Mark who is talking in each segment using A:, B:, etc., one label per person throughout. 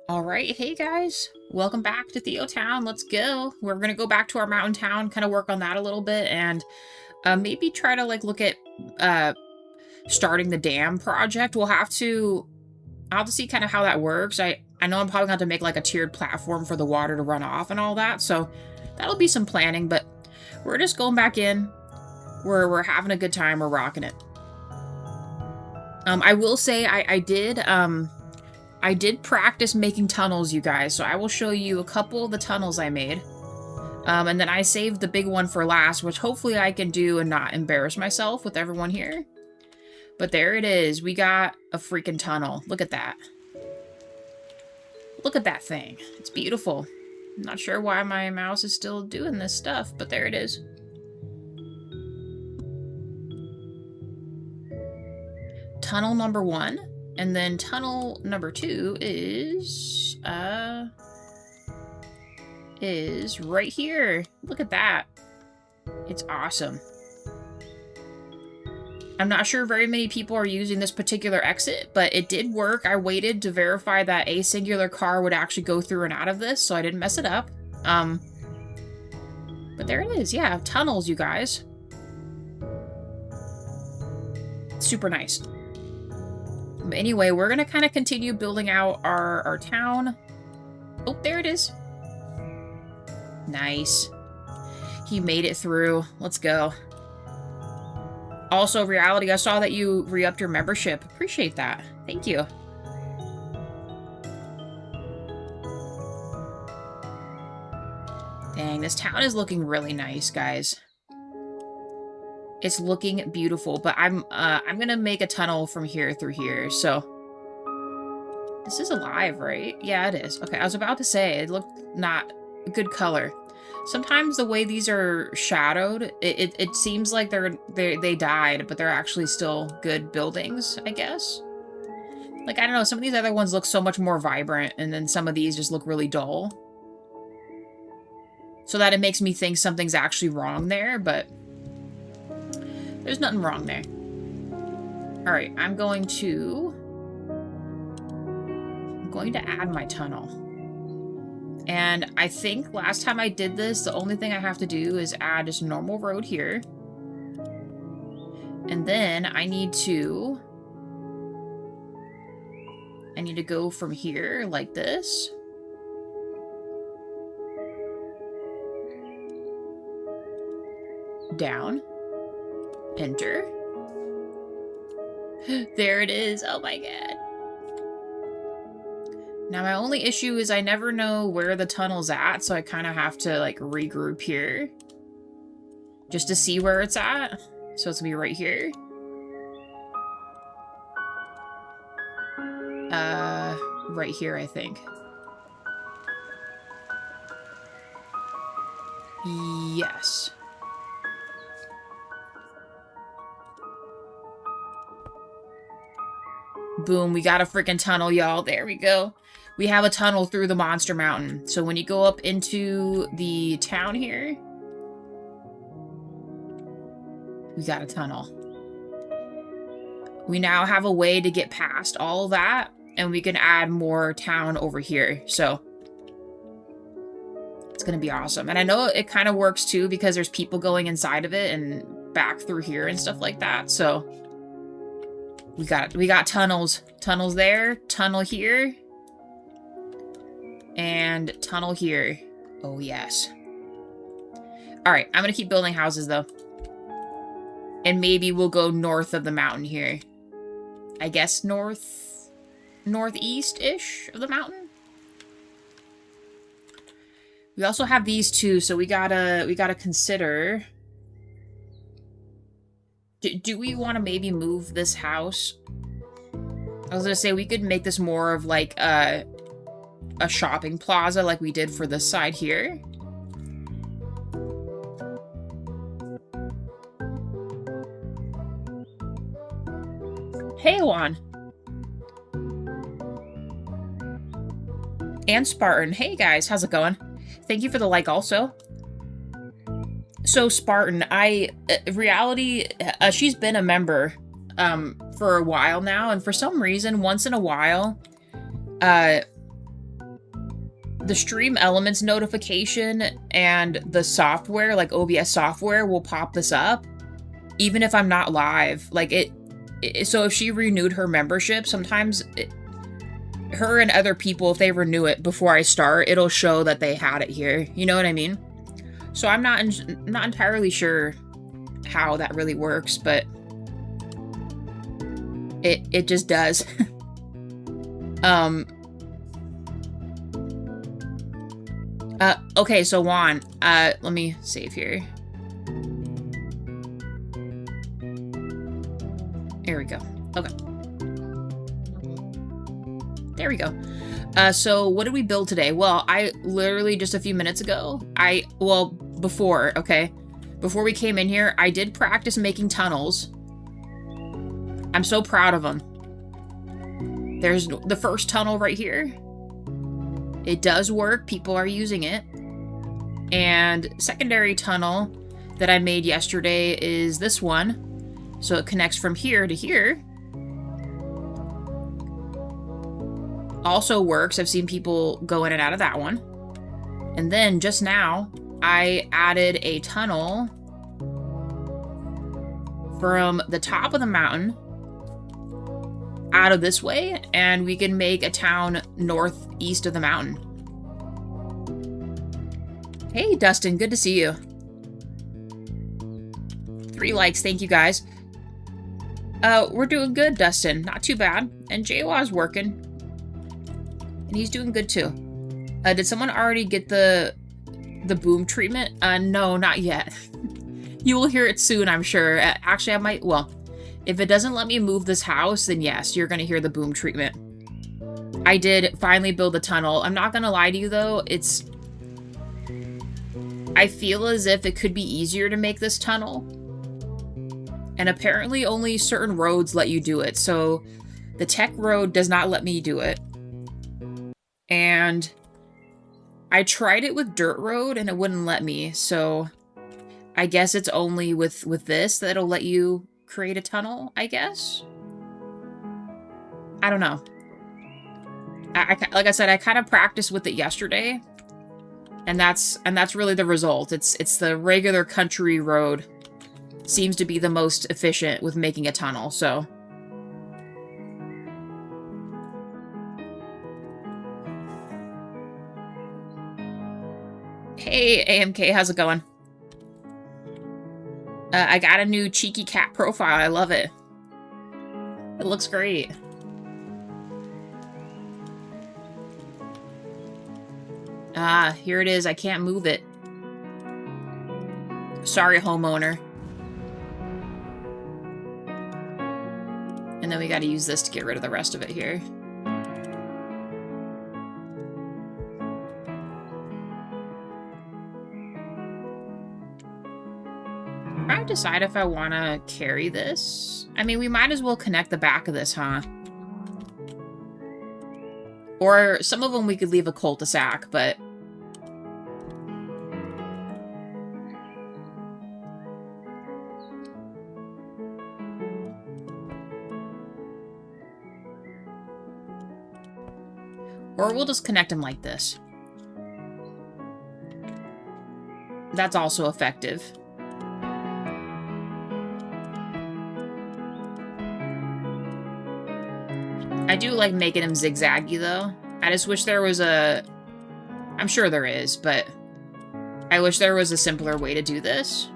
A: All right, hey guys, welcome back to TheoTown. Let's go. We're gonna go back to our mountain town, kind of work on that a little bit, and maybe try to look at uh, starting the dam project. I'll have to see kind of how that works. I know I'm probably gonna have to make a tiered platform for the water to run off and all that, so that'll be some planning. But we're just going back in. We're having a good time. We're rocking it. I will say I did practice making tunnels, you guys, so I will show you a couple of the tunnels I made. And then I saved the big one for last, which hopefully I can do and not embarrass myself with everyone here. But there it is. We got a freaking tunnel. Look at that. Look at that thing. It's beautiful. I'm not sure why my mouse is still doing this stuff, but there it is. Tunnel number 1. And then tunnel number 2 is right here. Look at that. It's awesome. I'm not sure very many people are using this particular exit, but it did work. I waited to verify that a singular car would actually go through and out of this, so I didn't mess it up. But there it is. Yeah, tunnels, you guys. Super nice. But anyway, we're going to kind of continue building out our town. Oh, there it is. Nice. He made it through. Let's go. Also, Reality, I saw that you re-upped your membership. Appreciate that. Thank you. Dang, this town is looking really nice, guys. It's looking beautiful, but I'm gonna make a tunnel from here through here, so... This is alive, right? Yeah, it is. Okay, I was about to say, it looked not a good color. Sometimes the way these are shadowed, it seems like they died, but they're actually still good buildings, I guess. I don't know, some of these other ones look so much more vibrant, and then some of these just look really dull. So that it makes me think something's actually wrong there, but... There's nothing wrong there. Alright, I'm going to add my tunnel. And I think last time I did this, the only thing I have to do is add just a normal road here. And then I need to go from here like this. Down. Enter. There it is. Oh my god. Now my only issue is I never know where the tunnel's at, so I kind of have to regroup here. Just to see where it's at. So it's gonna be right here. Right here, I think. Yes. Boom, we got a freaking tunnel, y'all. There we go. We have a tunnel through the Monster Mountain. So when you go up into the town here, we got a tunnel. We now have a way to get past all of that, and we can add more town over here. So it's gonna be awesome. And I know it kind of works too because there's people going inside of it and back through here and stuff like that. So we got tunnels. Tunnels there, tunnel here, and tunnel here. Oh, yes. Alright, I'm gonna keep building houses, though. And maybe we'll go north of the mountain here. I guess northeast-ish of the mountain? We also have these two, so we gotta consider... Do we want to maybe move this house? I was gonna say we could make this more of a shopping plaza like we did for this side here. Hey, Juan. And Spartan. Hey, guys. How's it going? Thank you for the like also. So Spartan, Reality, she's been a member for a while now, and for some reason, once in a while, the stream elements notification and the software, like OBS software, will pop this up even if I'm not live. Like so if she renewed her membership, sometimes her and other people, if they renew it before I start, it'll show that they had it here. You know what I mean? So I'm not entirely sure how that really works, but it just does. Okay, so Juan, let me save here. There we go. Okay. There we go. So what did we build today? Well, I literally just a few minutes ago, before we came in here, I did practice making tunnels. I'm so proud of them. There's the first tunnel right here. It does work. People are using it. And secondary tunnel that I made yesterday is this one. So it connects from here to here. Also works. I've seen people go in and out of that one. And then just now, I added a tunnel from the top of the mountain out of this way, and we can make a town northeast of the mountain. Hey, Dustin, good to see you. 3 likes, thank you guys. We're doing good, Dustin. Not too bad. And Jaywaw's working. And he's doing good too. Did someone already get the boom treatment? No, not yet. You will hear it soon, I'm sure. Actually, I might, well, if it doesn't let me move this house, then yes, you're gonna hear the boom treatment. I did finally build a tunnel. I'm not gonna lie to you though, I feel as if it could be easier to make this tunnel. And apparently only certain roads let you do it. So the tech road does not let me do it. And I tried it with dirt road and it wouldn't let me. So I guess it's only with this that it'll let you create a tunnel, I guess. I don't know. Like I said, I kind of practiced with it yesterday. And that's really the result. It's the regular country road. Seems to be the most efficient with making a tunnel, so. Hey, AMK, how's it going? I got a new cheeky cat profile. I love it. It looks great. Ah, here it is. I can't move it. Sorry, homeowner. And then we gotta use this to get rid of the rest of it here. I'm trying to decide if I want to carry this. I mean, we might as well connect the back of this, huh? Or some of them we could leave a cul-de-sac, but... Or we'll just connect them like this. That's also effective. I do like making them zigzaggy, though. I just wish there was a... I'm sure there is, but... I wish there was a simpler way to do this.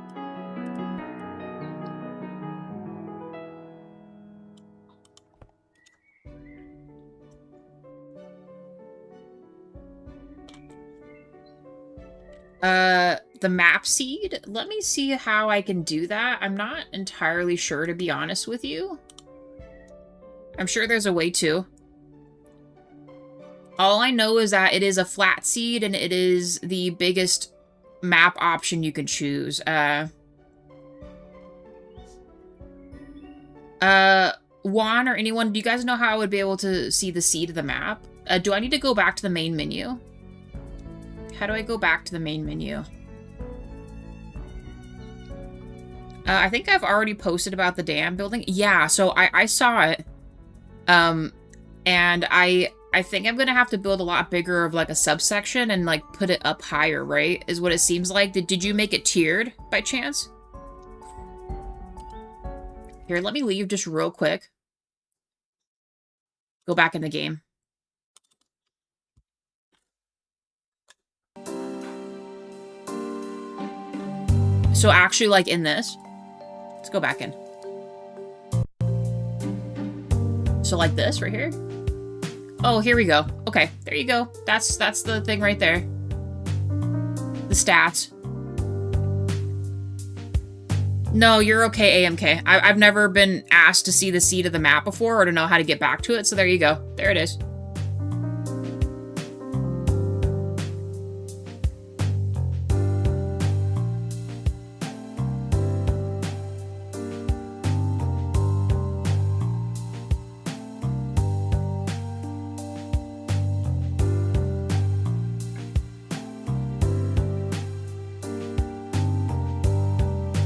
A: The map seed? Let me see how I can do that. I'm not entirely sure, to be honest with you. I'm sure there's a way to. All I know is that it is a flat seed and it is the biggest map option you can choose. Juan or anyone, do you guys know how I would be able to see the seed of the map? Do I need to go back to the main menu? How do I go back to the main menu? I think I've already posted about the dam building. Yeah, so I saw it. And I I think I'm gonna have to build a lot bigger of like a subsection and like put it up higher, right? Is what it seems like. Did you make it tiered by chance? Here, let me leave just real quick. Go back in the game. So actually, like in this, let's go back in. So like this right here. Oh, here we go. Okay, there you go. That's the thing right there. The stats. No, you're okay, AMK. I've never been asked to see the seed of the map before or to know how to get back to it, so there you go. There it is.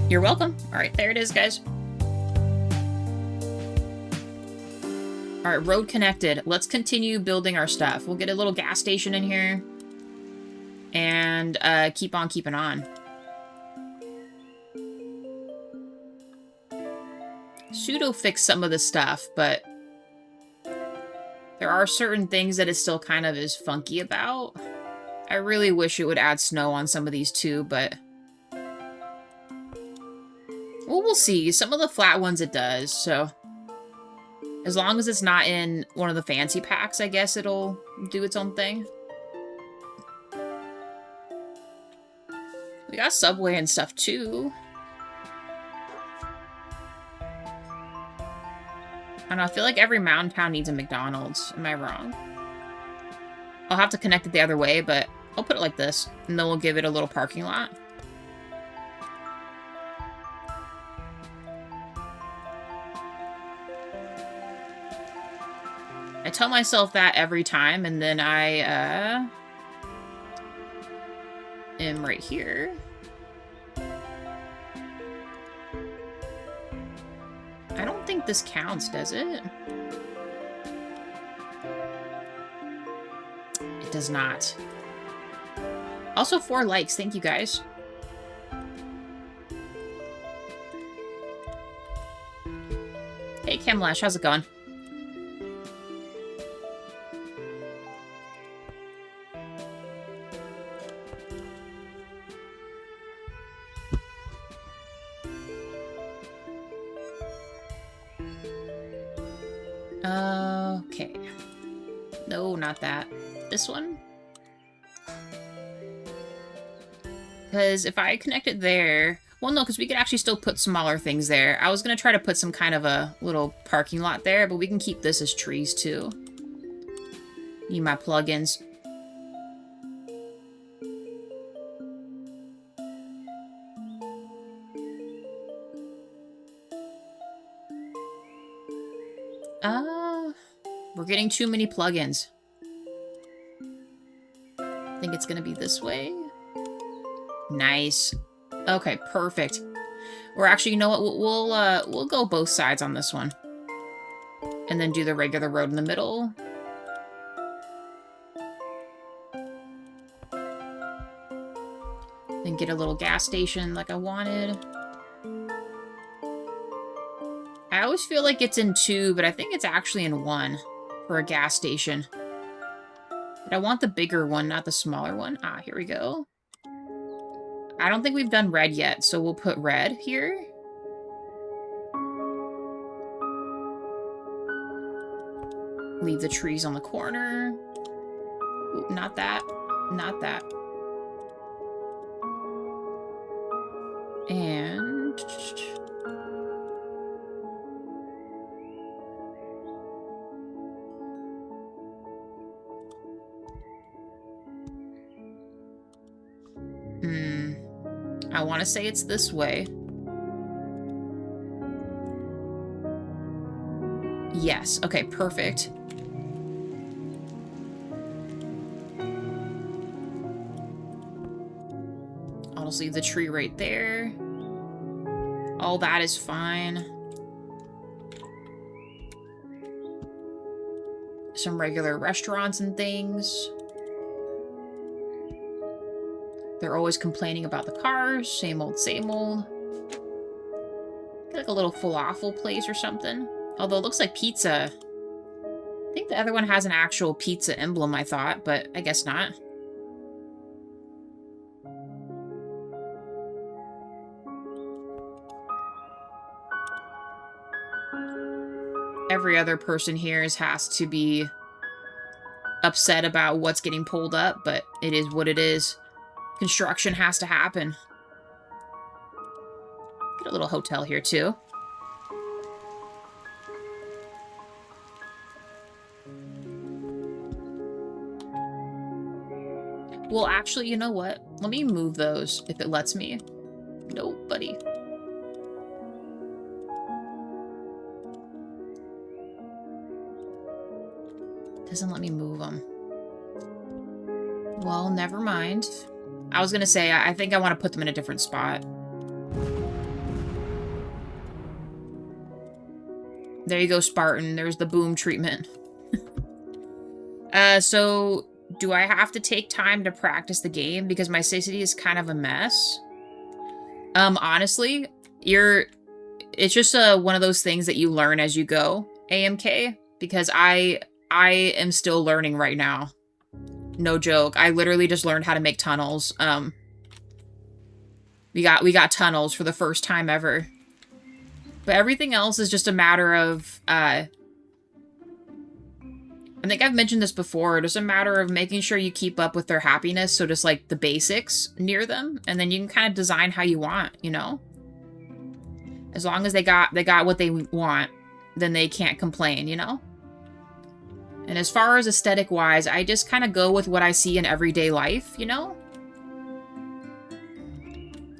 A: You're welcome. All right, there it is, guys. All right, road connected. Let's continue building our stuff. We'll get a little gas station in here. And keep on keeping on. Pseudo fixed some of the stuff, but there are certain things that it still kind of is funky about. I really wish it would add snow on some of these too, but... well, we'll see. Some of the flat ones it does, so... as long as it's not in one of the fancy packs, I guess it'll do its own thing. We got Subway and stuff, too. I don't know, I feel like every mountain town needs a McDonald's. Am I wrong? I'll have to connect it the other way, but I'll put it like this. And then we'll give it a little parking lot. I tell myself that every time, and then I, am right here. I don't think this counts, does it? It does not. Also, 4 likes. Thank you, guys. Hey, Camlash, how's it going? Okay. No, not that. This one? Because if I connect it there... well, no, because we could actually still put smaller things there. I was going to try to put some kind of a little parking lot there, but we can keep this as trees, too. Need my plugins. We're getting too many plugins. I think it's gonna be this way. Nice. Okay, perfect. Or actually, you know what? We'll go both sides on this one, and then do the regular road in the middle. Then get a little gas station like I wanted. I always feel like it's in 2, but I think it's actually in 1 for a gas station. But I want the bigger one, not the smaller one. Ah, here we go. I don't think we've done red yet, so we'll put red here. Leave the trees on the corner. Ooh, not that. Not that. And... I want to say it's this way. Yes. Okay, perfect. I'll just leave the tree right there. All that is fine. some regular restaurants and things. They're always complaining about the cars. Same old, same old. Like a little falafel place or something. Although it looks like pizza. I think the other one has an actual pizza emblem, I thought, but I guess not. Every other person here has to be upset about what's getting pulled up, but it is what it is. Construction has to happen. Get a little hotel here, too. Well, actually, you know what? Let me move those if it lets me. Nope, buddy. Doesn't let me move them. Well, never mind. I was gonna say, I think I want to put them in a different spot. There you go, Spartan. There's the boom treatment. So, do I have to take time to practice the game? Because my city is kind of a mess. Honestly, it's just one of those things that you learn as you go, AMK. Because I am still learning right now. No joke. I literally just learned how to make tunnels. We got tunnels for the first time ever. But everything else is just a matter of, I think I've mentioned this before, just a matter of making sure you keep up with their happiness, so just like the basics near them, and then you can kind of design how you want, you know? As long as they got what they want, then they can't complain, you know? And as far as aesthetic-wise, I just kind of go with what I see in everyday life, you know?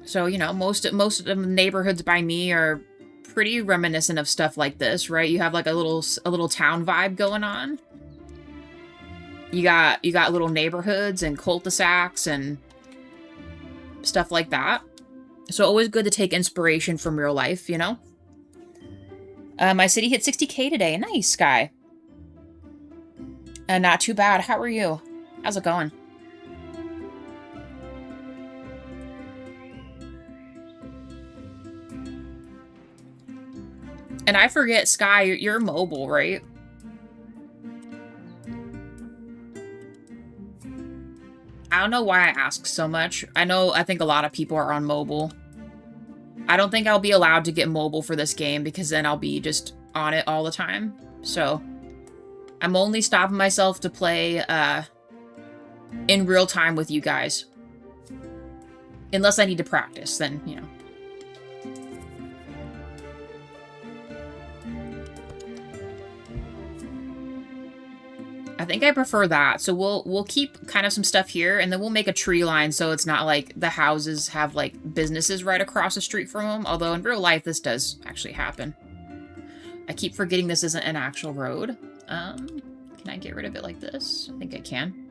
A: So, you know, most of the neighborhoods by me are pretty reminiscent of stuff like this, right? You have like a little town vibe going on. You got little neighborhoods and cul-de-sacs and stuff like that. So always good to take inspiration from real life, you know? My city hit 60K today. Nice, Sky. Not too bad. How are you? How's it going? And I forget, Sky, you're mobile, right? I don't know why I ask so much. I think a lot of people are on mobile. I don't think I'll be allowed to get mobile for this game because then I'll be just on it all the time. So I'm only stopping myself to play in real time with you guys. Unless I need to practice, then, you know. I think I prefer that. So we'll keep kind of some stuff here, and then we'll make a tree line so it's not like the houses have like businesses right across the street from them. Although in real life this does actually happen. I keep forgetting this isn't an actual road. Can I get rid of it like this? I think I can.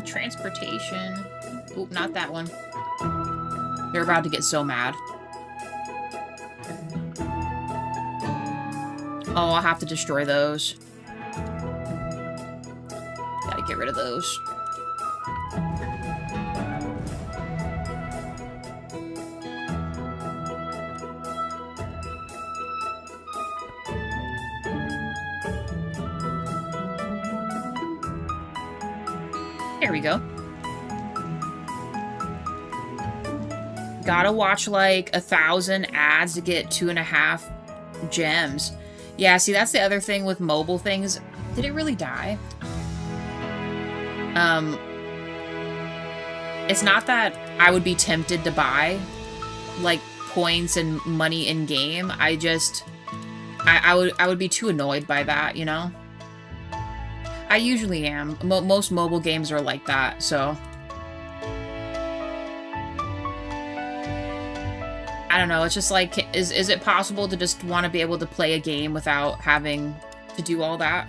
A: Transportation. Oop, not that one. They're about to get so mad. Oh, I'll have to destroy those. Gotta get rid of those. There we go. Gotta watch like 1,000 ads to get 2.5 gems. Yeah, see, that's the other thing with mobile things. Did it really die? It's not that I would be tempted to buy like points and money in game. I would be too annoyed by that, you know? I usually am. Most mobile games are like that, so I don't know, it's just like, is it possible to just want to be able to play a game without having to do all that?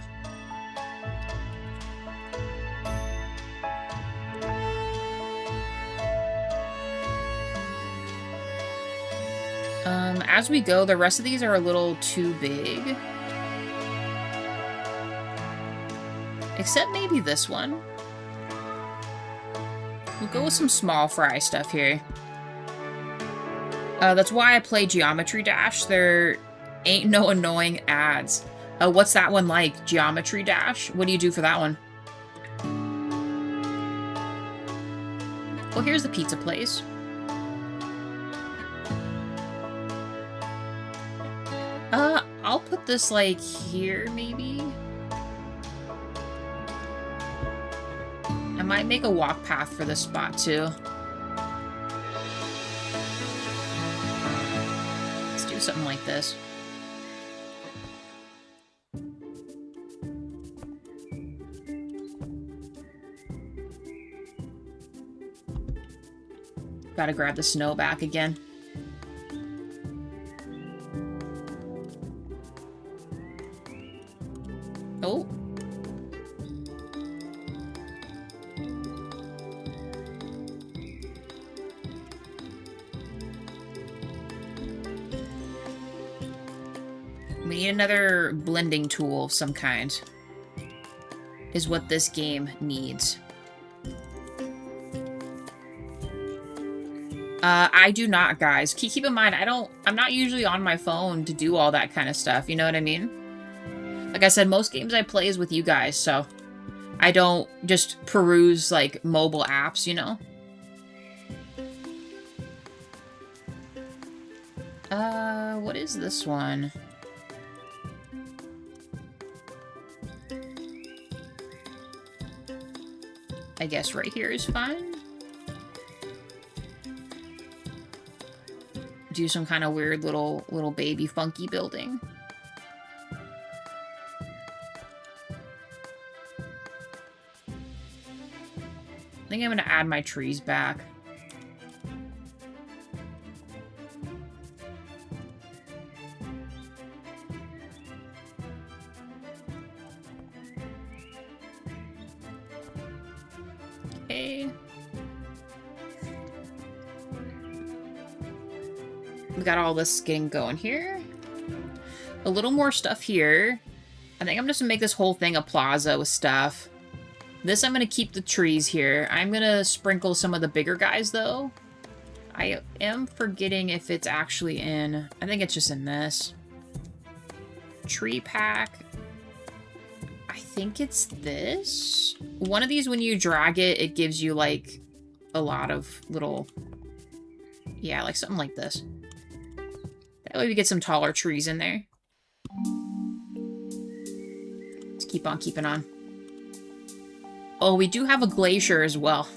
A: As we go, the rest of these are a little too big. Except maybe this one. We'll go with some small fry stuff here. That's why I play Geometry Dash. There ain't no annoying ads. What's that one like? Geometry Dash? What do you do for that one? Well, here's the pizza place. I'll put this, like, here, maybe? I might make a walk path for this spot, too. Let's do something like this. Gotta grab the snow back again. Oh. We need another blending tool of some kind. Is what this game needs. I do not, guys. Keep in mind, I'm not usually on my phone to do all that kind of stuff, you know what I mean? Like I said, most games I play is with you guys, so I don't just peruse, like, mobile apps, you know? What is this one? I guess right here is fine. Do some kind of weird little baby funky building. I think I'm gonna add my trees back. Okay. We got all this getting going here. A little more stuff here. I think I'm just gonna make this whole thing a plaza with stuff. This, I'm gonna keep the trees here. I'm gonna sprinkle some of the bigger guys, though. I am forgetting if it's actually in... I think it's just in this. Tree pack. I think it's this. One of these, when you drag it, it gives you, like, a lot of little... Yeah, like something like this. That way we get some taller trees in there. Let's keep on keeping on. Oh, we do have a glacier as well.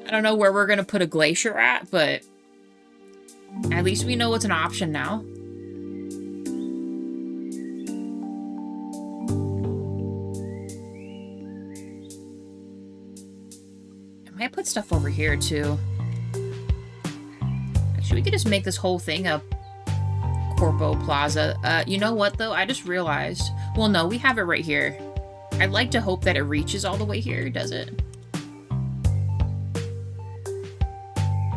A: I don't know where we're going to put a glacier at, but at least we know it's an option now. I might put stuff over here, too. Actually, we could just make this whole thing a Corpo Plaza. You know what, though? I just realized... Well, no, we have it right here. I'd like to hope that it reaches all the way here, does it?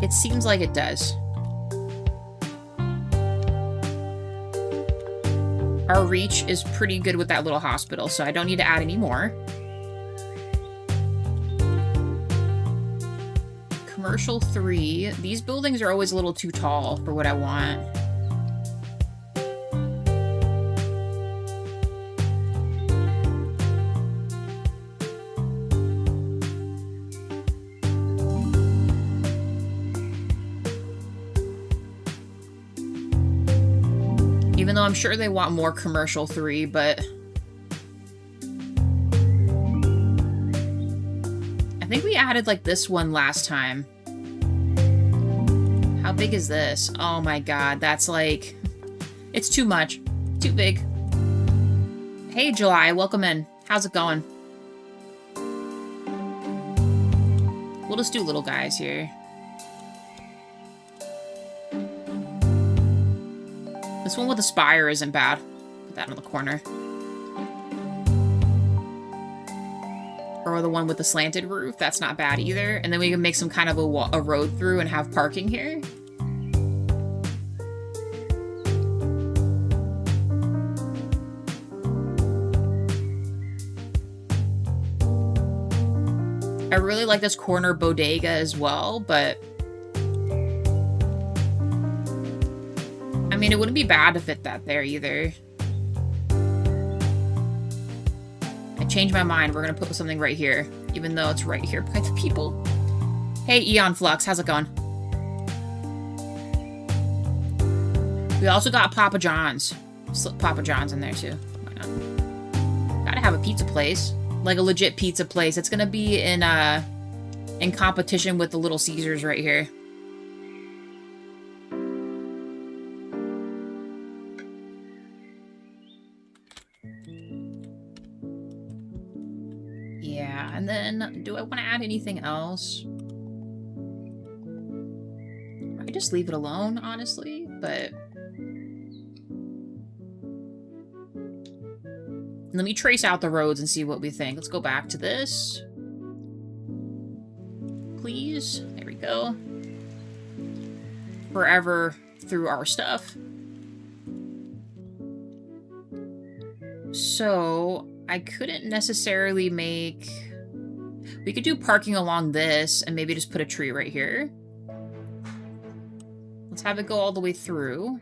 A: It seems like it does. Our reach is pretty good with that little hospital, so I don't need to add any more. Commercial 3. These buildings are always a little too tall for what I want. Even though I'm sure they want more Commercial 3, but... I think we added, like, this one last time. How big is this? Oh my god, that's like... It's too much. Too big. Hey, July, welcome in. How's it going? We'll just do little guys here. This one with the spire isn't bad. Put that in the corner. Or the one with the slanted roof. That's not bad either. And then we can make some kind of a road through and have parking here. really like this corner bodega as well, but I mean, it wouldn't be bad to fit that there either. I changed my mind. We're gonna put something right here, even though it's right here by the people. Hey, Eon Flux, how's it going? We also got Papa John's. Slip Papa John's in there too. Why not? Gotta have a pizza place. Like a legit pizza place. It's gonna be in competition with the Little Caesars right here. Yeah, and then do I want to add anything else? I just leave it alone, honestly, but let me trace out the roads and see what we think. Let's go back to this. Please. There we go. Forever through our stuff. So, I couldn't necessarily make... We could do parking along this and maybe just put a tree right here. Let's have it go all the way through.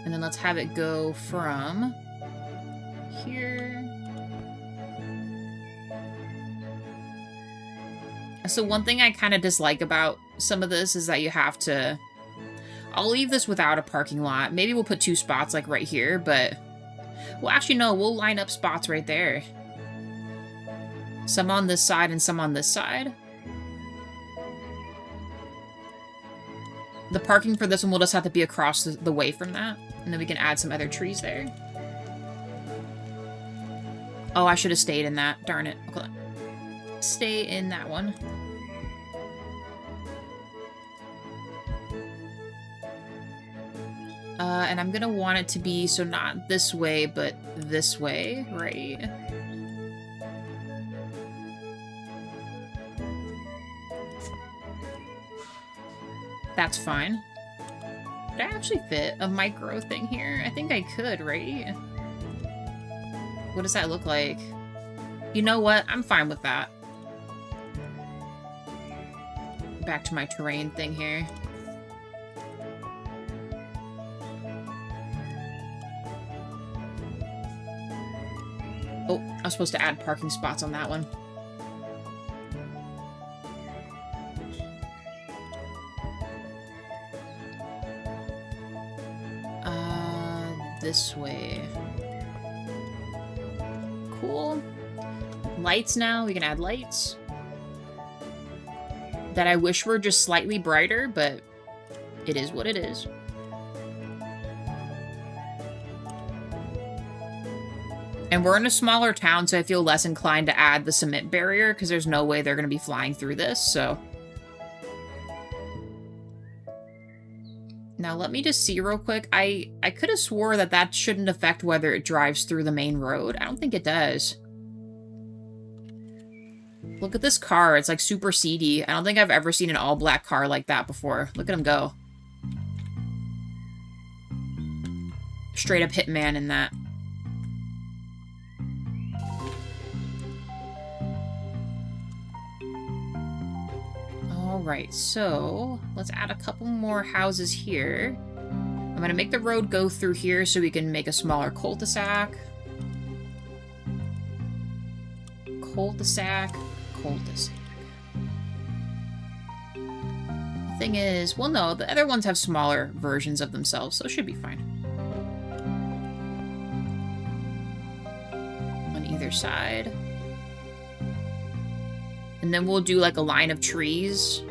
A: And then let's have it go from here. So one thing I kind of dislike about some of this is that you have to... I'll leave this without a parking lot. Maybe we'll put 2 spots like right here, but... Well, actually, no. We'll line up spots right there. Some on this side and some on this side. The parking for this one will just have to be across the way from that. And then we can add some other trees there. Oh, I should have stayed in that. Darn it. Okay. Stay in that one. And I'm gonna want it to be, so not this way, but this way, right? That's fine. Could I actually fit a micro thing here? I think I could, right? What does that look like? You know what? I'm fine with that. Back to my terrain thing here. Oh, I was supposed to add parking spots on that one. This way. Cool. Lights now. We can add lights. That I wish were just slightly brighter, but it is what it is. And we're in a smaller town, so I feel less inclined to add the cement barrier, because there's no way they're going to be flying through this, so... Now, let me just see real quick. I could have swore that that shouldn't affect whether it drives through the main road. I don't think it does. Look at this car. It's like super seedy. I don't think I've ever seen an all-black car like that before. Look at him go. Straight up Hitman in that. Alright, so let's add a couple more houses here. I'm gonna make the road go through here so we can make a smaller cul-de-sac. Cul-de-sac. Cul-de-sac. The thing is, well, no, the other ones have smaller versions of themselves, so it should be fine. On either side. And then we'll do like a line of trees.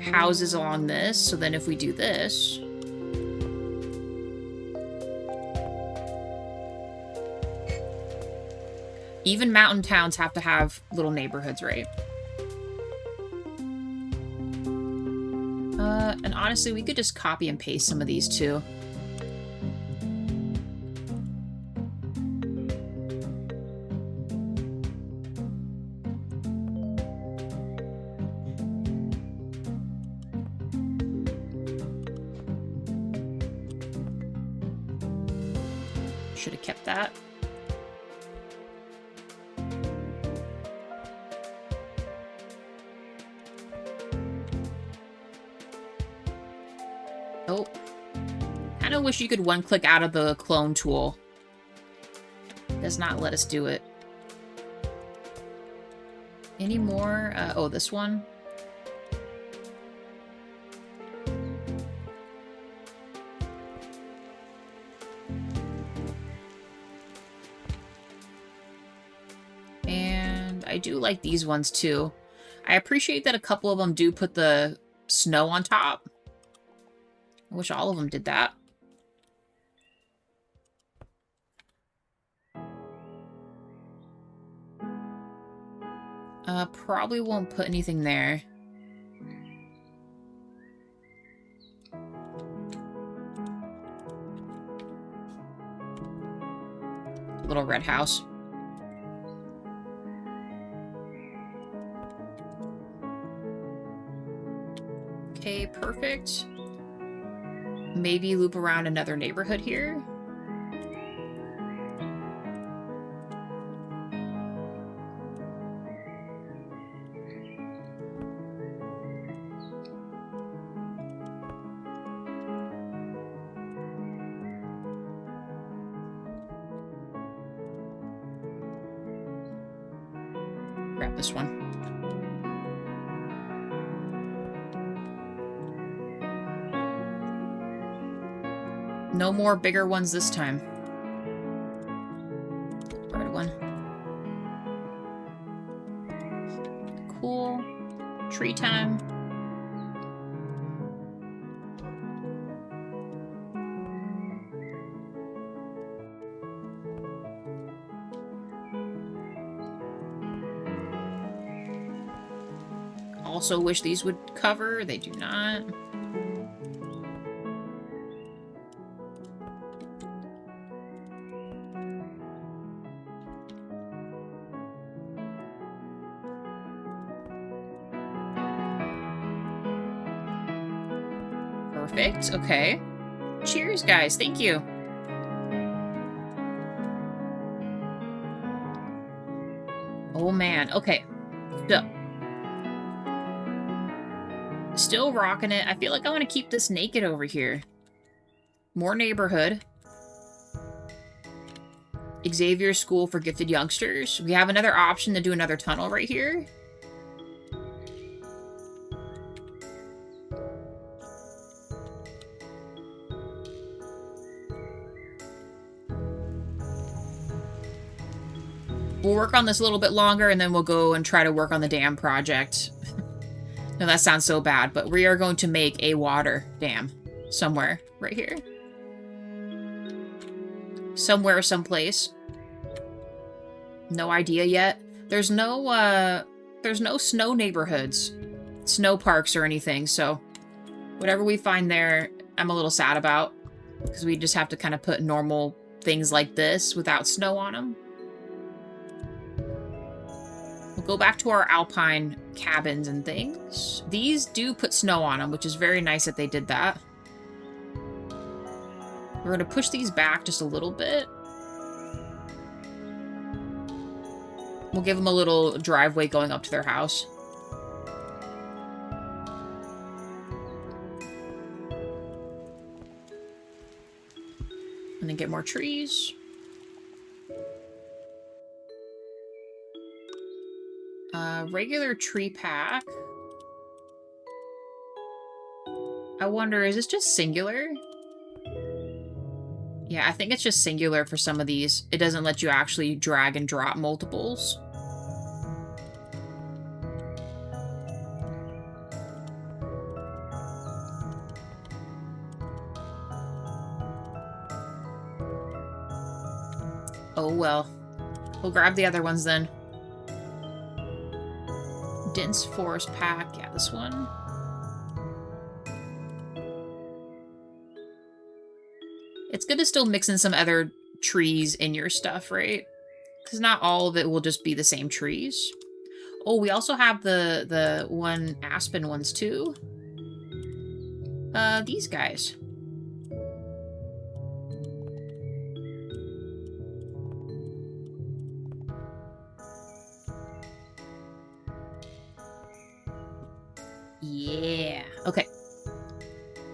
A: Houses along this, so then if we do this... Even mountain towns have to have little neighborhoods, right? And honestly, we could just copy and paste some of these too. Should have kept that. Oh. Kind of wish you could one-click out of the clone tool. Does not let us do it. Any more? Oh, this one. And I do like these ones too. I appreciate that a couple of them do put the snow on top. I wish all of them did that. Probably won't put anything there. Little red house. Okay, perfect. Maybe loop around another neighborhood here. Grab this one. No more bigger ones this time. Right one. Cool. Tree time. Also wish these would cover. They do not. Perfect. Okay. Cheers, guys. Thank you. Oh, man. Okay. So. Still rocking it. I feel like I want to keep this naked over here. More neighborhood. Xavier's School for Gifted Youngsters. We have another option to do another tunnel right here. We'll work on this a little bit longer, and then we'll go and try to work on the dam project. No, that sounds so bad, but we are going to make a water dam somewhere right here. Somewhere, someplace. No idea yet. There's no snow neighborhoods, snow parks or anything, so whatever we find there, I'm a little sad about, because we just have to kind of put normal things like this without snow on them. We'll go back to our alpine cabins and things. These do put snow on them, which is very nice that they did that. We're going to push these back just a little bit. We'll give them a little driveway going up to their house. And then get more trees. Regular tree pack. I wonder, is this just singular? Yeah, I think it's just singular for some of these. It doesn't let you actually drag and drop multiples. Oh well. We'll grab the other ones then. Dense forest pack. Yeah, this one. It's good to still mix in some other trees in your stuff, right? Because not all of it will just be the same trees. Oh, we also have the one aspen ones too. These guys. Yeah. Okay.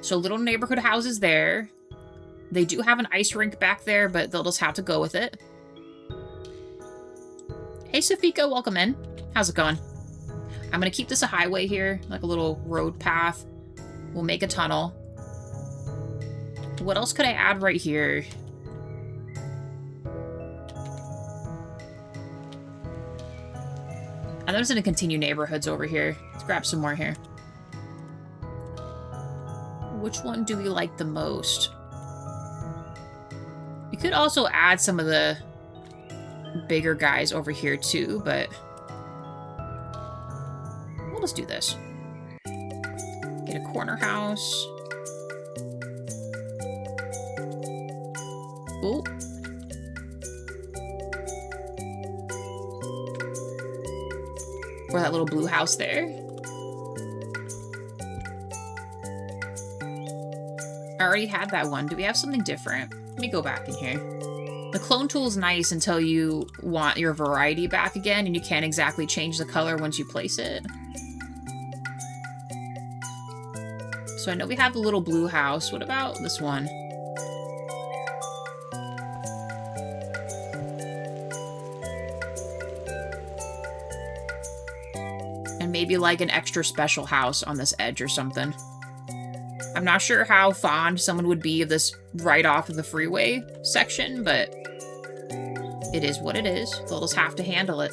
A: So little neighborhood houses there. They do have an ice rink back there, but they'll just have to go with it. Hey, Safika, welcome in. How's it going? I'm going to keep this a highway here, like a little road path. We'll make a tunnel. What else could I add right here? I'm just going to continue neighborhoods over here. Let's grab some more here. Which one do we like the most? We could also add some of the bigger guys over here too, but we'll just do this. Get a corner house. Ooh. Or that little blue house there. I already had that one. Do we have something different? Let me go back in here. The clone tool is nice until you want your variety back again, and you can't exactly change the color once you place it. So I know we have the little blue house. What about this one? And maybe like an extra special house on this edge or something. I'm not sure how fond someone would be of this right off of the freeway section, but it is what it is. They'll just have to handle it.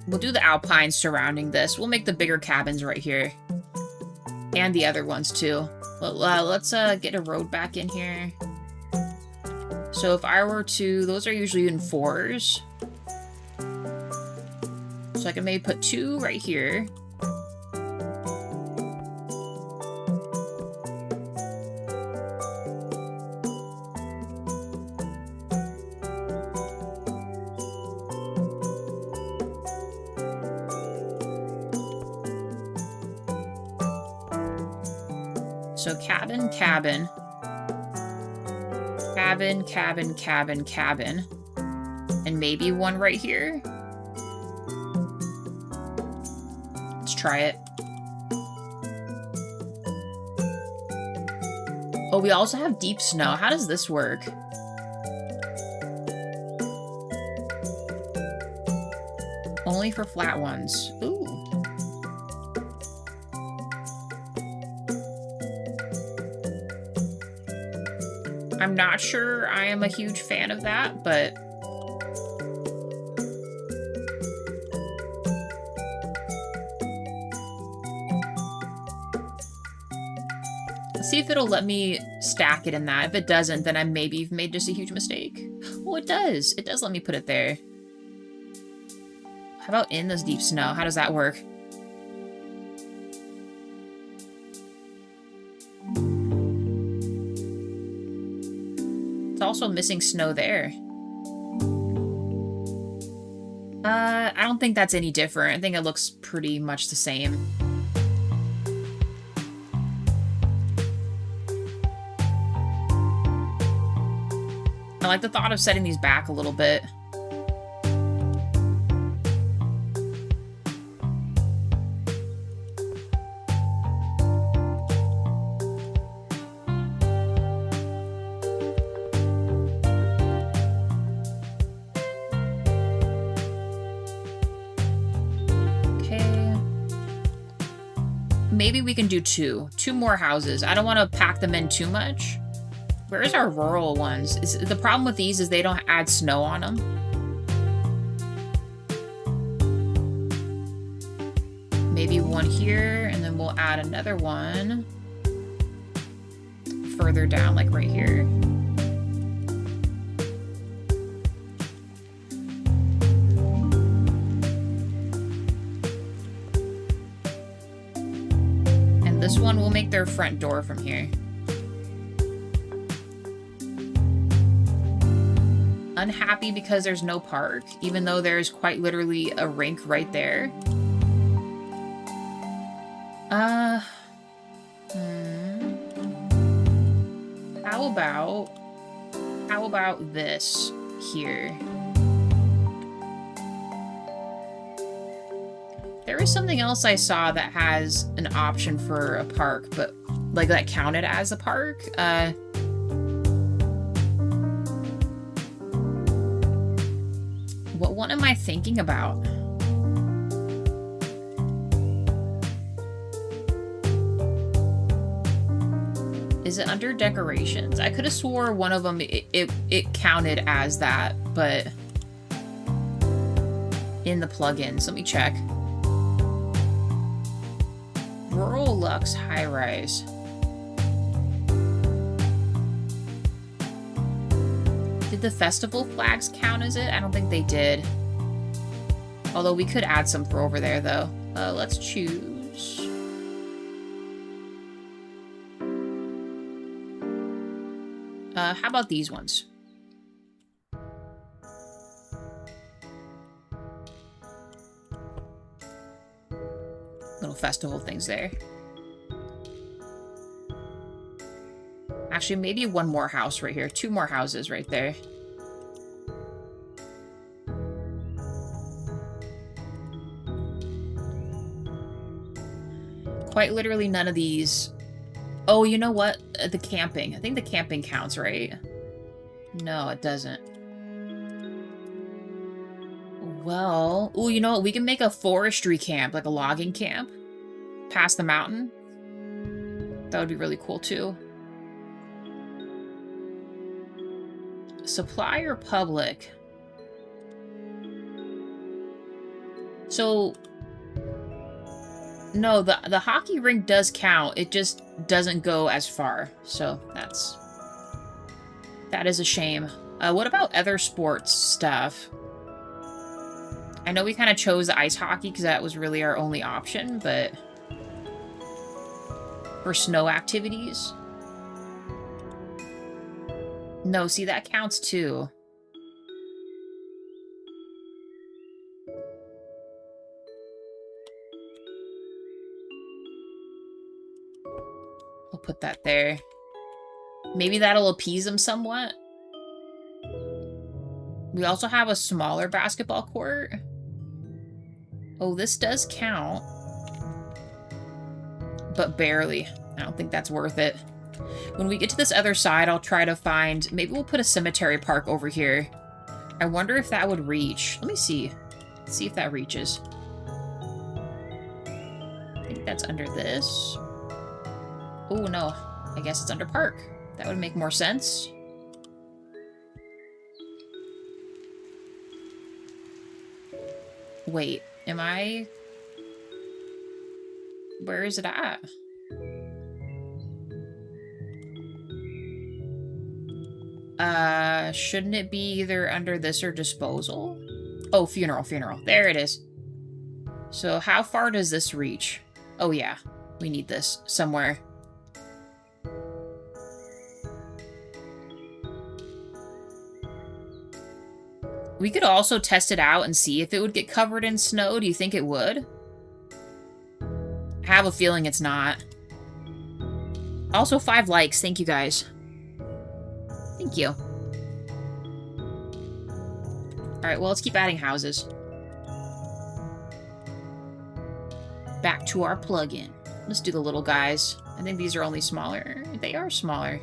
A: We'll do the alpines surrounding this. We'll make the bigger cabins right here. And the other ones too. But, let's get a road back in here. So if I were to... Those are usually in 4s. So I can maybe put 2 right here. So cabin, cabin. Cabin, cabin, cabin, cabin. And maybe one right here. Let's try it. Oh, we also have deep snow. How does this work? Only for flat ones. Ooh. I'm not sure I am a huge fan of that, but... Let's see if it'll let me stack it in that. If it doesn't, then I maybe have made just a huge mistake. Oh, it does. It does let me put it there. How about in this deep snow? How does that work? It's also missing snow there. I don't think that's any different. I think it looks pretty much the same. I like the thought of setting these back a little bit. Maybe we can do 2 more houses. I don't want to pack them in too much. Where's our rural ones? The problem with these is they don't add snow on them. Maybe one here, and then we'll add another one further down, like right here. This one will make their front door from here. unhappy because there's no park, even though there's quite literally a rink right there. How about this here? There is something else I saw that has an option for a park, but like that counted as a park. What one am I thinking about? Is it under decorations? I could have swore one of them, it counted as that, but in the plugins. Let me check. Rural Lux High Rise. Did the festival flags count as it? I don't think they did. Although we could add some for over there, though. Let's choose. How about these ones? Little festival things there. Actually, maybe one more house right here. 2 more houses right there. Quite literally none of these. Oh, you know what? The camping. I think the camping counts, right? No, it doesn't. Well, oh, you know what? We can make a forestry camp, like a logging camp, past the mountain. That would be really cool, too. Supply or public? So, no, the hockey rink does count. It just doesn't go as far. So that is a shame. What about other sports stuff? I know we kind of chose the ice hockey because that was really our only option, but for snow activities? No, see, that counts too. We'll put that there. Maybe that'll appease them somewhat. We also have a smaller basketball court. Oh, this does count. But barely. I don't think that's worth it. When we get to this other side, I'll try to find... Maybe we'll put a cemetery park over here. I wonder if that would reach. Let me see. Let's see if that reaches. I think that's under this. Oh, no. I guess it's under park. That would make more sense. Wait, am I... Where is it at? Shouldn't it be either under this or disposal? Oh, funeral. There it is. So how far does this reach? Oh yeah, we need this somewhere. We could also test it out and see if it would get covered in snow. Do you think it would? I have a feeling it's not. Also, 5 likes. Thank you, guys. Thank you. Alright, well, let's keep adding houses. Back to our plugin. Let's do the little guys. I think these are only smaller. They are smaller.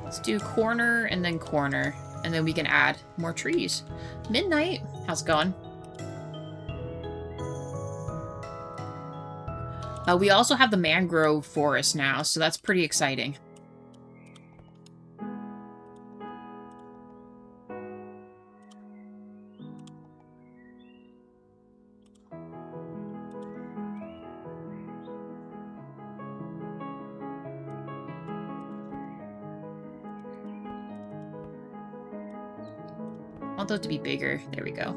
A: Let's do corner and then corner. And then we can add more trees. Midnight. How's it going? We also have the mangrove forest now, so that's pretty exciting. I want those to be bigger. There we go.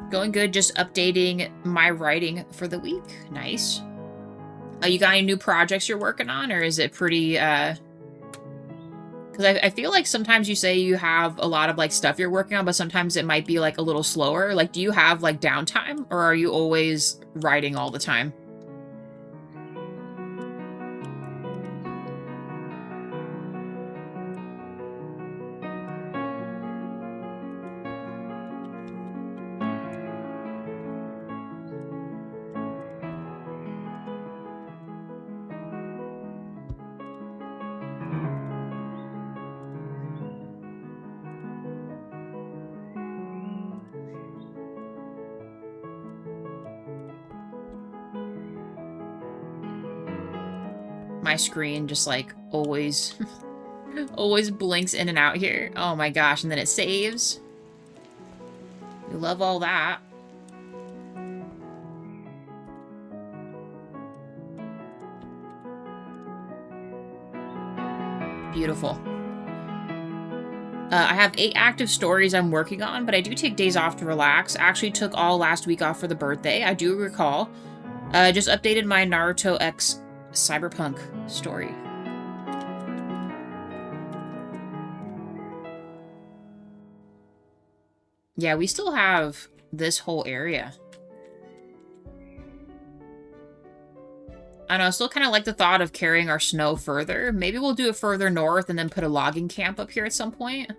A: Going good, just updating my writing for the week. Nice. You got any new projects you're working on, or is it pretty, because I feel like sometimes you say you have a lot of, like, stuff you're working on, but sometimes it might be, like, a little slower. Like, do you have, like, downtime, or are you always writing all the time? My screen just, like, always, always blinks in and out here. Oh my gosh, and then it saves. We love all that. Beautiful. I have 8 active stories I'm working on, but I do take days off to relax. I actually took all last week off for the birthday, I do recall. Just updated my Naruto X Cyberpunk story. Yeah, we still have this whole area. I know, I still kind of like the thought of carrying our snow further. Maybe we'll do it further north and then put a logging camp up here at some point.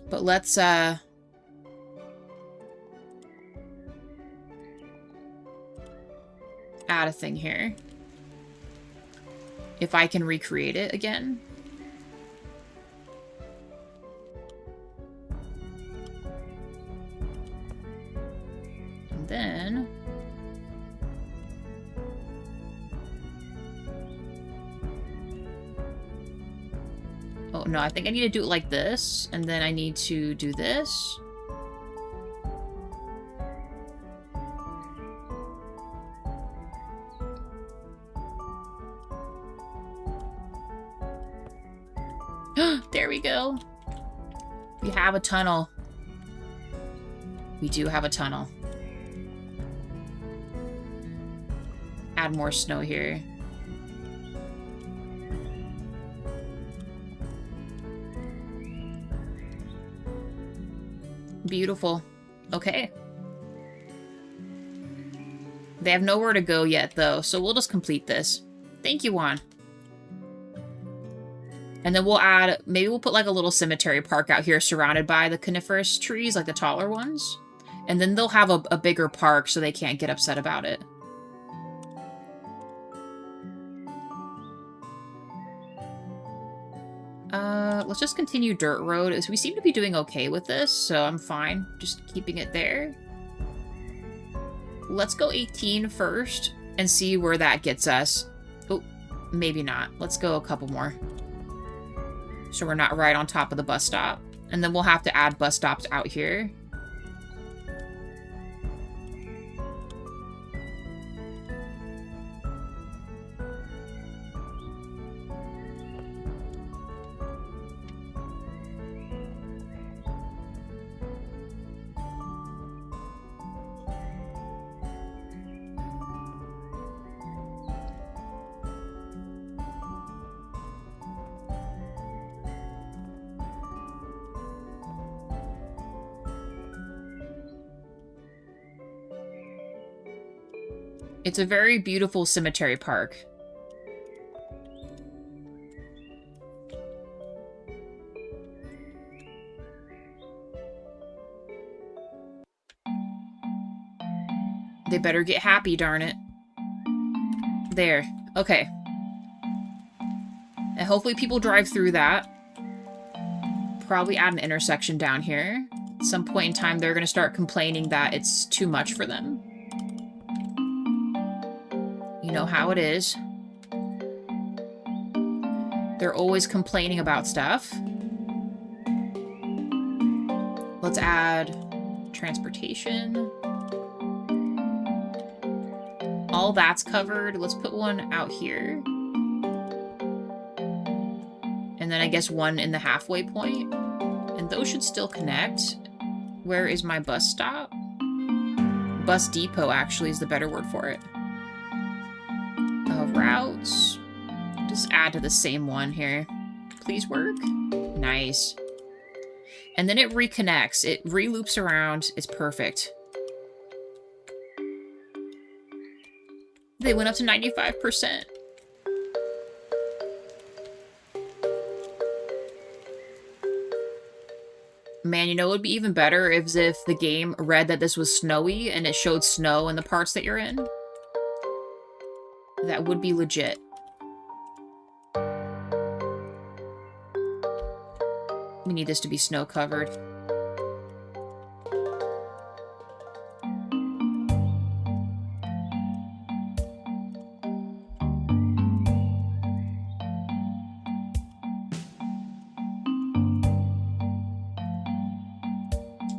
A: But let's, add a thing here. If I can recreate it again. And then... oh, no, I think I need to do it like this, and then I need to do this. There we go. We have a tunnel. We do have a tunnel. Add more snow here. Beautiful. Okay. They have nowhere to go yet, though, so we'll just complete this. Thank you, Juan. And then we'll add, maybe we'll put like a little cemetery park out here surrounded by the coniferous trees, like the taller ones. And then they'll have a bigger park so they can't get upset about it. Let's just continue dirt road. We seem to be doing okay with this, so I'm fine just keeping it there. Let's go 18 first and see where that gets us. Oh, maybe not. Let's go a couple more. So we're not right on top of the bus stop. And then we'll have to add bus stops out here. It's a very beautiful cemetery park. They better get happy, darn it. There. Okay. And hopefully people drive through that. Probably add an intersection down here. At some point in time, they're going to start complaining that it's too much for them. You know how it is. They're always complaining about stuff. Let's add transportation. All that's covered. Let's put one out here. And then I guess one in the halfway point. And those should still connect. Where is my bus stop? Bus depot, actually, is the better word for it. Routes. Just add to the same one here. Please work. Nice. And then it reconnects. It re-loops around. It's perfect. They went up to 95%. Man, you know, it would be even better if the game read that this was snowy and it showed snow in the parts that you're in. That would be legit. We need this to be snow covered.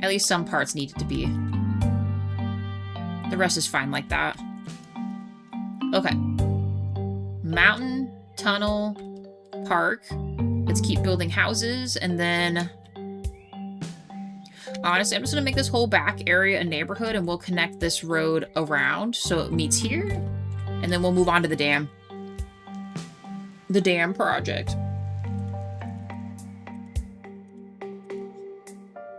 A: At least some parts needed to be. The rest is fine like that. Okay. Mountain, tunnel, park. Let's keep building houses, and then... Honestly, I'm just gonna make this whole back area a neighborhood, and we'll connect this road around so it meets here. And then we'll move on to the dam. The dam project.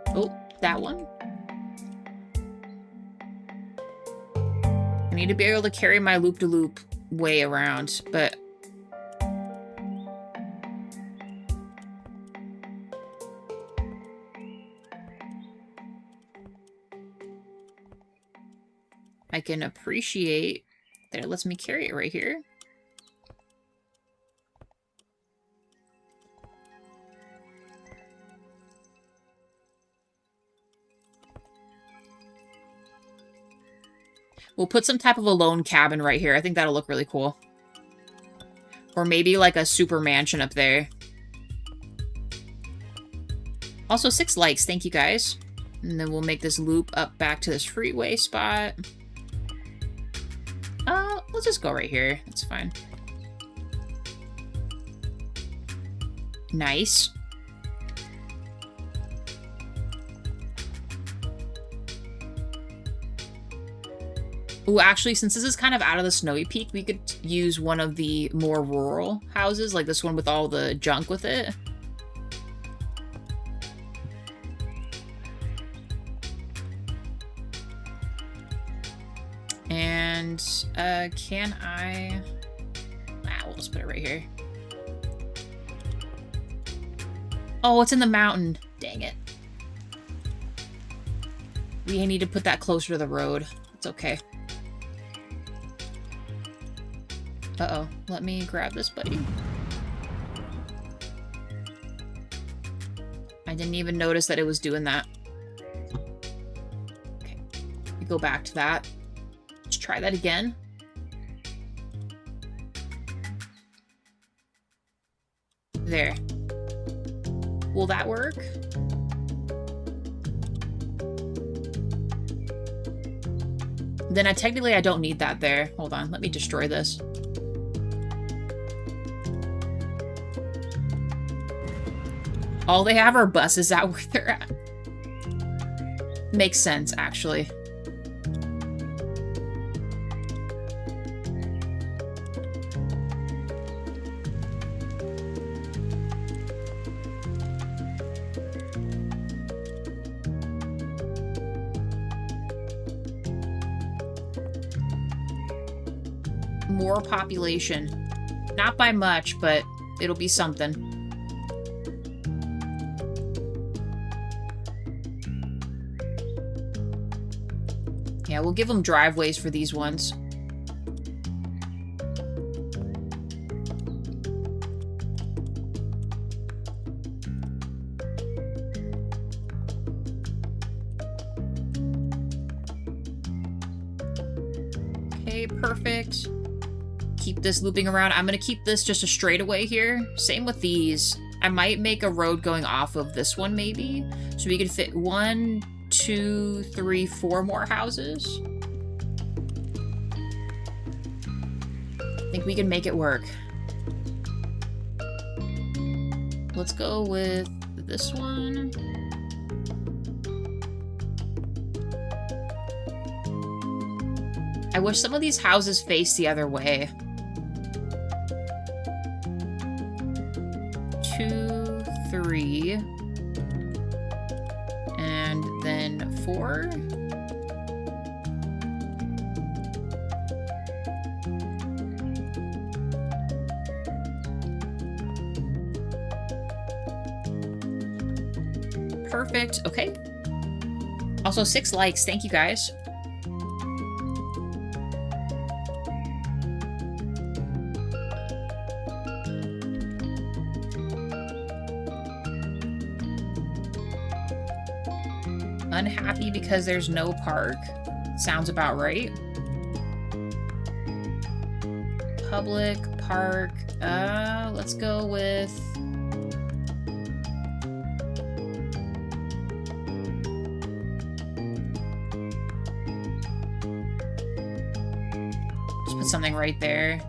A: Oh, that one. I need to be able to carry my loop-de-loop way around, but... I can appreciate that it lets me carry it right here. We'll put some type of a lone cabin right here. I think that'll look really cool. Or maybe like a super mansion up there. Also, 6 likes. Thank you, guys. And then we'll make this loop up back to this freeway spot. Let's just go right here. That's fine. Nice. Ooh, actually, since this is kind of out of the snowy peak, we could use one of the more rural houses, like this one with all the junk with it. And, can I... we'll just put it right here. Oh, it's in the mountain. Dang it. We need to put that closer to the road. It's okay. Uh-oh. Let me grab this, buddy. I didn't even notice that it was doing that. Okay. We go back to that. Let's try that again. There. Will that work? Then technically I don't need that there. Hold on, let me destroy this. All they have are buses out where they're at. Makes sense, actually. More population. Not by much, but it'll be something. Yeah, we'll give them driveways for these ones. Okay, perfect. Keep this looping around. I'm gonna keep this just a straightaway here. Same with these. I might make a road going off of this one, maybe. So we could fit 1, 2, 3, 4 more houses. I think we can make it work. Let's go with this one. I wish some of these houses face the other way. 2, 3, and then 4. Perfect. Okay. Also 6 likes. Thank you guys. Unhappy because there's no park. Sounds about right. Public park. Let's go with... just put something right there.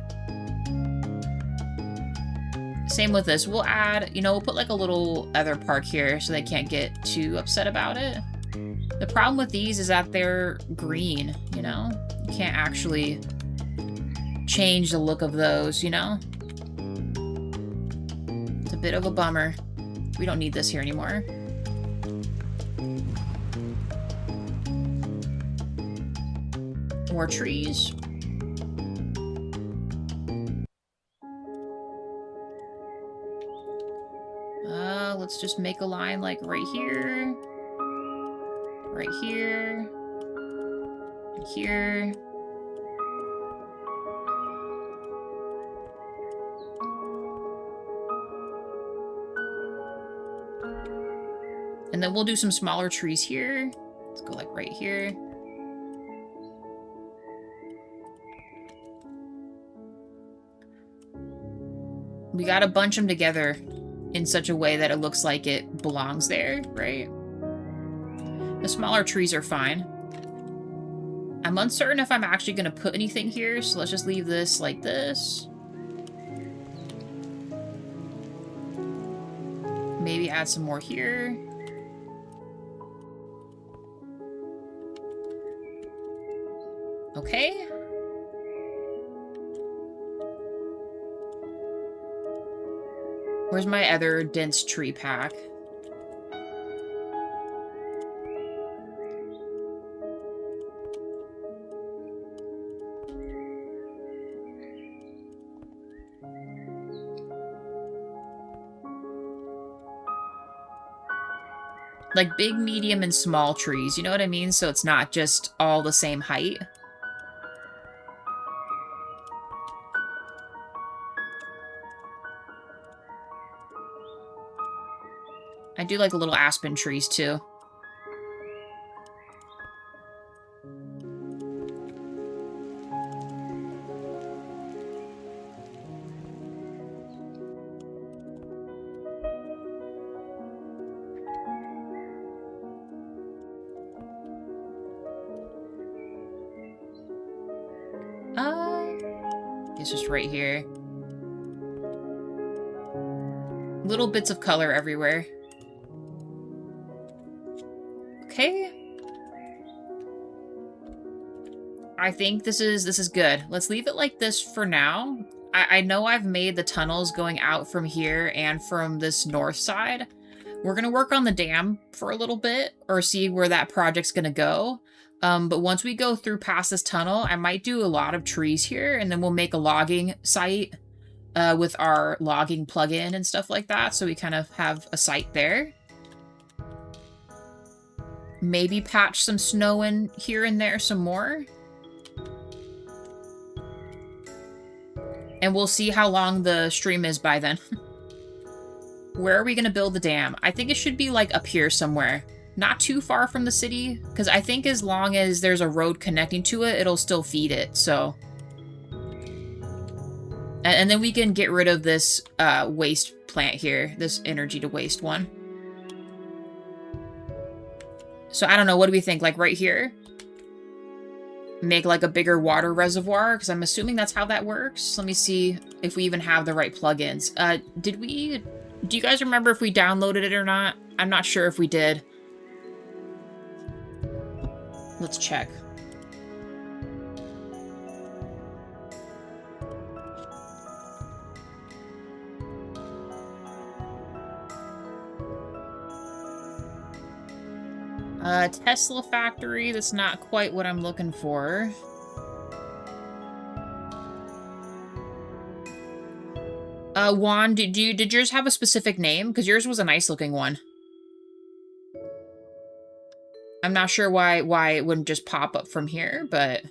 A: Same with this. We'll add, you know, we'll put like a little other park here so they can't get too upset about it. The problem with these is that they're green, you know? You can't actually change the look of those, you know? It's a bit of a bummer. We don't need this here anymore. More trees. Let's just make a line like right here. Right here. Here. And then we'll do some smaller trees here. Let's go like right here. We gotta bunch them together in such a way that it looks like it belongs there, right? The smaller trees are fine. I'm uncertain if I'm actually going to put anything here, so let's just leave this like this. Maybe add some more here. Okay. Where's my other dense tree pack? Like big, medium, and small trees, you know what I mean? So it's not just all the same height. I do like the little aspen trees, too. It's just right here. Little bits of color everywhere. Okay. I think this is good. Let's leave it like this for now. I know I've made the tunnels going out from here and from this north side. We're gonna work on the dam for a little bit or see where that project's gonna go. But once we go through past this tunnel, I might do a lot of trees here and then we'll make a logging site with our logging plugin and stuff like that. So we kind of have a site there. Maybe patch some snow in here and there some more. And we'll see how long the stream is by then. Where are we going to build the dam? I think it should be like up here somewhere. Not too far from the city, because I think as long as there's a road connecting to it, it'll still feed it, so. And then we can get rid of this waste plant here, this energy to waste one. So I don't know, what do we think? Like right here? Make like a bigger water reservoir, because I'm assuming that's how that works. Let me see if we even have the right plugins. Do you guys remember if we downloaded it or not? I'm not sure if we did. Let's check. Tesla factory, that's not quite what I'm looking for. Juan, did yours have a specific name? Because yours was a nice looking one. I'm not sure why it wouldn't just pop up from here, but...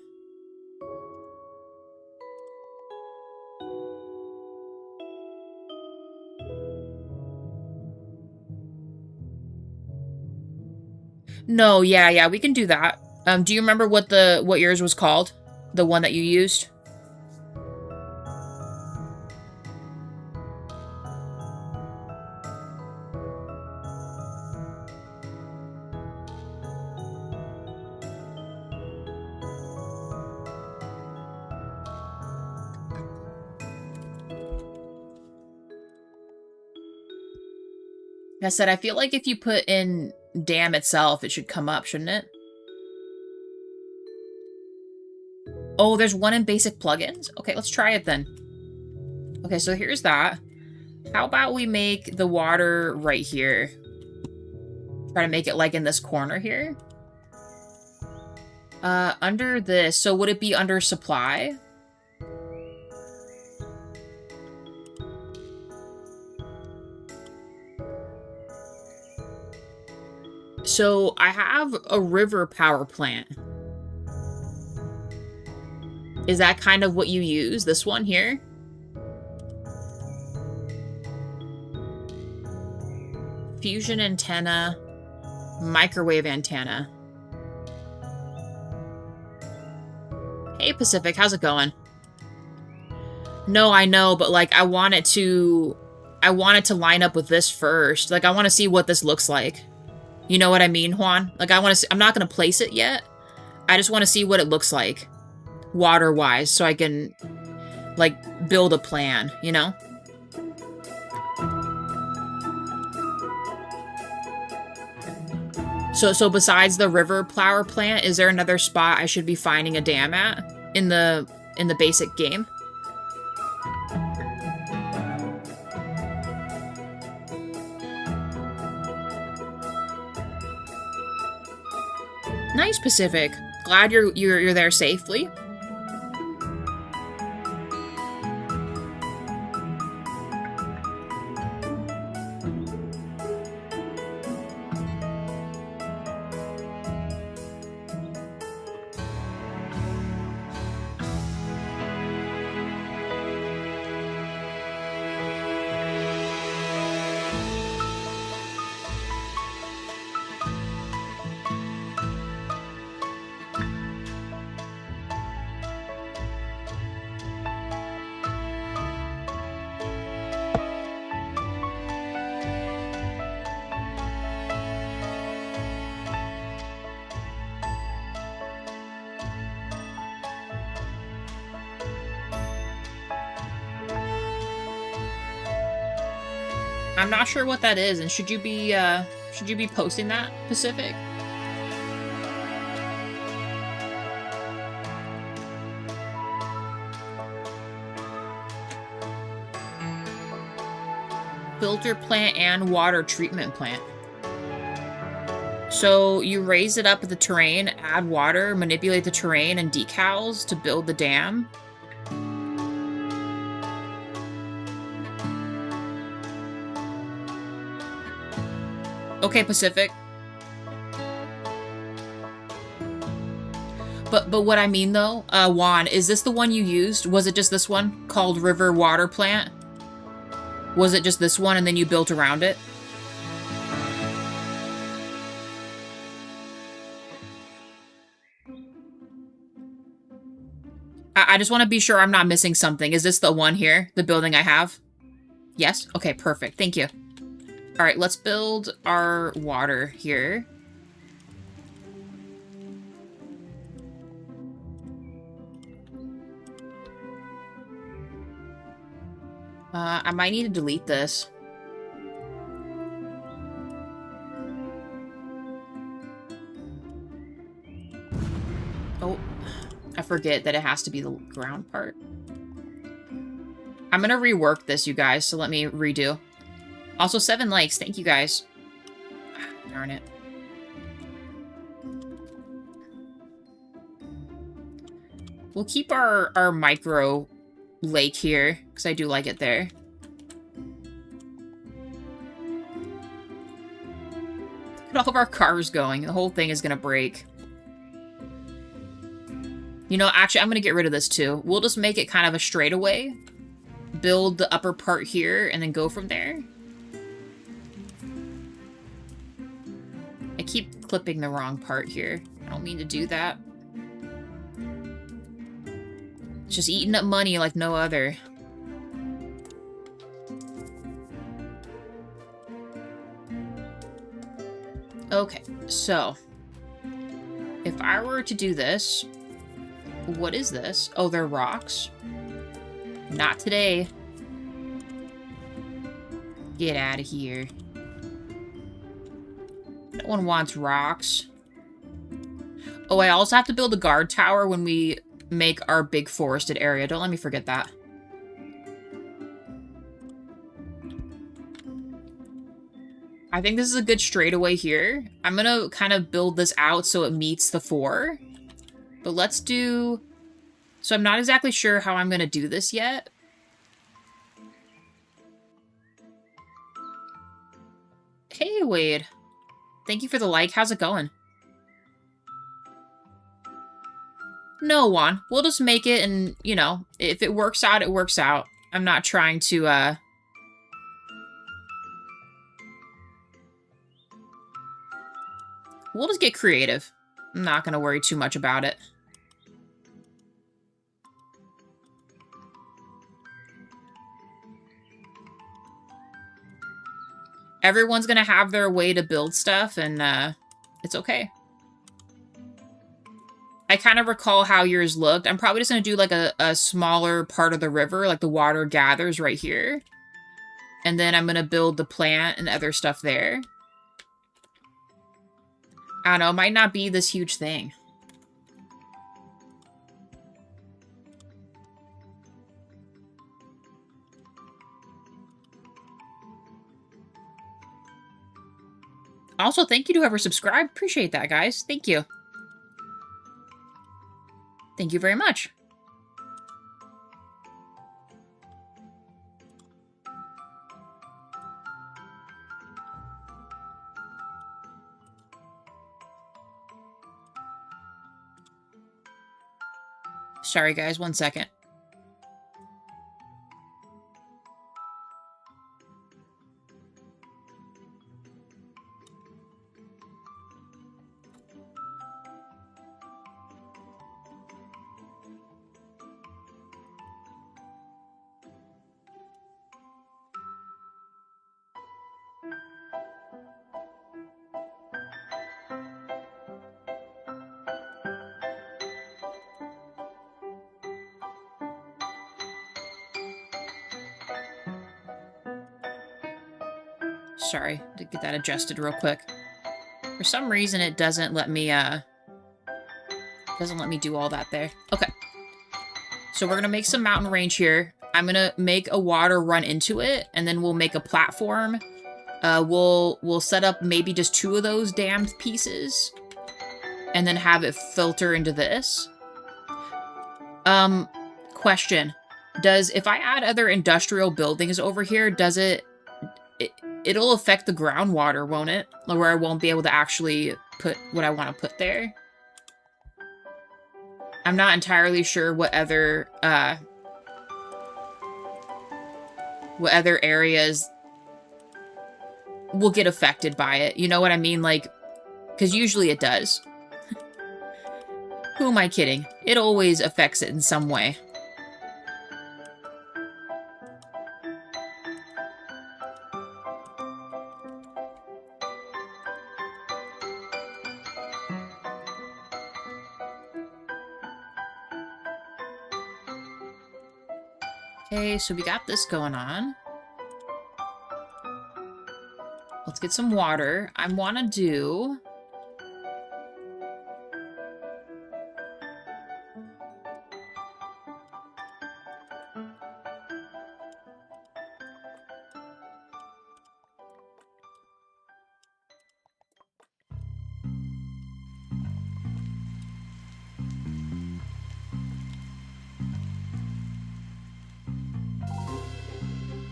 A: No, yeah, we can do that. Do you remember what yours was called? The one that you used? Like I said, I feel like if you put in dam itself, it should come up, shouldn't it? Oh, there's one in basic plugins? Okay, let's try it then. Okay, so here's that. How about we make the water right here? Try to make it like in this corner here. Under this, so would it be under supply? So I have a river power plant. Is that kind of what you use? This one here? Fusion antenna, microwave antenna. Hey Pacific, how's it going? No, I know, but like I want it to line up with this first. Like I want to see what this looks like. You know what I mean, Juan? Like I want to see, I'm not going to place it yet. I just want to see what it looks like water-wise so I can like build a plan, you know? So besides the river power plant, is there another spot I should be finding a dam at in the basic game? Nice, Pacific. Glad you're there safely. I'm not sure what that is, and should you be posting that, Pacific? Filter plant and water treatment plant. So you raise it up at the terrain, add water, manipulate the terrain and decals to build the dam. Okay, Pacific. But what I mean though, Juan, is this the one you used? Was it just this one called River Water Plant? Was it just this one and then you built around it? I just want to be sure I'm not missing something. Is this the one here? The building I have? Yes? Okay, perfect. Thank you. All right, let's build our water here. I might need to delete this. Oh, I forget that it has to be the ground part. I'm gonna rework this, you guys, so let me redo. Also, 7 likes. Thank you, guys. Darn it. We'll keep our micro lake here, because I do like it there. Look at all of our cars going. The whole thing is going to break. You know, actually, I'm going to get rid of this too. We'll just make it kind of a straightaway. Build the upper part here, and then go from there. I keep clipping the wrong part here. I don't mean to do that. It's just eating up money like no other. Okay, so if I were to do this, what is this? Oh, they're rocks. Not today. Get out of here. No one wants rocks. Oh, I also have to build a guard tower when we make our big forested area. Don't let me forget that. I think this is a good straightaway here. I'm gonna kind of build this out so it meets the 4. But let's do... So I'm not exactly sure how I'm gonna do this yet. Hey, Wade. Thank you for the like. How's it going? No, Juan. We'll just make it and, you know, if it works out, it works out. I'm not trying to, We'll just get creative. I'm not gonna worry too much about it. Everyone's gonna have their way to build stuff, and, it's okay. I kind of recall how yours looked. I'm probably just gonna do, like, a smaller part of the river, like the water gathers right here. And then I'm gonna build the plant and other stuff there. I don't know, it might not be this huge thing. Also, thank you to whoever subscribed. Appreciate that, guys. Thank you. Thank you very much. Sorry, guys. 1 second. Sorry, to get that adjusted real quick. For some reason, it doesn't let me do all that there. Okay. So we're gonna make some mountain range here. I'm gonna make a water run into it, and then we'll make a platform. We'll set up maybe just 2 of those damned pieces, and then have it filter into this. Question. If I add other industrial buildings over here, does it'll affect the groundwater, won't it? Where I won't be able to actually put what I want to put there. I'm not entirely sure what other areas will get affected by it. You know what I mean? Like, because usually it does. Who am I kidding? It always affects it in some way. Okay, so we got this going on. Let's get some water. I want to do...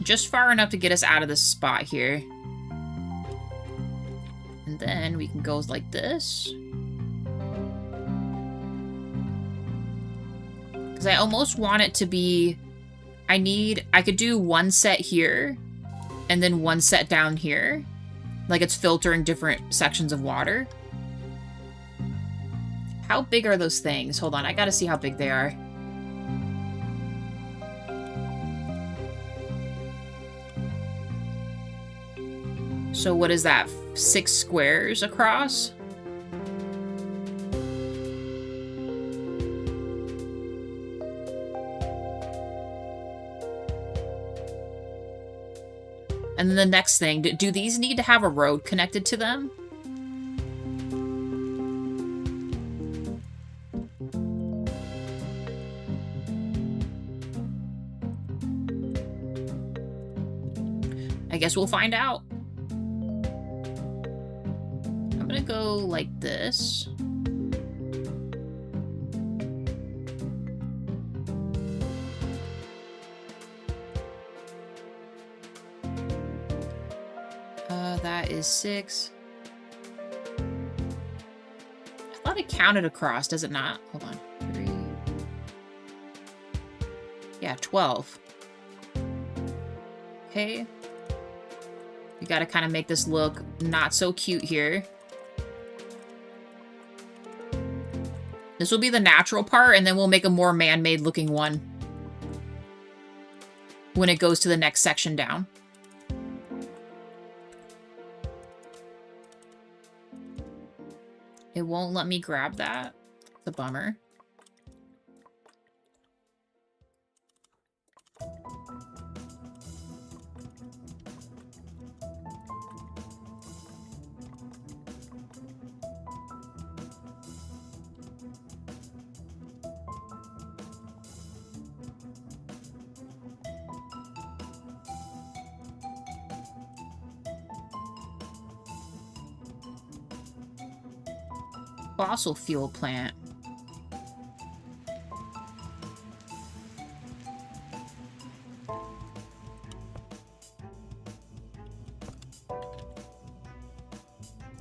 A: Just far enough to get us out of this spot here. And then we can go like this. Because I almost want it to be... I could do one set here, and then one set down here. Like it's filtering different sections of water. How big are those things? Hold on, I gotta see how big they are. So what is that? 6 squares across? And then the next thing, do these need to have a road connected to them? I guess we'll find out. I'm gonna go like this. That is 6. I thought it counted across, does it not? Hold on. 3. Yeah, 12. Okay. We gotta kind of make this look not so cute here. This will be the natural part, and then we'll make a more man-made looking one when it goes to the next section down. It won't let me grab that. It's a bummer. Fossil fuel plant.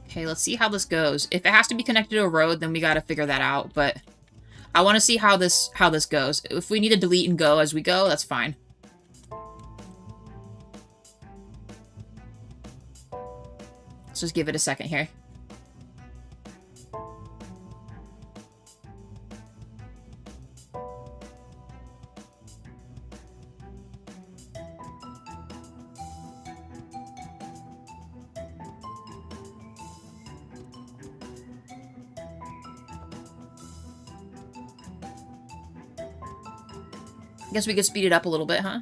A: Okay, let's see how this goes. If it has to be connected to a road, then we gotta figure that out, but I want to see how this goes. If we need to delete and go as we go, that's fine. Let's just give it a second here. I guess we could speed it up a little bit, huh?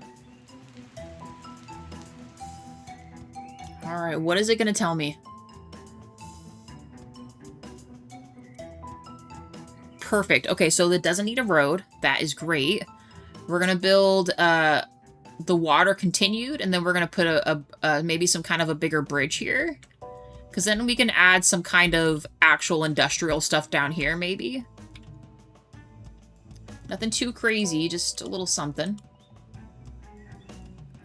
A: Alright, what is it gonna tell me? Perfect. Okay, so it doesn't need a road. That is great. We're gonna build the water continued, and then we're gonna put a maybe some kind of a bigger bridge here. Because then we can add some kind of actual industrial stuff down here, maybe. Nothing too crazy, just a little something.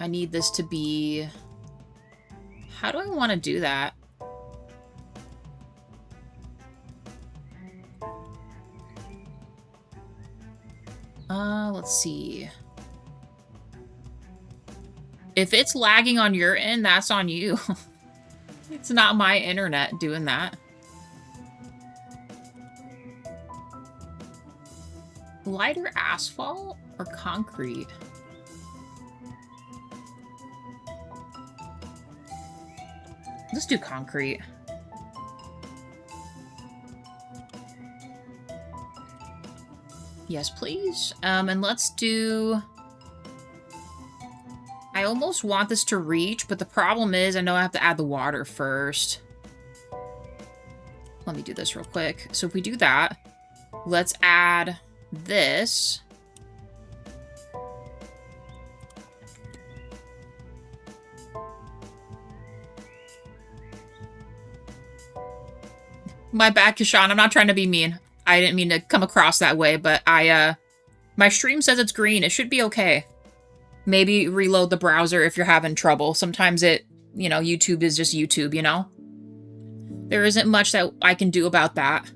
A: I need this to be... How do I want to do that? Let's see. If it's lagging on your end, that's on you. It's not my internet doing that. Lighter asphalt or concrete? Let's do concrete. Yes, please. And let's do... I almost want this to reach, but the problem is I know I have to add the water first. Let me do this real quick. So if we do that, let's add... this. My bad, Kashan. I'm not trying to be mean. I didn't mean to come across that way, but my stream says it's green. It should be okay. Maybe reload the browser if you're having trouble. Sometimes it, you know, YouTube is just YouTube, you know? There isn't much that I can do about that.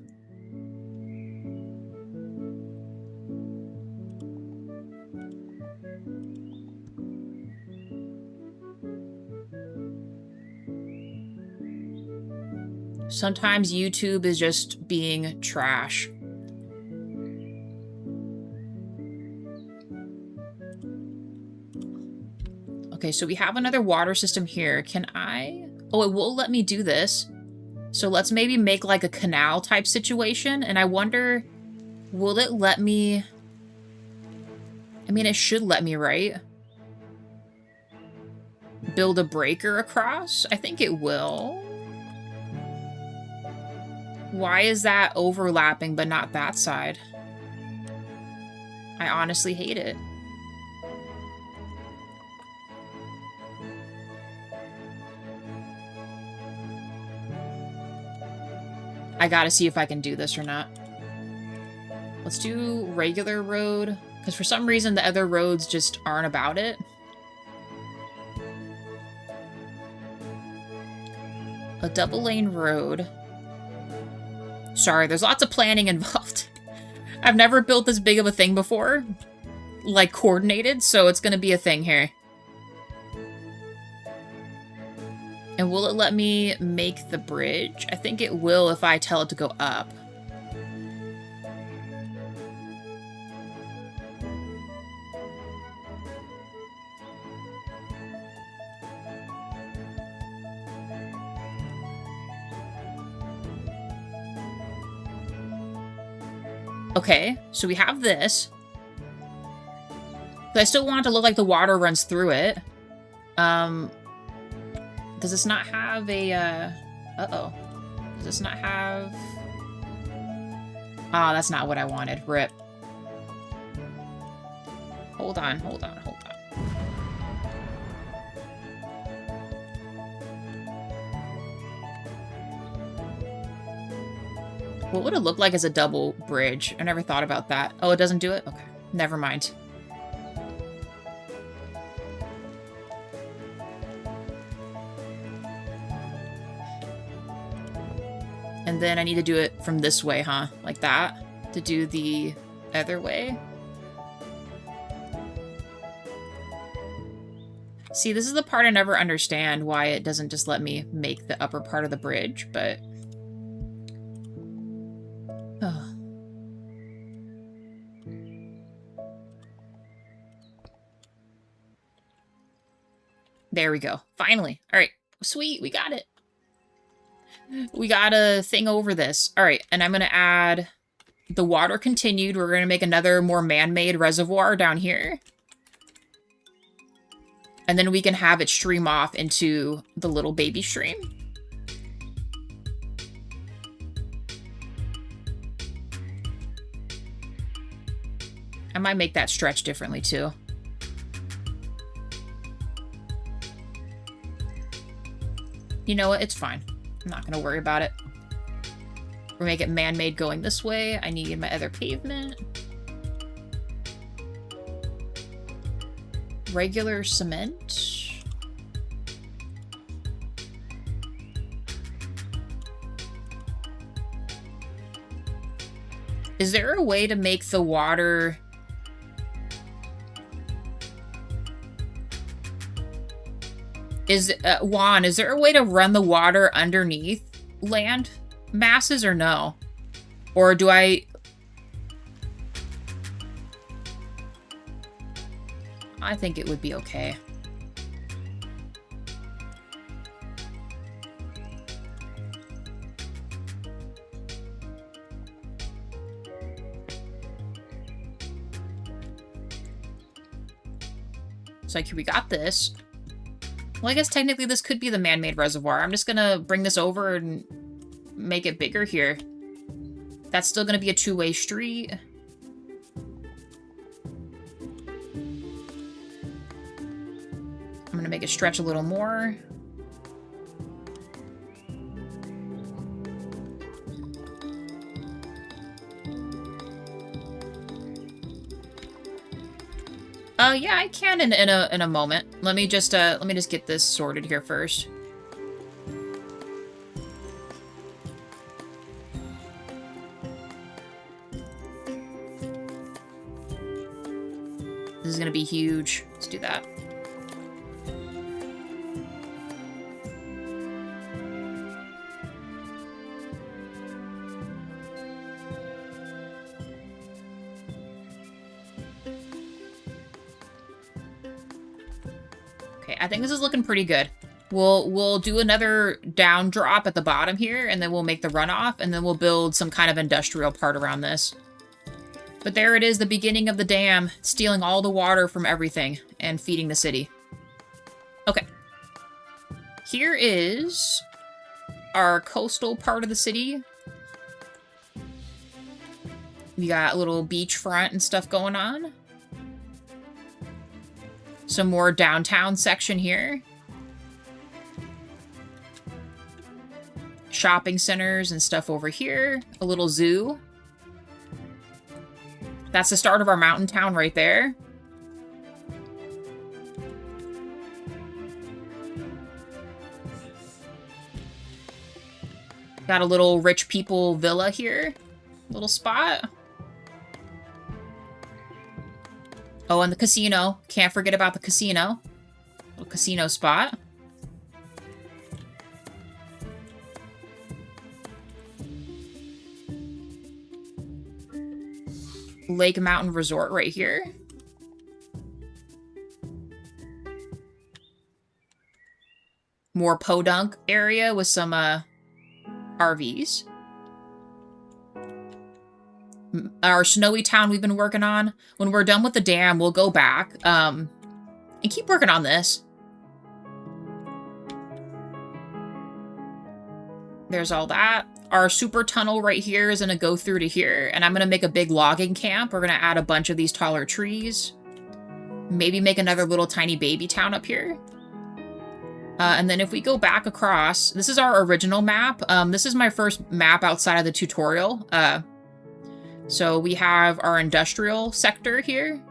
A: Sometimes YouTube is just being trash. Okay, so we have another water system here. Can I... Oh, it will let me do this. So let's maybe make like a canal type situation. And I wonder, will it let me... I mean, it should let me, right? Build a breaker across? I think it will. Why is that overlapping but not that side? I honestly hate it. I gotta see if I can do this or not. Let's do regular road, because for some reason the other roads just aren't about it. A double lane road. Sorry, there's lots of planning involved. I've never built this big of a thing before. Like, coordinated, so it's gonna be a thing here. And will it let me make the bridge? I think it will if I tell it to go up. Okay, so we have this. But I still want it to look like the water runs through it. Does this not have a, uh-oh. Does this not have... Ah, that's not what I wanted. Rip. Hold on, hold on, hold on. What would it look like as a double bridge? I never thought about that. Oh, it doesn't do it? Okay, never mind. And then I need to do it from this way, huh? Like that? To do the other way? See, this is the part I never understand, why it doesn't just let me make the upper part of the bridge, but... Oh. There we go. Finally. All right. Sweet. We got it. We got a thing over this. All right. And I'm going to add the water continued. We're going to make another more man-made reservoir down here. And then we can have it stream off into the little baby stream. I might make that stretch differently too. You know what? It's fine. I'm not going to worry about it. We'll make it man-made going this way. I need my other pavement. Regular cement. Is there a way to make the water... Juan, is there a way to run the water underneath land masses or no? Or do I... I think it would be okay. It's like, we got this. Well, I guess technically this could be the man-made reservoir. I'm just gonna bring this over and make it bigger here. That's still gonna be a two-way street. I'm gonna make it stretch a little more. Yeah, I can in a moment. Let me just get this sorted here first. This is gonna be huge. Let's do that. Okay, I think this is looking pretty good. We'll do another down drop at the bottom here, and then we'll make the runoff, and then we'll build some kind of industrial part around this. But there it is, the beginning of the dam, stealing all the water from everything and feeding the city. Okay. Here is our coastal part of the city. We got a little beachfront and stuff going on. Some more downtown section here. Shopping centers and stuff over here. A little zoo. That's the start of our mountain town right there. Got a little rich people villa here. Little spot. Oh, and the casino. Can't forget about the casino. Little casino spot. Lake Mountain Resort right here. More podunk area with some RVs. Our snowy town we've been working on. When we're done with the dam, we'll go back and keep working on this. There's all that. Our super tunnel right here is going to go through to here, and I'm going to make a big logging camp. We're going to add a bunch of these taller trees. Maybe make another little tiny baby town up here. And then if we go back across, this is our original map. This is my first map outside of the tutorial. So we have our industrial sector here.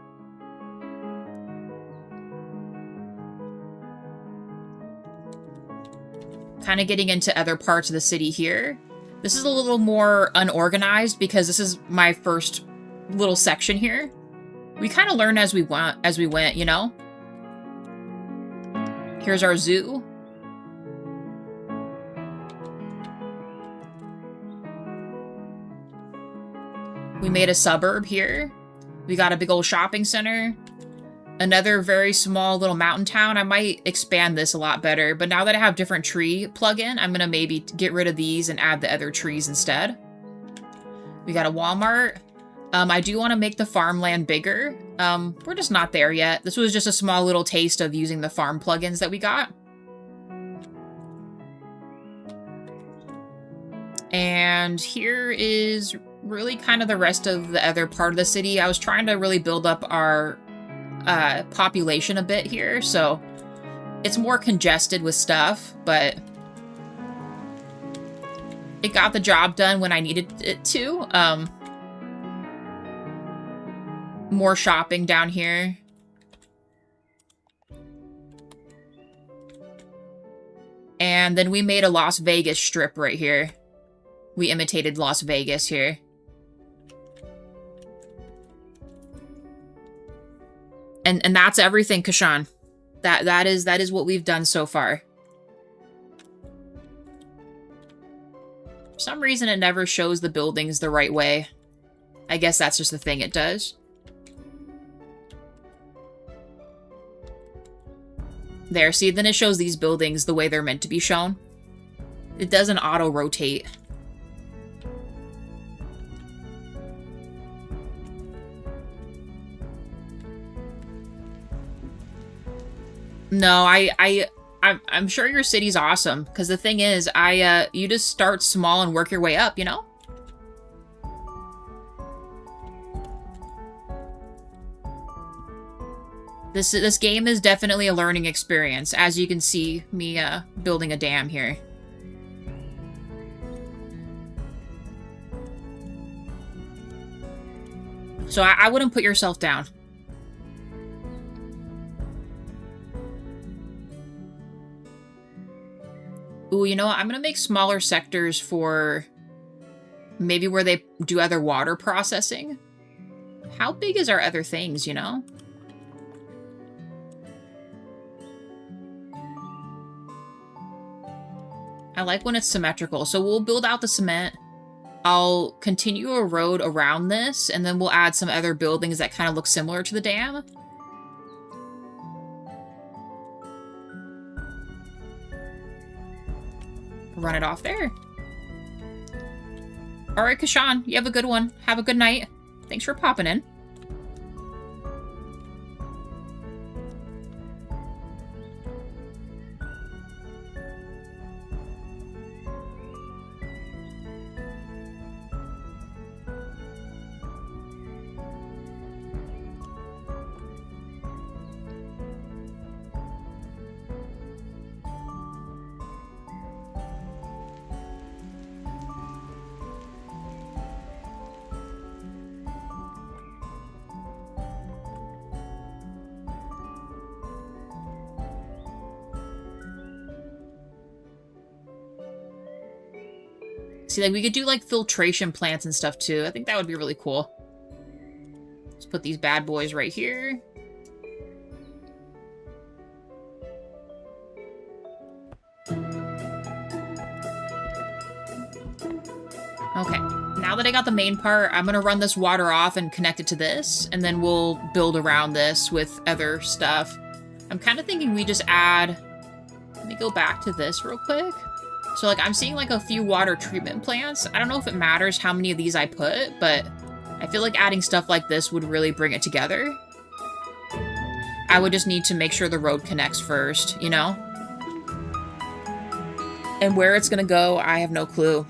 A: Kind of getting into other parts of the city here. This is a little more unorganized because this is my first little section here. We kind of learn as we went, you know? Here's our zoo. We made a suburb here. We got a big old shopping center. Another very small little mountain town. I might expand this a lot better, but now that I have different tree plug-in, I'm gonna maybe get rid of these and add the other trees instead. We got a Walmart. I do want to make the farmland bigger. We're just not there yet. This was just a small little taste of using the farm plugins that we got. And here is really kind of the rest of the other part of the city. I was trying to really build up our population a bit here, so it's more congested with stuff, but it got the job done when I needed it to. More shopping down here. And then we made a Las Vegas strip right here. We imitated Las Vegas here. And that's everything, Kashan. That is what we've done so far. For some reason it never shows the buildings the right way. I guess that's just the thing it does. There, see, then it shows these buildings the way they're meant to be shown. It doesn't auto-rotate. No, I'm sure your city's awesome, because the thing is, you just start small and work your way up, you know? This game is definitely a learning experience, as you can see me building a dam here. So I wouldn't put yourself down. Ooh, you know what? I'm gonna make smaller sectors for maybe where they do other water processing. How big is our other things, you know? I like when it's symmetrical. So we'll build out the cement. I'll continue a road around this, and then we'll add some other buildings that kind of look similar to the dam. Run it off there. All right, Kashan, you have a good one. Have a good night. Thanks for popping in. See, like, we could do, like, filtration plants and stuff, too. I think that would be really cool. Let's put these bad boys right here. Okay, now that I got the main part, I'm gonna run this water off and connect it to this, and then we'll build around this with other stuff. I'm kind of thinking we just add... Let me go back to this real quick. So, like, I'm seeing, like, a few water treatment plants. I don't know if it matters how many of these I put, but I feel like adding stuff like this would really bring it together. I would just need to make sure the road connects first, you know? And where it's gonna go, I have no clue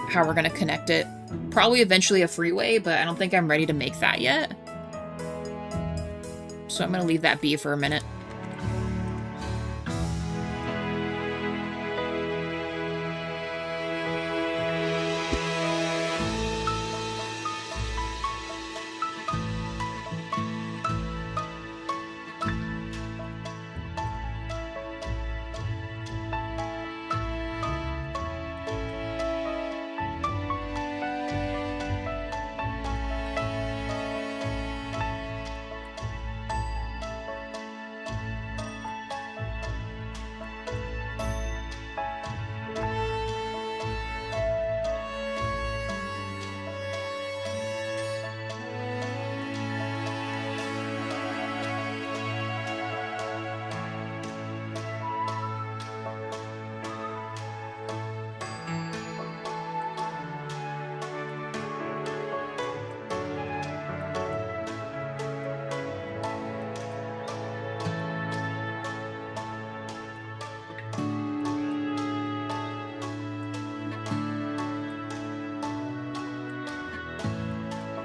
A: how we're gonna connect it. Probably eventually a freeway, but I don't think I'm ready to make that yet. So I'm gonna leave that be for a minute.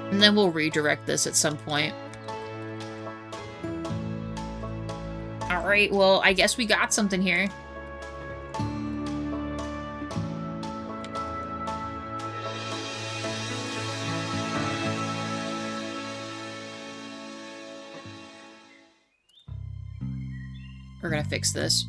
A: And then we'll redirect this at some point. Alright, well, I guess we got something here. We're gonna fix this.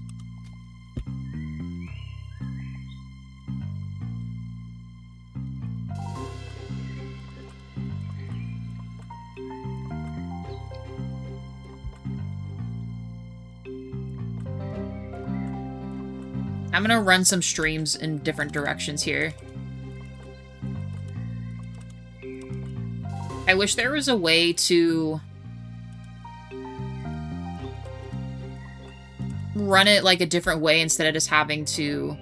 A: I'm gonna run some streams in different directions here. I wish there was a way to run it like a different way instead of just having to...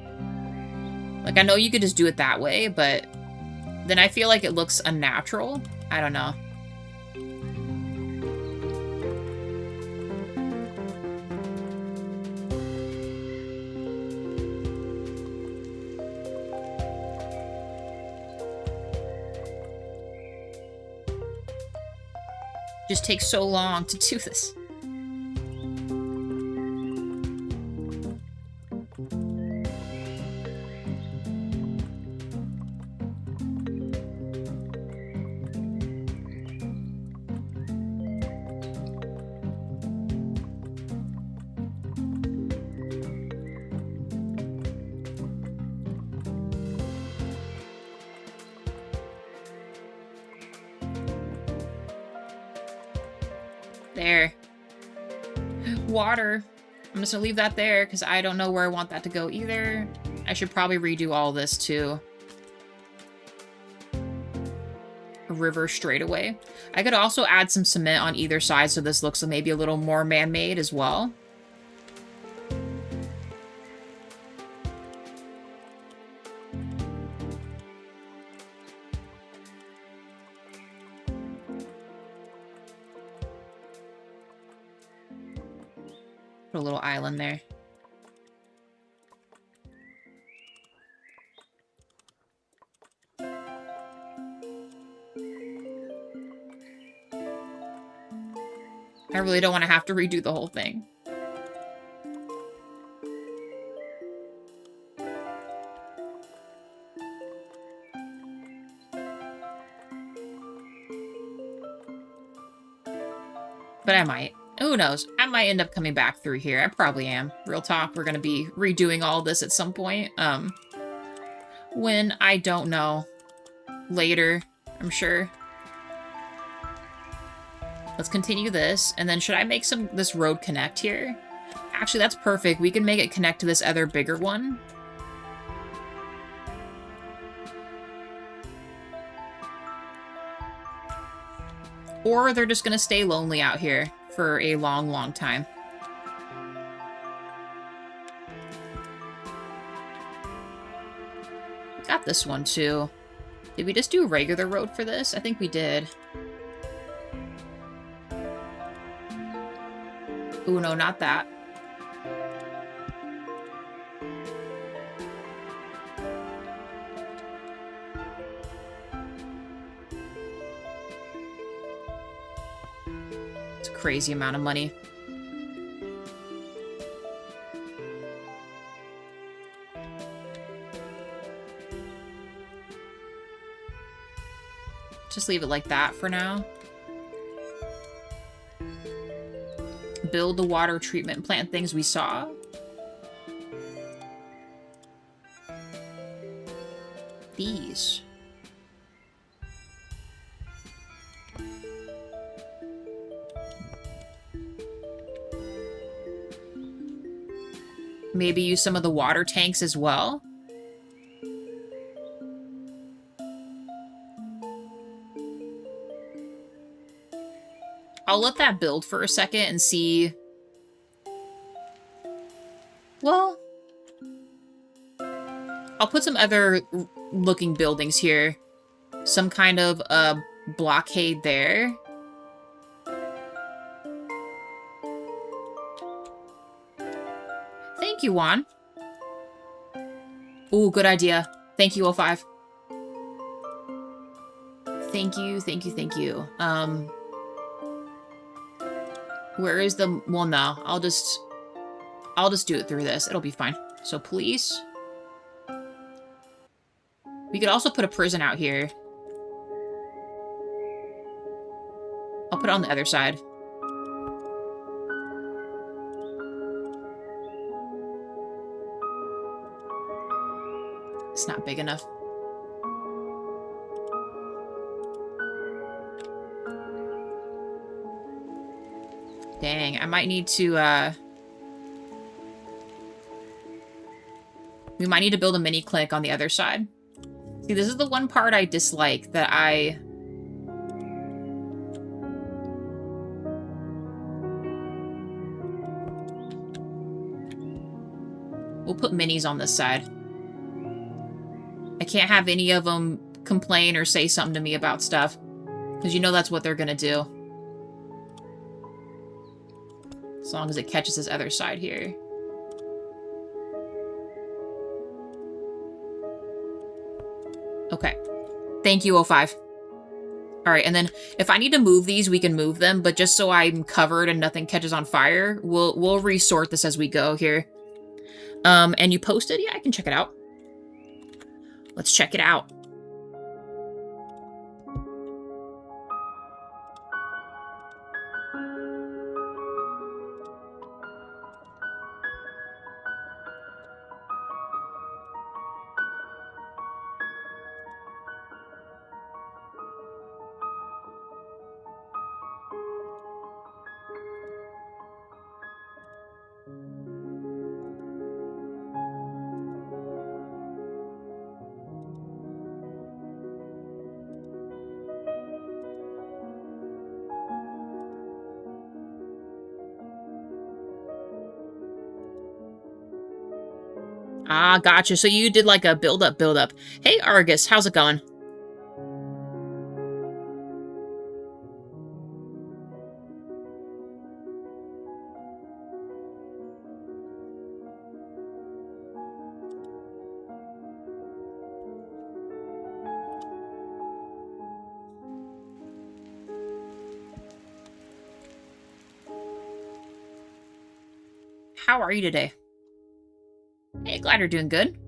A: Like, I know you could just do it that way, but then I feel like it looks unnatural. I don't know. Just takes so long to do this. There. Water. I'm just gonna leave that there because I don't know where I want that to go either. I should probably redo all this too. A river straightaway. I could also add some cement on either side so this looks maybe a little more man-made as well. Put a little island there. I really don't want to have to redo the whole thing. But I might. Who knows? I might end up coming back through here. I probably am. Real talk, we're going to be redoing all this at some point. When, I don't know. Later, I'm sure. Let's continue this. And then should I make this road connect here? Actually, that's perfect. We can make it connect to this other bigger one. Or they're just going to stay lonely out here for a long, long time. Got this one too. Did we just do a regular road for this? I think we did. Ooh, no, not that. It's a crazy amount of money. Just leave it like that for now. Build the water treatment plant things we saw. These. Maybe use some of the water tanks as well. I'll let that build for a second and see. Well, I'll put some other looking buildings here. Some kind of blockade there. Thank you, Juan. Ooh, good idea. Thank you, O5. Thank you, thank you, thank you. Where is the... Well, no. I'll just do it through this. It'll be fine. So, police. We could also put a prison out here. I'll put it on the other side. It's not big enough. Dang, I might need to, we might need to build a mini clinic on the other side. See, this is the one part I dislike that I... We'll put minis on this side. I can't have any of them complain or say something to me about stuff. Because you know that's what they're gonna do. As long as it catches this other side here. Okay. Thank you, O5. Alright, and then if I need to move these, we can move them, but just so I'm covered and nothing catches on fire, we'll resort this as we go here. And you posted? Yeah, I can check it out. Let's check it out. Ah, gotcha. So you did like a build up, build up. Hey, Argus, how's it going? How are you today? Hey, glad you're doing good.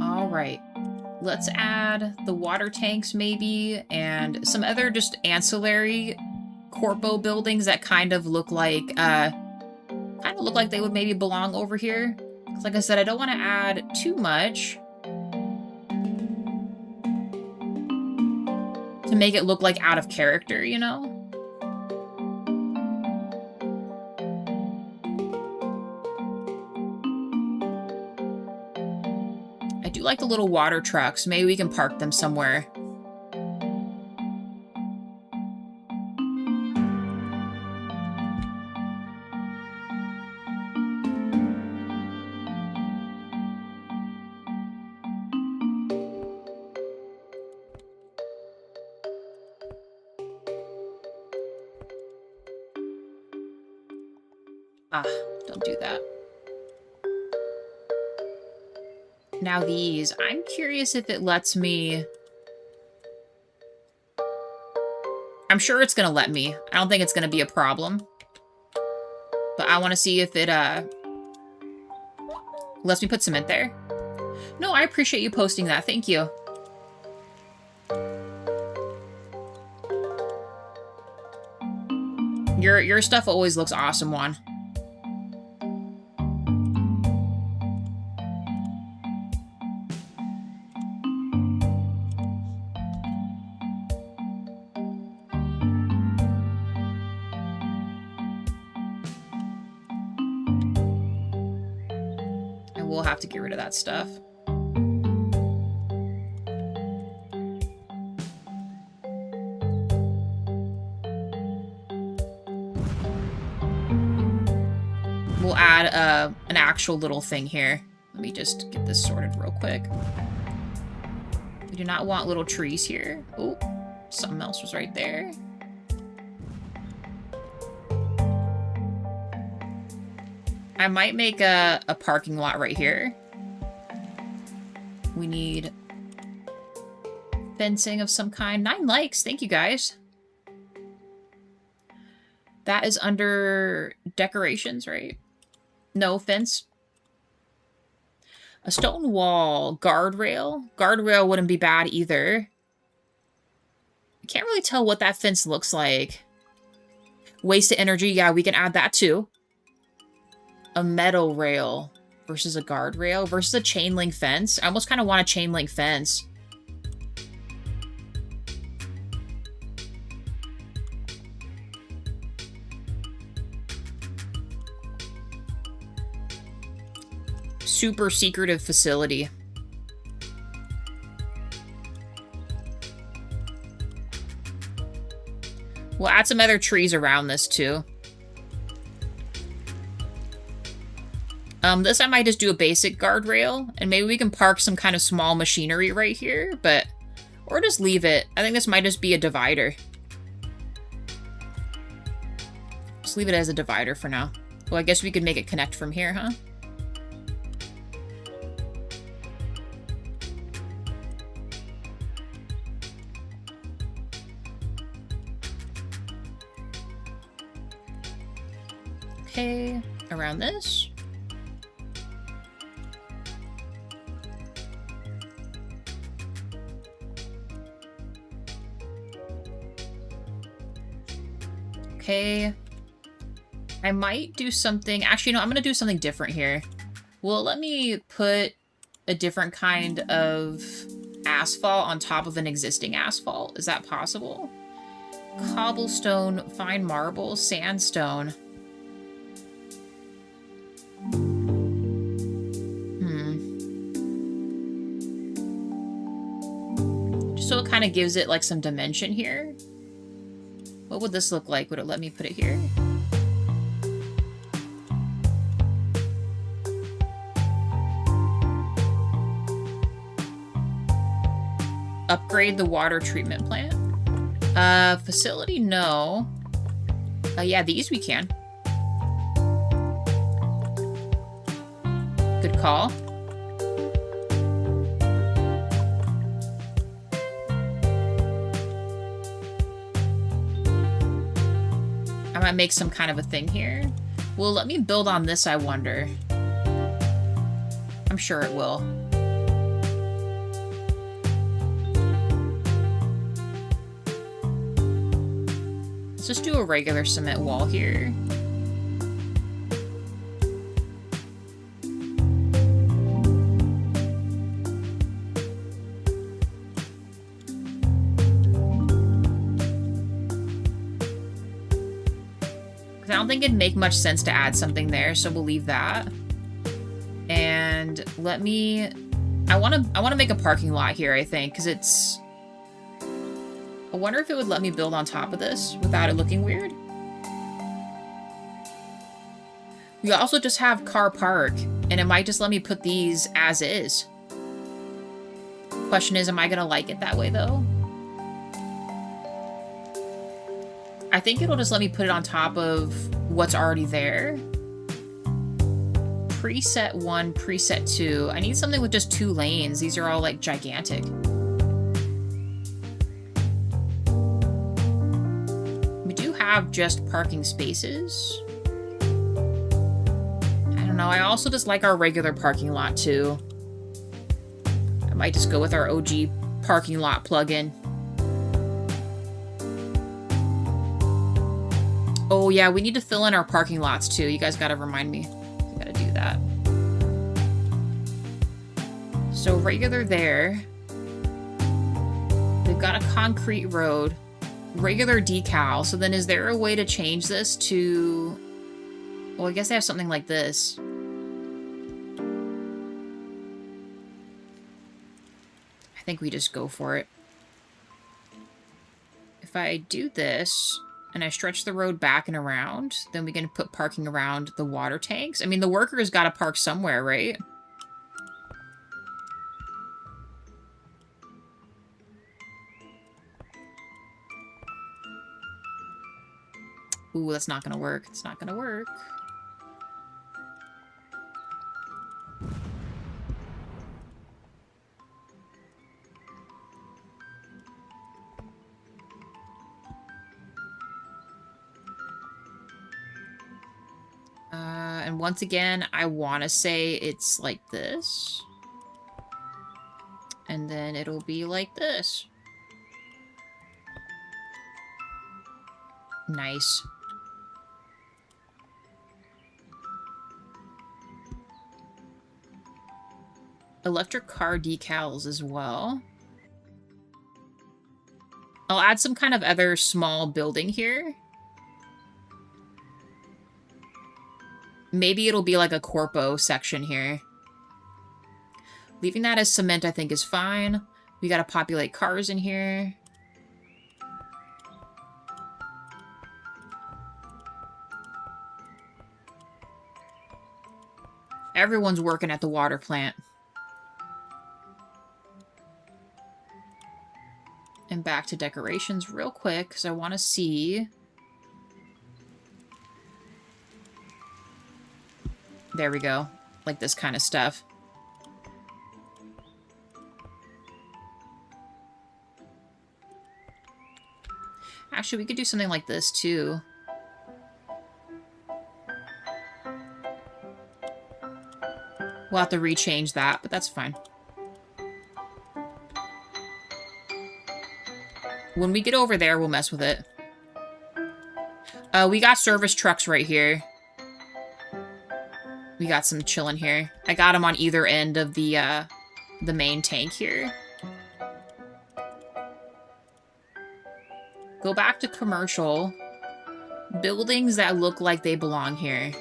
A: All right. Let's add the water tanks maybe and some other just ancillary corpo buildings that kind of look like they would maybe belong over here. 'Cause like I said, I don't want to add too much to make it look like out of character, you know? I do like the little water trucks. Maybe we can park them somewhere. Ah, don't do that. Now these, I'm curious if it lets me... I'm sure it's gonna let me. I don't think it's gonna be a problem. But I want to see if it, lets me put cement there. No, I appreciate you posting that. Thank you. Your stuff always looks awesome, Juan. And we'll have to get rid of that stuff. We'll add an actual little thing here. Let me just get this sorted real quick. We do not want little trees here. Oh, something else was right there. I might make a parking lot right here. We need fencing of some kind. 9 likes. Thank you, guys. That is under decorations, right? No, fence. A stone wall. Guardrail. Guardrail wouldn't be bad either. I can't really tell what that fence looks like. Wasted energy. Yeah, we can add that too. A metal rail versus a guardrail versus a chain link fence. I almost kind of want a chain link fence. Super secretive facility. We'll add some other trees around this too. This I might just do a basic guardrail, and maybe we can park some kind of small machinery right here, but... Or just leave it. I think this might just be a divider. Just leave it as a divider for now. Well, I guess we could make it connect from here, huh? Okay, around this. Okay. I might do something... Actually, no, I'm going to do something different here. Well, let me put a different kind of asphalt on top of an existing asphalt. Is that possible? Cobblestone, fine marble, sandstone. kind of gives it like some dimension here. What would this look like? Would it let me put it here? Upgrade the water treatment plant. Facility, no. Yeah, these we can. Good call. I might make some kind of a thing here. Will it let me build on this, I wonder? I'm sure it will. Let's just do a regular cement wall here. I don't think it'd make much sense to add something there, so we'll leave that. And let me... I want to make a parking lot here, I think, because it's... I wonder if it would let me build on top of this without it looking weird. We also just have car park, and it might just let me put these as is. Question is, am I going to like it that way, though? I think it'll just let me put it on top of what's already there. Preset 1, preset 2. I need something with just 2 lanes. These are all, like, gigantic. We do have just parking spaces. I don't know. I also just like our regular parking lot, too. I might just go with our OG parking lot plugin. Oh yeah, we need to fill in our parking lots too. You guys gotta remind me. We gotta do that. So regular there. They've got a concrete road. Regular decal. So then is there a way to change this to... Well, I guess I have something like this. I think we just go for it. If I do this... and I stretch the road back and around, then we can put parking around the water tanks. I mean, the workers gotta park somewhere, right? Ooh, that's not gonna work. It's not gonna work. And once again, I want to say it's like this. And then it'll be like this. Nice. Electric car decals as well. I'll add some kind of other small building here. Maybe it'll be like a corpo section here. Leaving that as cement I think is fine. We gotta populate cars in here. Everyone's working at the water plant. And back to decorations real quick, because I want to see... There we go. Like this kind of stuff. Actually, we could do something like this, too. We'll have to rechange that, but that's fine. When we get over there, we'll mess with it. We got service trucks right here. We got some chilling here. I got them on either end of the main tank here. Go back to commercial. Buildings that look like they belong here.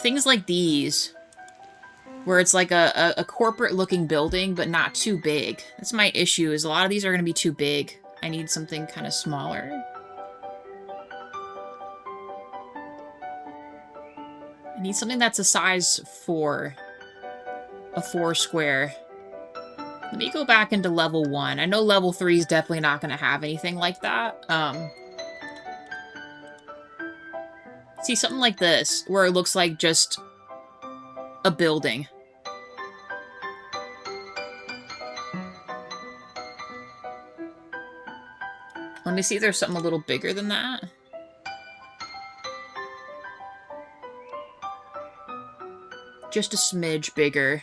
A: things like these, where it's like a corporate-looking building, but not too big. That's my issue, is a lot of these are going to be too big. I need something kind of smaller. I need something that's a size 4. A 4 square. Let me go back into level 1. I know level 3 is definitely not going to have anything like that. See, something like this, where it looks like just a building. Let me see if there's something a little bigger than that. Just a smidge bigger.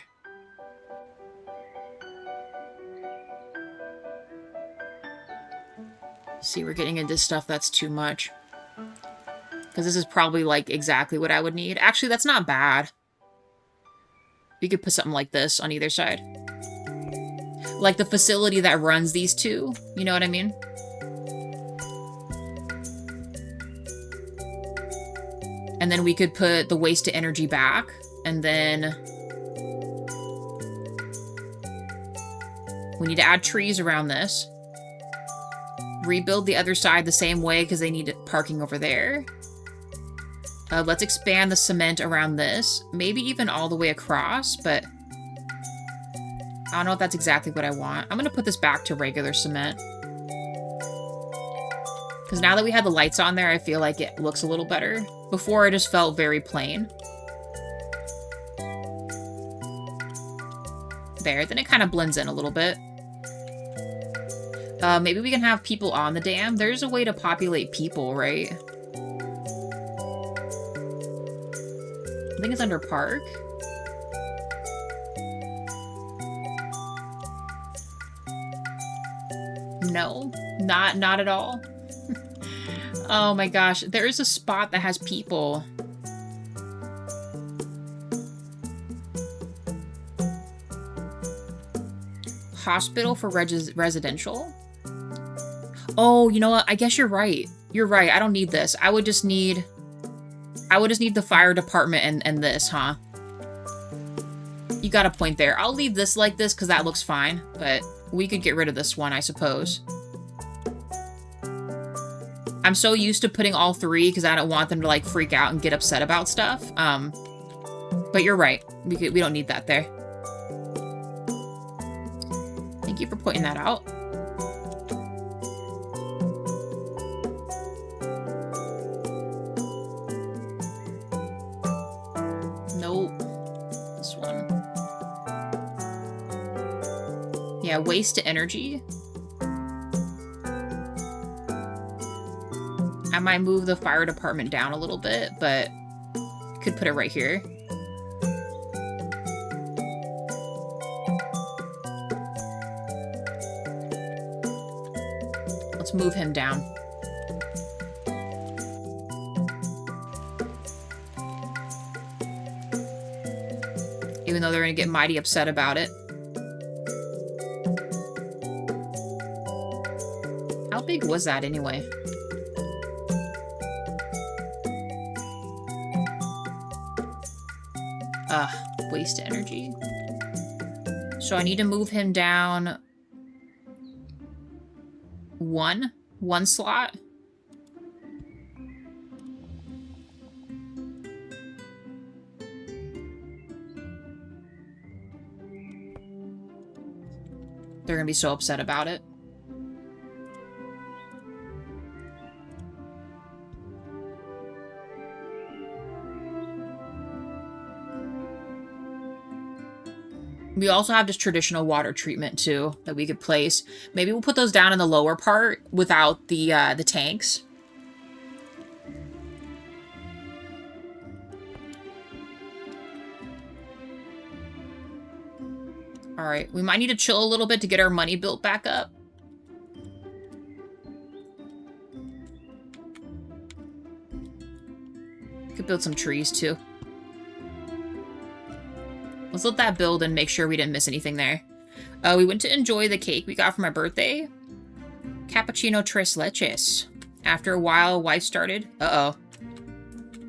A: See, we're getting into stuff that's too much. Because this is probably, like, exactly what I would need. Actually, that's not bad. We could put something like this on either side. Like the facility that runs these two. You know what I mean? And then we could put the waste to energy back. And then we need to add trees around this. Rebuild the other side the same way because they need parking over there. Let's expand the cement around this. Maybe even all the way across, but I don't know if that's exactly what I want. I'm going to put this back to regular cement. Because now that we have the lights on there, I feel like it looks a little better. Before, it just felt very plain. There, then it kind of blends in a little bit. Maybe we can have people on the dam. There's a way to populate people, right? I think it's under park. No, not at all. Oh my gosh, there is a spot that has people. Hospital for residential? Oh, you know what? I guess you're right. You're right. I don't need this. I would just need the fire department and this, huh? You got a point there. I'll leave this like this because that looks fine, but we could get rid of this one, I suppose. I'm so used to putting all three because I don't want them to like freak out and get upset about stuff. But you're right. We don't need that there. Thank you for pointing that out. Nope. This one. Yeah, waste to energy. I might move the fire department down a little bit, but could put it right here. Let's move him down. Even though they're gonna get mighty upset about it. How big was that anyway? Waste energy. So I need to move him down one slot. They're gonna be so upset about it. We also have just traditional water treatment too that we could place. Maybe we'll put those down in the lower part without the tanks. All right, we might need to chill a little bit to get our money built back up. Could build some trees too. Let's let that build and make sure we didn't miss anything there. We went to enjoy the cake we got for my birthday. Cappuccino tres leches. After a while, wife started. Uh-oh.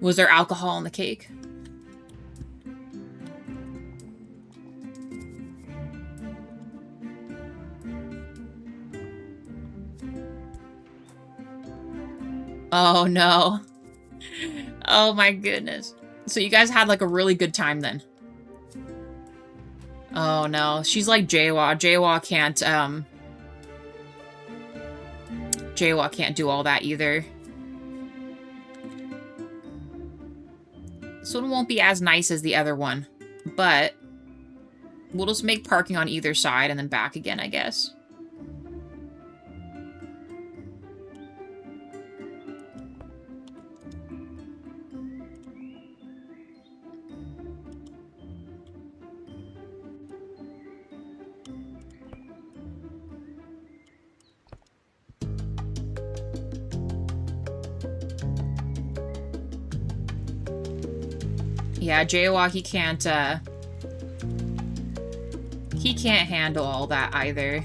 A: Was there alcohol in the cake? Oh, no. Oh, my goodness. So you guys had, like, a really good time then. Oh, no. She's like Jawa. Jawa can't do all that either. This one won't be as nice as the other one, but we'll just make parking on either side and then back again, I guess. Yeah, Jawa, he can't handle all that either.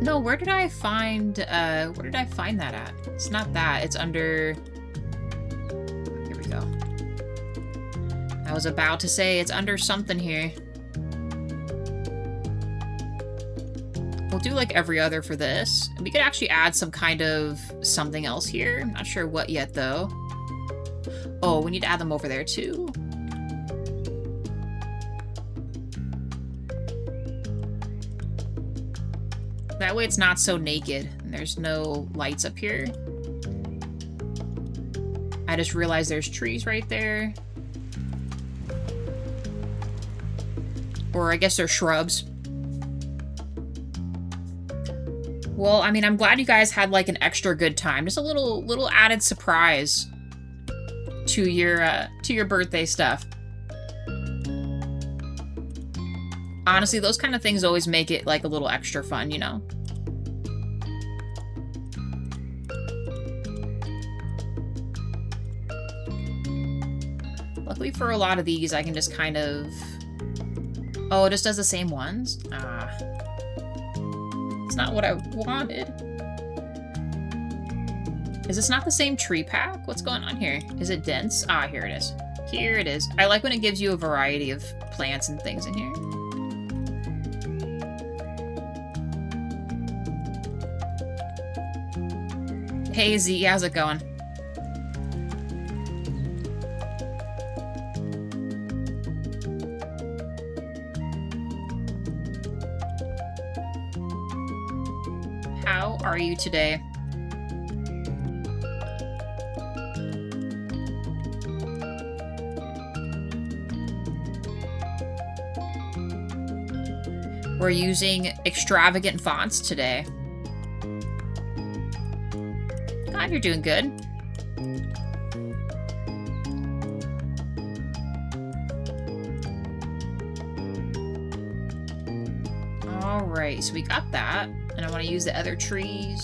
A: No, where did I find that at? It's not that, it's under... Here we go. I was about to say, it's under something here. We'll do like every other for this. We could actually add some kind of something else here. I'm not sure what yet, though. Oh, we need to add them over there, too. That way it's not so naked, and there's no lights up here. I just realized there's trees right there. Or I guess they're shrubs. Well, I mean, I'm glad you guys had, like, an extra good time. Just a little added surprise to your birthday stuff. Honestly, those kind of things always make it, like, a little extra fun, you know? Luckily for a lot of these, I can just kind of... Oh, it just does the same ones? Ah. It's not what I wanted. Is this not the same tree pack? What's going on here? Is it dense? Ah, here it is. Here it is. I like when it gives you a variety of plants and things in here. Hey Z, how's it going? How are you today? We're using extravagant fonts today. God, you're doing good. Alright, so we got that. And I want to use the other trees.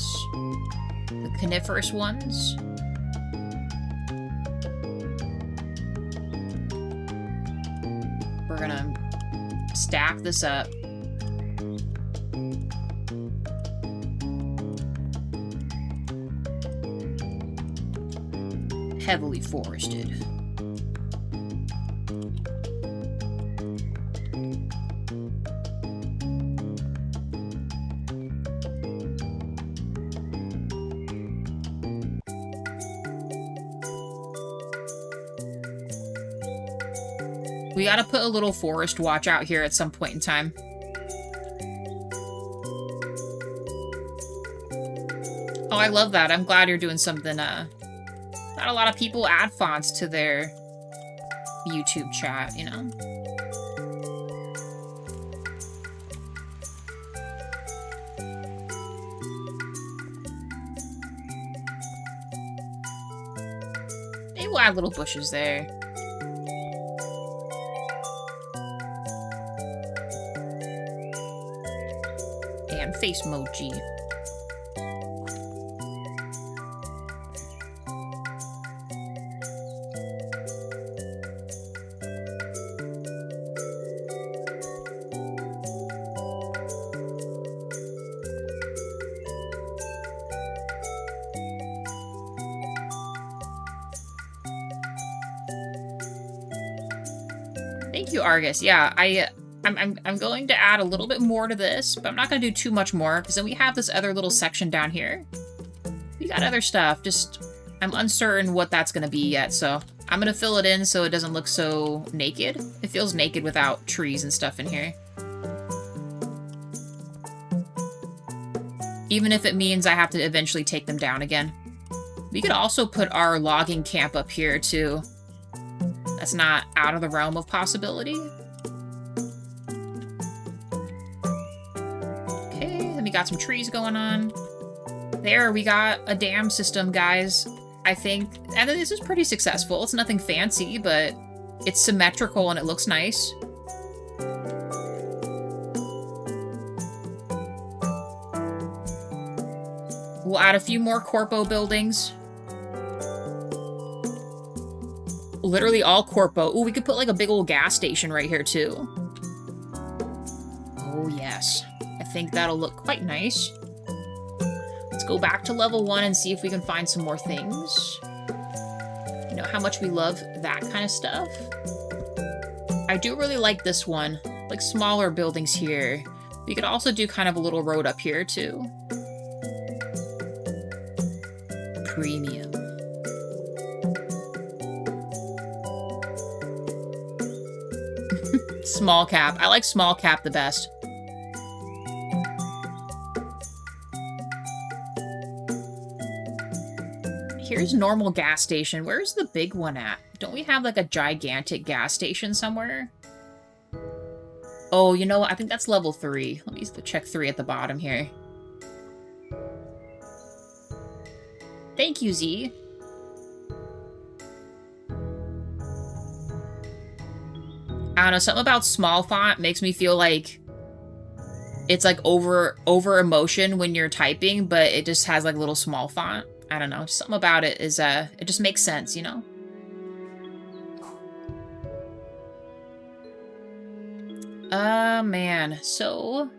A: The coniferous ones. We're gonna stack this up. Heavily forested. We gotta put a little forest watch out here at some point in time. Oh, I love that. I'm glad you're doing something, not a lot of people add fonts to their YouTube chat, you know? Maybe we'll add little bushes there. And face emoji. Thank you, Argus. Yeah, I'm going to add a little bit more to this, but I'm not going to do too much more, because then we have this other little section down here. We got other stuff, just I'm uncertain what that's going to be yet, so I'm going to fill it in so it doesn't look so naked. It feels naked without trees and stuff in here. Even if it means I have to eventually take them down again. We could also put our logging camp up here, too. That's not out of the realm of possibility. Okay, then we got some trees going on. There, we got a dam system, guys. I think, and this is pretty successful. It's nothing fancy, but it's symmetrical and it looks nice. We'll add a few more corpo buildings. Literally all corpo. Ooh, we could put like a big old gas station right here too. Oh yes. I think that'll look quite nice. Let's go back to level 1 and see if we can find some more things. You know how much we love that kind of stuff. I do really like this one. Like smaller buildings here. We could also do kind of a little road up here too. Premium. Small cap. I like small cap the best. Here's normal gas station. Where's the big one at? Don't we have like a gigantic gas station somewhere? Oh, you know what? I think that's level 3. Let me check 3 at the bottom here. Thank you, Z. I don't know, something about small font makes me feel like it's like over emotion when you're typing, but it just has like little small font. I don't know, something about it is it just makes sense, you know? Man, so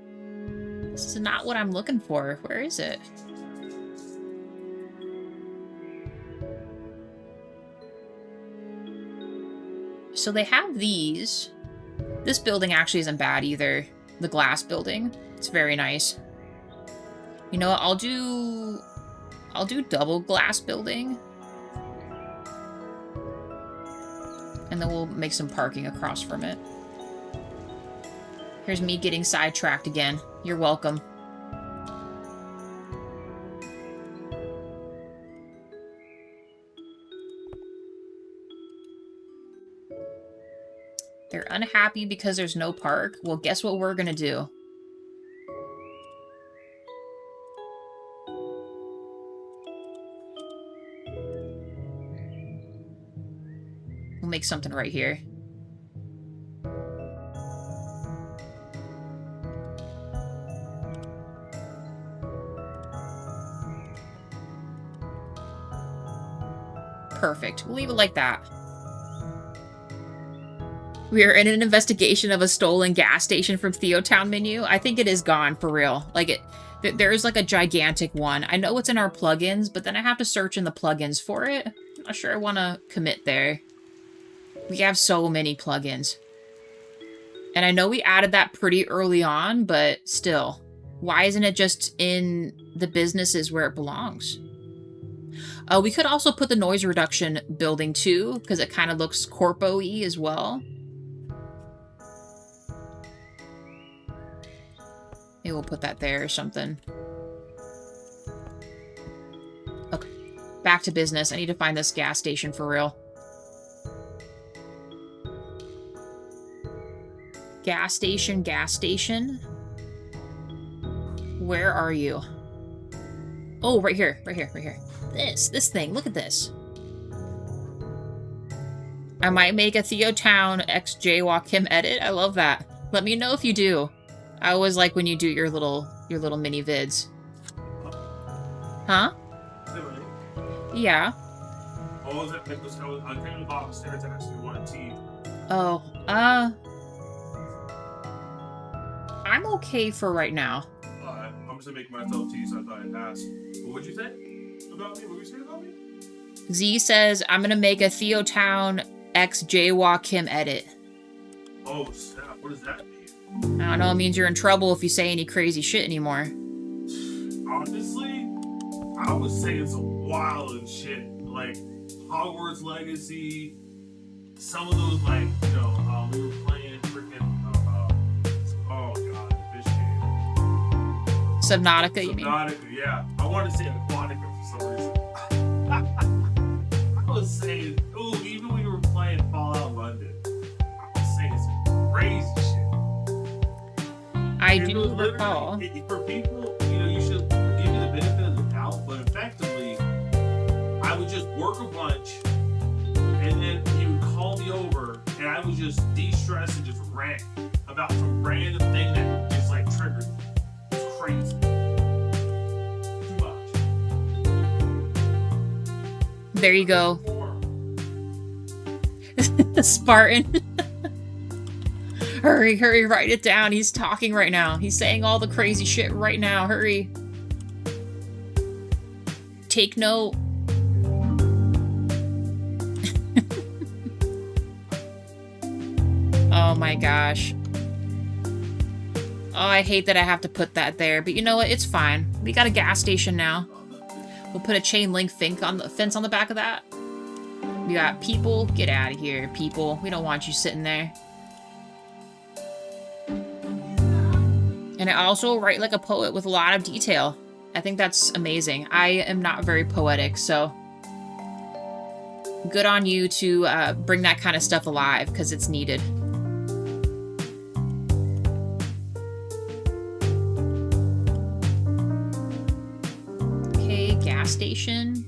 A: this is not what I'm looking for. Where is it? So they have these. This building actually isn't bad either. The glass building. It's very nice. You know what? I'll do double glass building. And then we'll make some parking across from it. Here's me getting sidetracked again. You're welcome. They're unhappy because there's no park. Well, guess what we're gonna do? We'll make something right here. Perfect. We'll leave it like that. We are in an investigation of a stolen gas station from TheoTown menu. I think it is gone, for real. Like, there's like a gigantic one. I know it's in our plugins, but then I have to search in the plugins for it. I'm not sure I want to commit there. We have so many plugins. And I know we added that pretty early on, but still. Why isn't it just in the businesses where it belongs? We could also put the noise reduction building too, because it kind of looks corpo-y as well. Maybe we'll put that there or something. Okay. Back to business. I need to find this gas station for real. Gas station, gas station. Where are you? Oh, right here, right here, right here. This thing, look at this. I might make a TheoTown x Jaywalk edit. I love that. Let me know if you do. I always like when you do your little mini vids. Huh? Yeah. Oh, I'm okay for right now.
B: I'm just gonna make myself tea, so I thought I'd ask. What would you say about me? What were you saying about me?
A: Z says I'm gonna make a TheoTown x Jaywalk edit.
B: Oh snap! What does that mean?
A: I don't know, it means you're in trouble if you say any crazy shit anymore.
B: Honestly, I was saying some wild shit like Hogwarts Legacy. Some of those, like, we were playing freaking. Oh god, this game.
A: Subnautica, you mean?
B: Subnautica, yeah. I wanted to say Aquatica for some reason. I was saying, ooh, even when we were playing Fallout London, I was saying some crazy shit.
A: I do recall.
B: For people, you should give me the benefit of the doubt, but effectively, I would just work a bunch, and then he would call me over, and I would just de-stress and just rant about some random thing that just like triggered me. It's crazy. Too much.
A: There you go. Spartan. Hurry, hurry, write it down. He's talking right now. He's saying all the crazy shit right now. Hurry. Take note. Oh my gosh. Oh, I hate that I have to put that there, but you know what? It's fine. We got a gas station now. We'll put a chain link fence on the back of that. We got people. Get out of here, people. We don't want you sitting there. And I also write like a poet with a lot of detail. I think that's amazing. I am not very poetic, so good on you to bring that kind of stuff alive, because it's needed. Okay, gas station.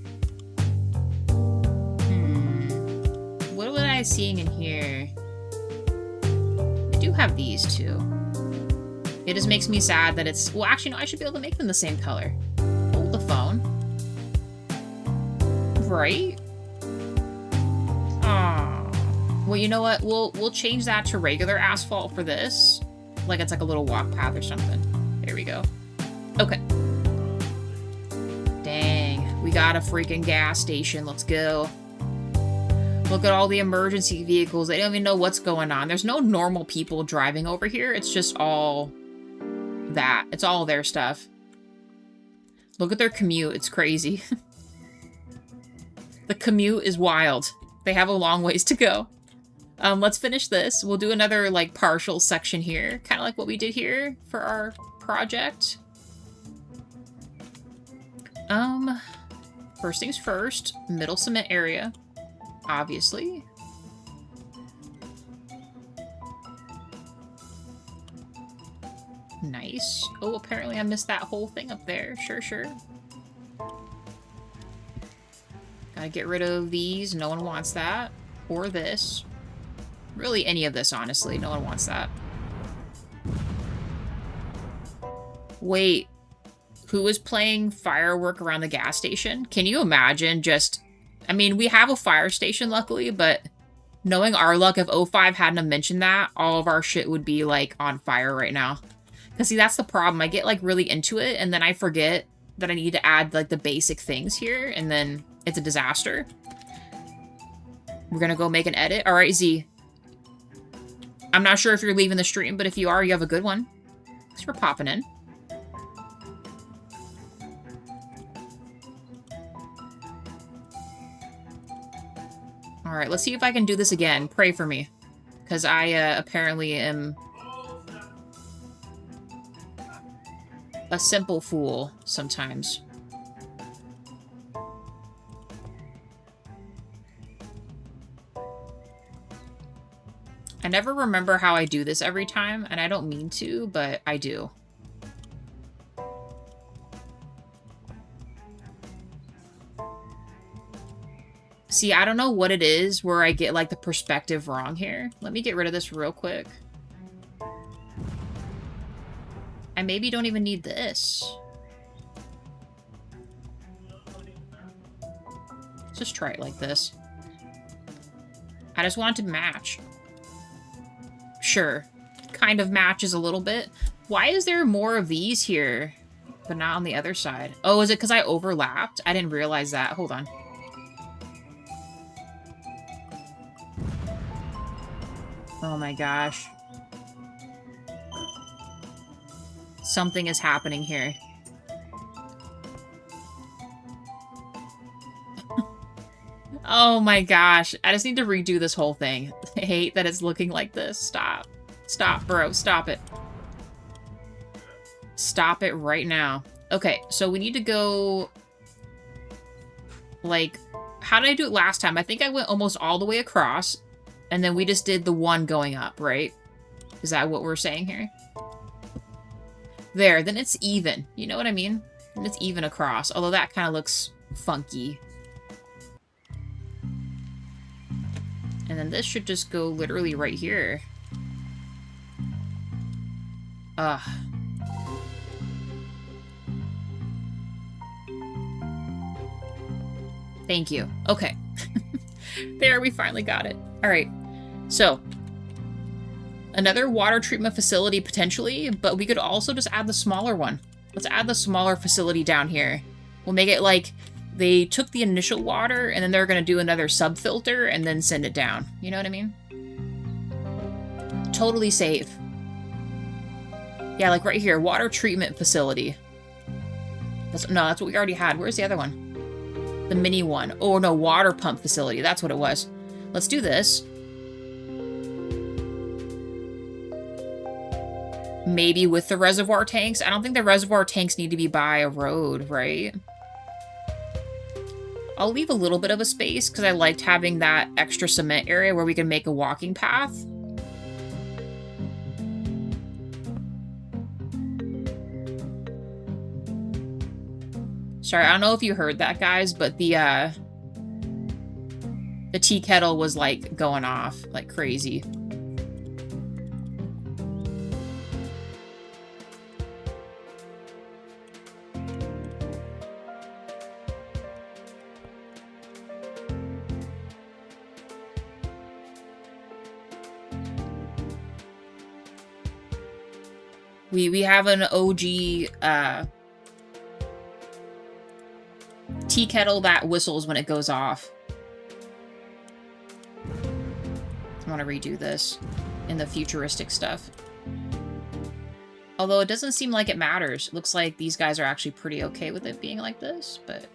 A: What was I seeing in here? I do have these two. It just makes me sad that it's... Well, actually, no, I should be able to make them the same color. Hold the phone. Right? Aww. Well, you know what? We'll change that to regular asphalt for this. Like it's like a little walk path or something. There we go. Okay. Dang. We got a freaking gas station. Let's go. Look at all the emergency vehicles. They don't even know what's going on. There's no normal people driving over here. It's just all... that. It's all their stuff. Look at their commute. It's crazy. The commute is wild. They have a long ways to go. Let's finish this. We'll do another, like, partial section here. Kind of like what we did here for our project. First things first. Middle cement area. Obviously. Nice. Oh, apparently I missed that whole thing up there. Sure, sure. Gotta get rid of these. No one wants that. Or this. Really, any of this, honestly. No one wants that. Wait. Who is playing firework around the gas station? Can you imagine just... I mean, we have a fire station, luckily, but knowing our luck, if O5 hadn't mentioned that, all of our shit would be, like, on fire right now. Because, see, that's the problem. I get, like, really into it, and then I forget that I need to add, like, the basic things here, and then it's a disaster. We're gonna go make an edit. All right, Z. I'm not sure if you're leaving the stream, but if you are, you have a good one. Thanks for popping in. All right, let's see if I can do this again. Pray for me. Because I apparently am a simple fool sometimes. I never remember how I do this every time, and I don't mean to, but I do. See, I don't know what it is where I get, like, the perspective wrong here. Let me get rid of this real quick. I maybe don't even need this. Let's just try it like this. I just want it to match. Sure. Kind of matches a little bit. Why is there more of these here, but not on the other side? Oh, is it because I overlapped? I didn't realize that. Hold on. Oh my gosh. Something is happening here. Oh my gosh. I just need to redo this whole thing. I hate that it's looking like this. Stop. Stop, bro. Stop it. Stop it right now. Okay, so we need to go... Like, how did I do it last time? I think I went almost all the way across, and then we just did the one going up, right? Is that what we're saying here? There, then it's even. You know what I mean? And it's even across, although that kind of looks funky. And then this should just go literally right here. Ugh. Thank you. Okay. There, we finally got it. All right. So, another water treatment facility potentially, but we could also just add the smaller one. Let's add the smaller facility down here. We'll make it like they took the initial water and then they're going to do another sub-filter and then send it down. You know what I mean? Totally safe. Yeah, like right here, water treatment facility. That's what we already had. Where's the other one? The mini one. Oh, no, water pump facility. That's what it was. Let's do this. Maybe with the reservoir tanks. I don't think the reservoir tanks need to be by a road, right? I'll leave a little bit of a space because I liked having that extra cement area where we can make a walking path. Sorry, I don't know if you heard that, guys, but the tea kettle was, like, going off like crazy. We have an OG, tea kettle that whistles when it goes off. I want to redo this in the futuristic stuff. Although it doesn't seem like it matters. It looks like these guys are actually pretty okay with it being like this, but...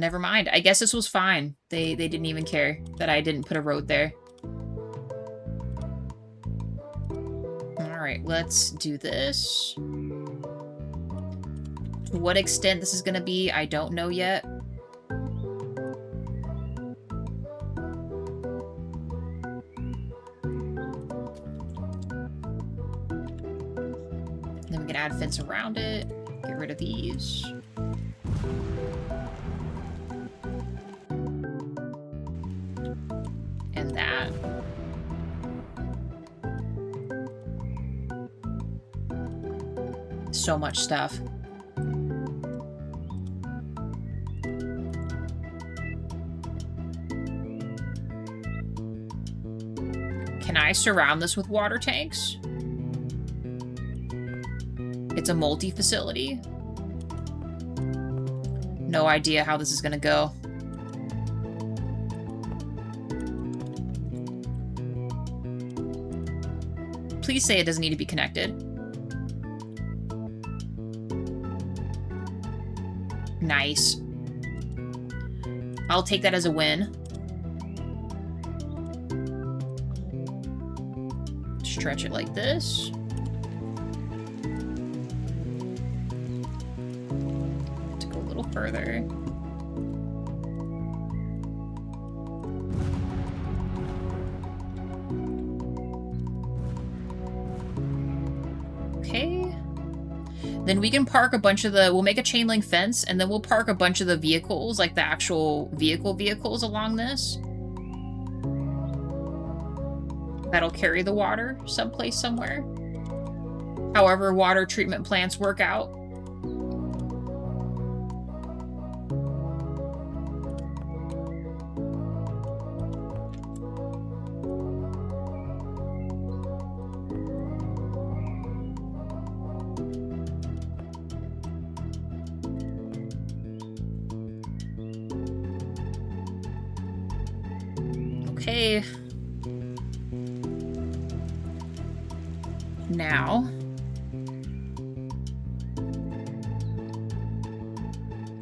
A: Never mind. I guess this was fine. They didn't even care that I didn't put a road there. Alright, let's do this. To what extent this is going to be, I don't know yet. Then we can add fence around it. Get rid of these. And that. So much stuff. Can I surround this with water tanks? It's a multi-facility. No idea how this is gonna go. Please say it doesn't need to be connected. Nice. I'll take that as a win. Stretch it like this. To go a little further. Okay. Then we can park a bunch of the... We'll make a chain link fence, and then we'll park a bunch of the vehicles, like the actual vehicles along this. That'll carry the water someplace somewhere. However water treatment plants work out. Okay. Now.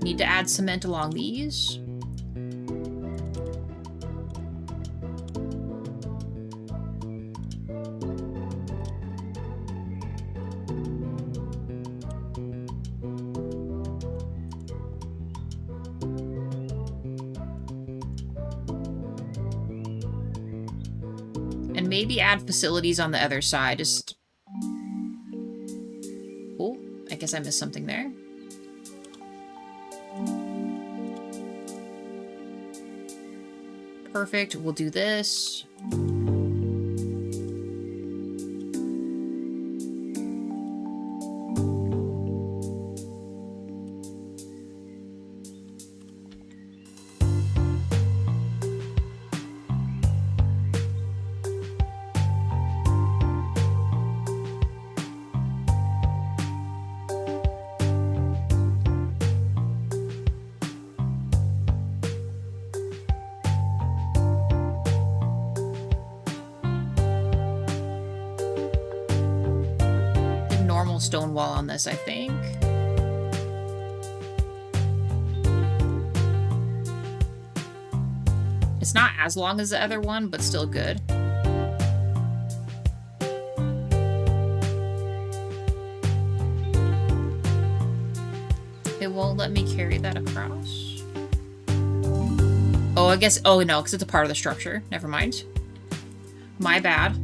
A: Need to add cement along these. And maybe add facilities on the other side. Just... Oh, I guess I missed something there. Perfect. We'll do this. Stone wall on this, I think. It's not as long as the other one, but still good. It won't let me carry that across. Oh, I guess... Oh, no, because it's a part of the structure. Never mind. My bad.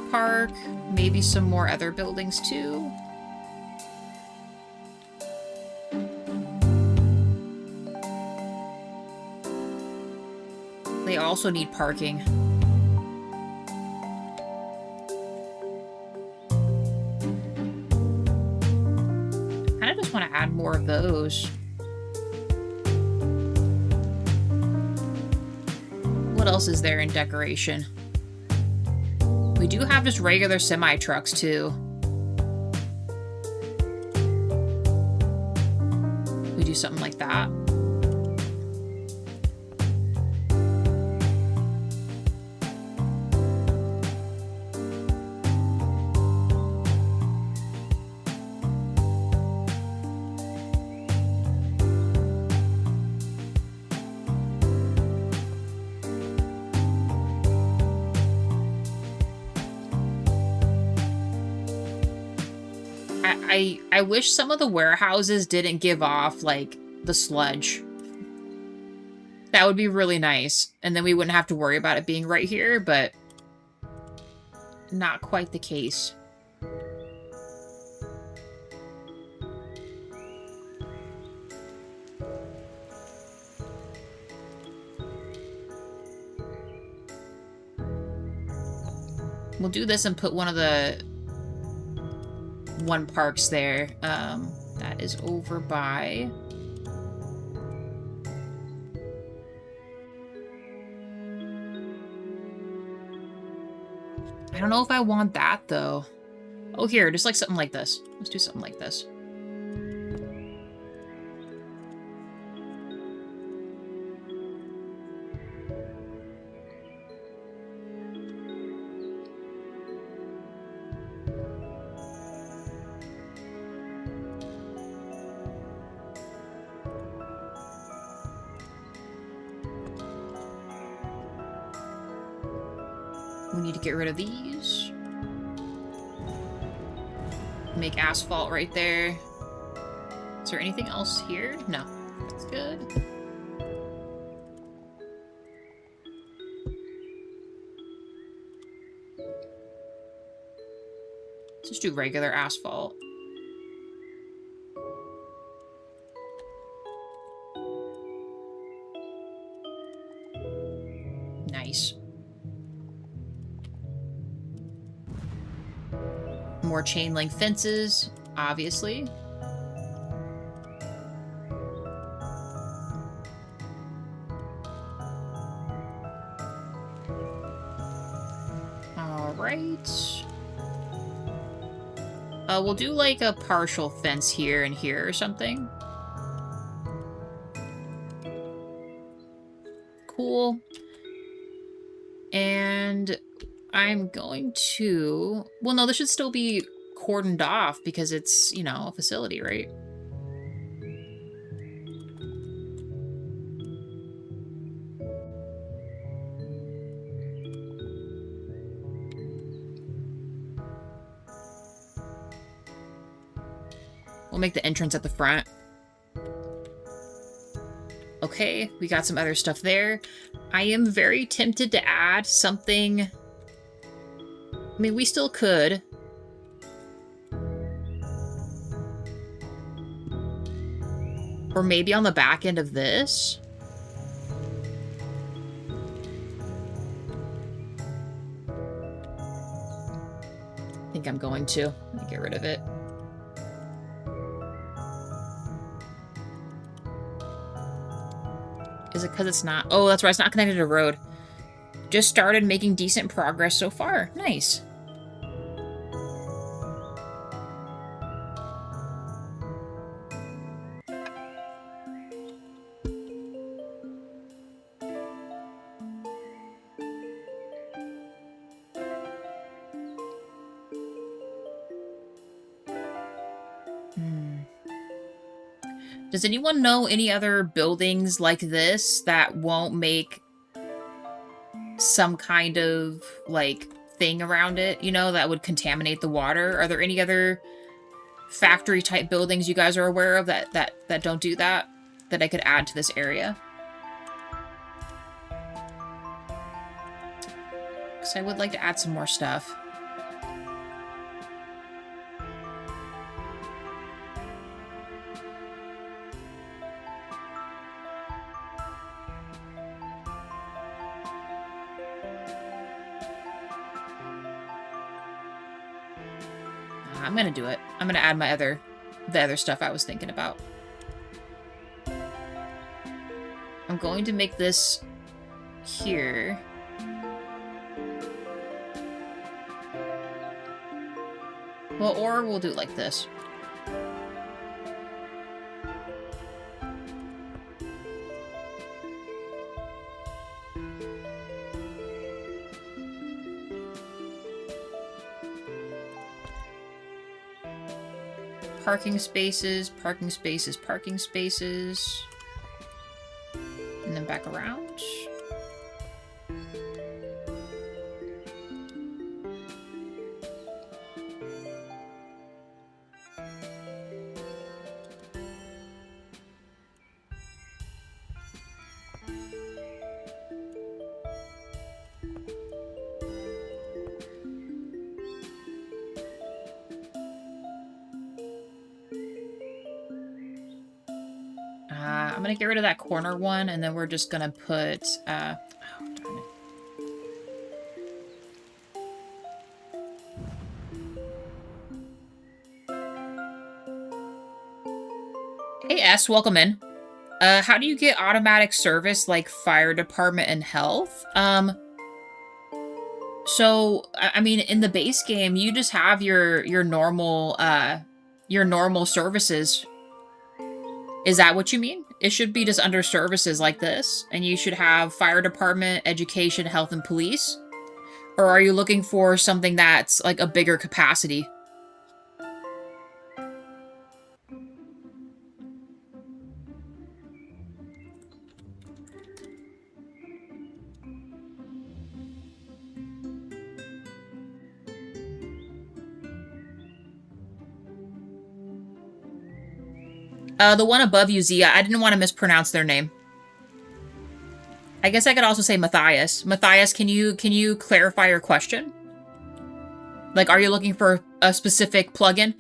A: Park, maybe some more other buildings too. They also need parking. I just want to add more of those. What else is there in decoration? We do have just regular semi-trucks, too. We do something like that. I wish some of the warehouses didn't give off, like, the sludge. That would be really nice. And then we wouldn't have to worry about it being right here, but not quite the case. We'll do this and put one of the parks there. That is over by... I don't know if I want that, though. Oh, here, just like something like this. Let's do something like this. We need to get rid of these. Make asphalt right there. Is there anything else here? No. That's good. Let's just do regular asphalt. Nice. More chain link fences, obviously. right. We'll do like a partial fence here and here or something. Cool. And I'm going to... Well, no, this should still be cordoned off because it's, you know, a facility, right? We'll make the entrance at the front. Okay, we got some other stuff there. I am very tempted to add something... I mean, we still could. Or maybe on the back end of this. I think I'm going to. Let me get rid of it. Is it because it's not... Oh, that's right. It's not connected to a road. Just started making decent progress so far. Nice. Does anyone know any other buildings like this that won't make some kind of, like, thing around it, you know, that would contaminate the water? Are there any other factory-type buildings you guys are aware of that don't do that I could add to this area? Because I would like to add some more stuff. I'm gonna do it. I'm gonna add the other stuff I was thinking about. I'm going to make this here. Well, or we'll do it like this. Parking spaces, parking spaces, parking spaces. And then back around. I'm gonna get rid of that corner one, and then we're just gonna put, oh, darn it. Hey S, welcome in. How do you get automatic service like fire department and health? So, I mean, in the base game, you just have your normal services. Is that what you mean? It should be just under services like this, and you should have fire department, education, health, and police? Or are you looking for something that's like a bigger capacity? The one above you, Zia, I didn't want to mispronounce their name. I guess I could also say Matthias. Matthias, can you clarify your question? Like, are you looking for a specific plugin?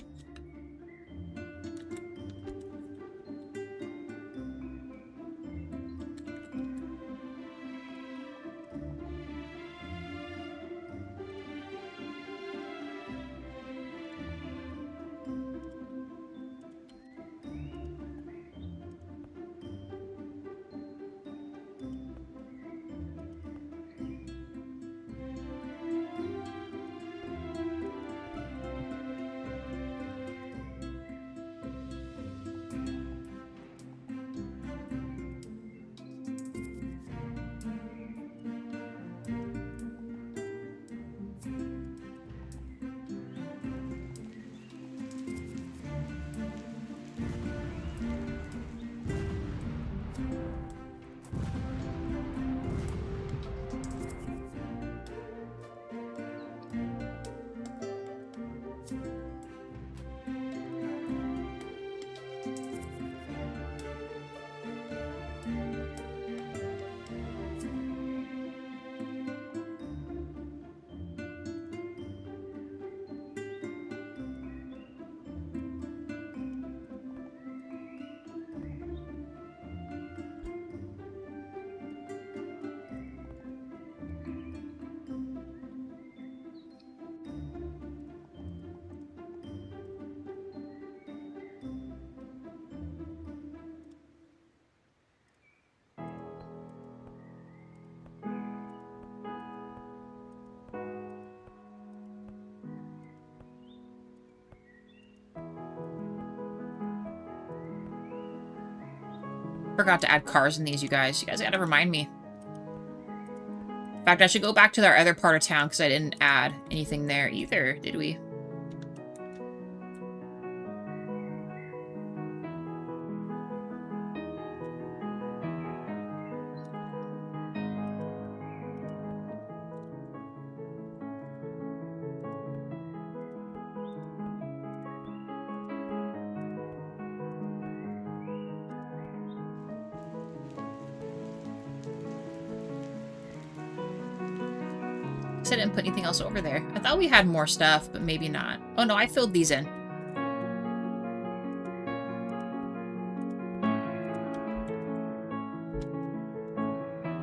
A: Forgot to add cars in these, you guys. You guys gotta remind me. In fact, I should go back to our other part of town because I didn't add anything there either, did we? I didn't put anything else over there. I thought we had more stuff, but maybe not. Oh no, I filled these in.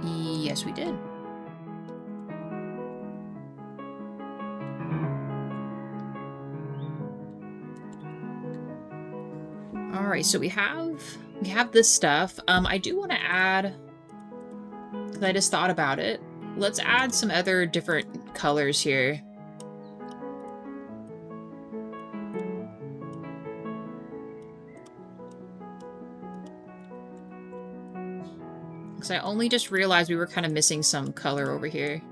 A: Yes, we did. All right, so we have this stuff. I do want to add, because I just thought about it. Let's add some other different colors here. Because I only just realized we were kind of missing some color over here.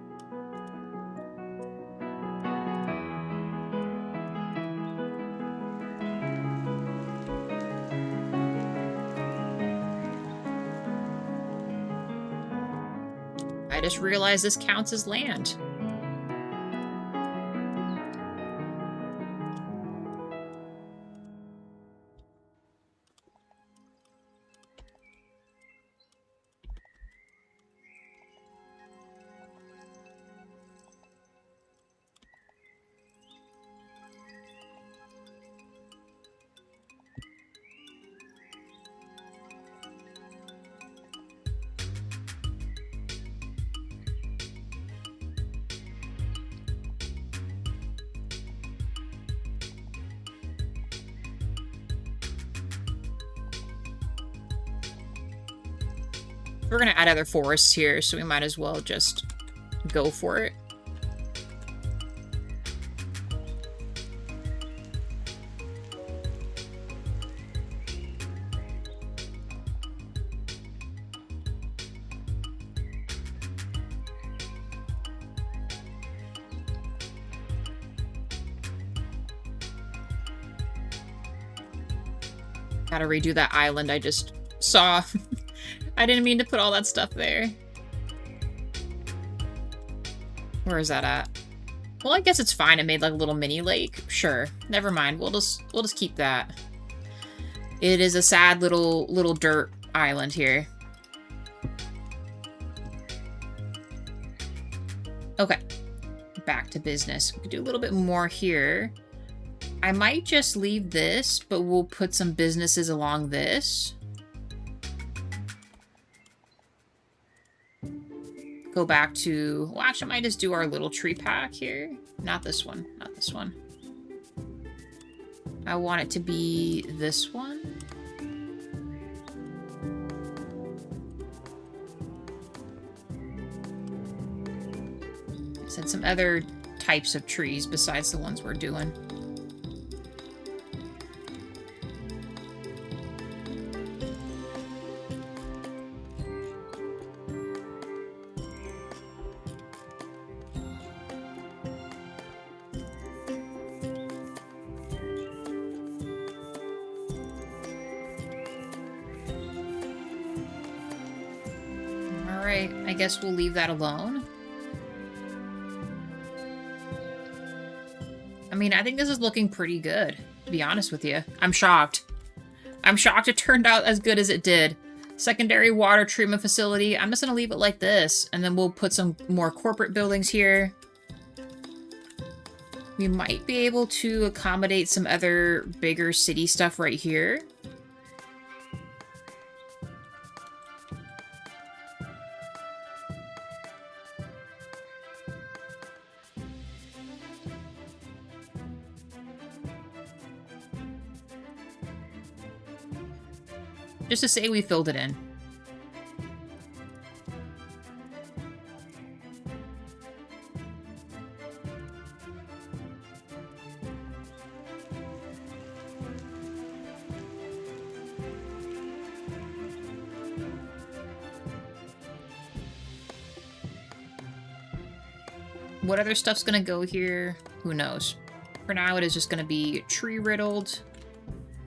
A: I just realized this counts as land. We're going to add other forests here, so we might as well just go for it. Gotta redo that island I just saw. I didn't mean to put all that stuff there. Where is that at? Well, I guess it's fine. It made like a little mini lake. Sure. Never mind. We'll just keep that. It is a sad little dirt island here. Okay. Back to business. We could do a little bit more here. I might just leave this, but we'll put some businesses along this. Go back to, well, actually, I might just do our little tree pack here. Not this one, not this one. I want it to be this one. I said some other types of trees besides the ones we're doing. I guess we'll leave that alone. I mean, I think this is looking pretty good, to be honest with you. I'm shocked. I'm shocked it turned out as good as it did. Secondary water treatment facility. I'm just going to leave it like this, and then we'll put some more corporate buildings here. We might be able to accommodate some other bigger city stuff right here. Just to say we filled it in. What other stuff's gonna go here? Who knows? For now, it is just gonna be tree riddled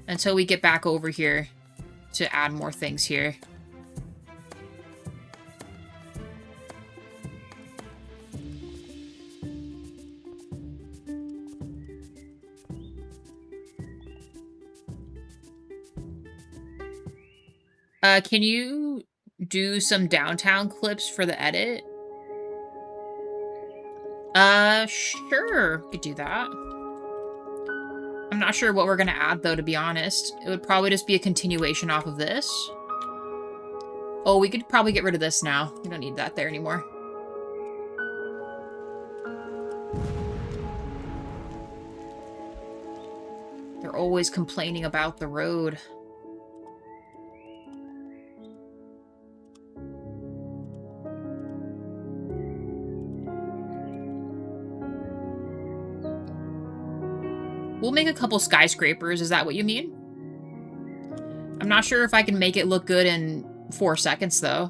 A: until we get back over here to add more things here. Can you do some downtown clips for the edit? Sure. Could do that. I'm not sure what we're gonna add, though, to be honest. It would probably just be a continuation off of this. Oh, we could probably get rid of this now. We don't need that there anymore. They're always complaining about the road. We'll make a couple skyscrapers, is that what you mean? I'm not sure if I can make it look good in 4 seconds, though.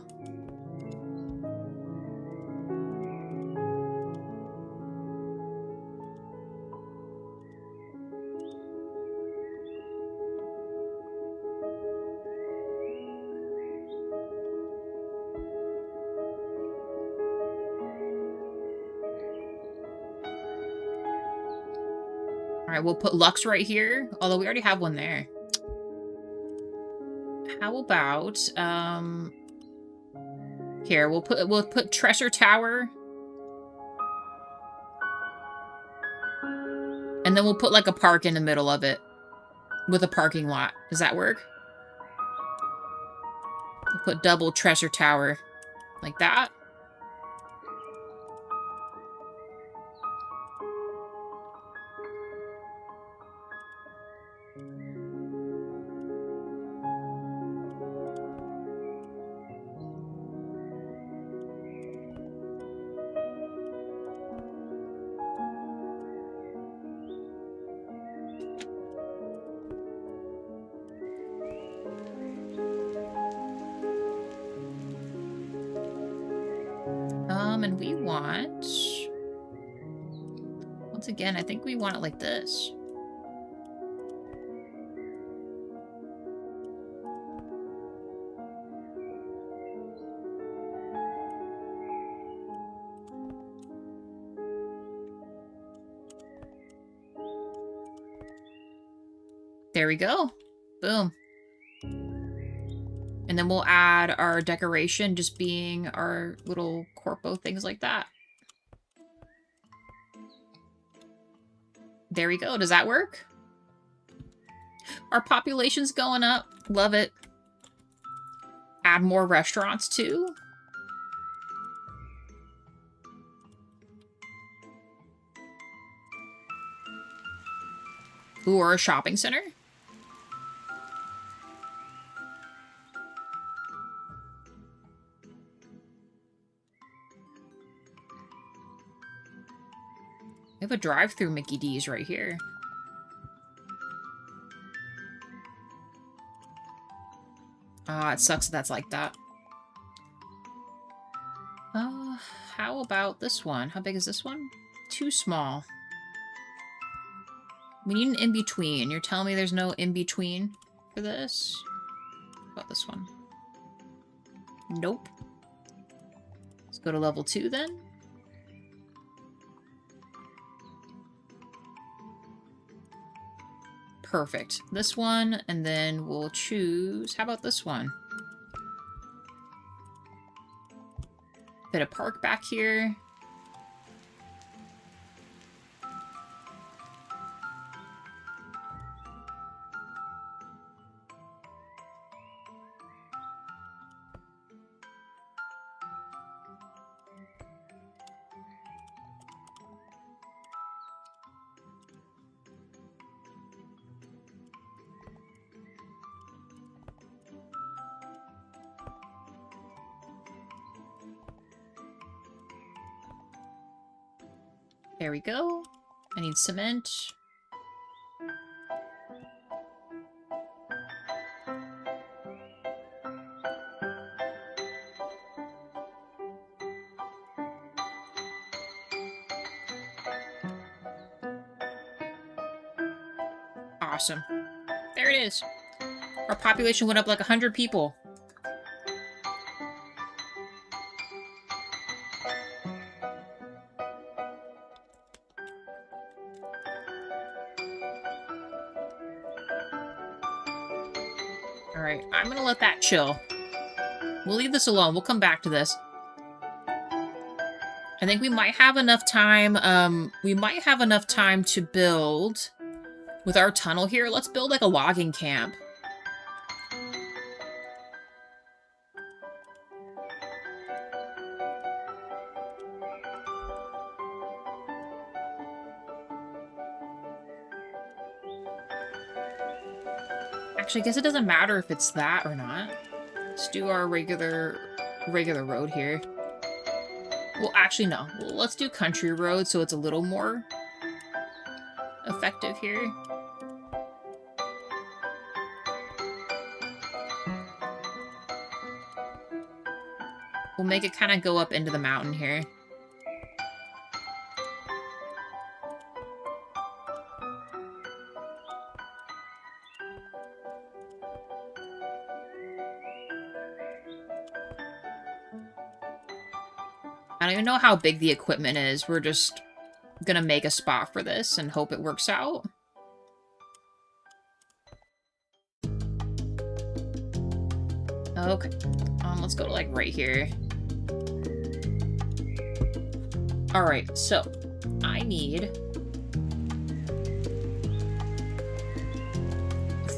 A: Alright, we'll put Lux right here, although we already have one there. How about, here, we'll put Treasure Tower. And then we'll put, like, a park in the middle of it. With a parking lot. Does that work? We'll put double Treasure Tower. Like that. And we want... Once again, I think we want it like this. There we go. Boom. And then we'll add our decoration just being our little corpo things like that. There we go. Does that work? Our population's going up. Love it. Add more restaurants too. Ooh, or a shopping center. We have a drive-through Mickey D's right here. Ah, it sucks that that's like that. How about this one? How big is this one? Too small. We need an in-between. You're telling me there's no in-between for this? How about this one? Nope. Let's go to level 2 then. Perfect. This one, and then we'll choose... How about this one? Bit of park back here. There we go. I need cement. Awesome. There it is. Our population went up like 100 people. Alright, I'm gonna let that chill. We'll leave this alone. We'll come back to this. I think we might have enough time, to build with our tunnel here. Let's build like a logging camp. Actually, I guess it doesn't matter if it's that or not. Let's do our regular road here. Well, actually, no. Let's do country road so it's a little more effective here. We'll make it kind of go up into the mountain here. I don't even know how big the equipment is. We're just gonna make a spot for this and hope it works out. Okay. Let's go to like right here. Alright, so I need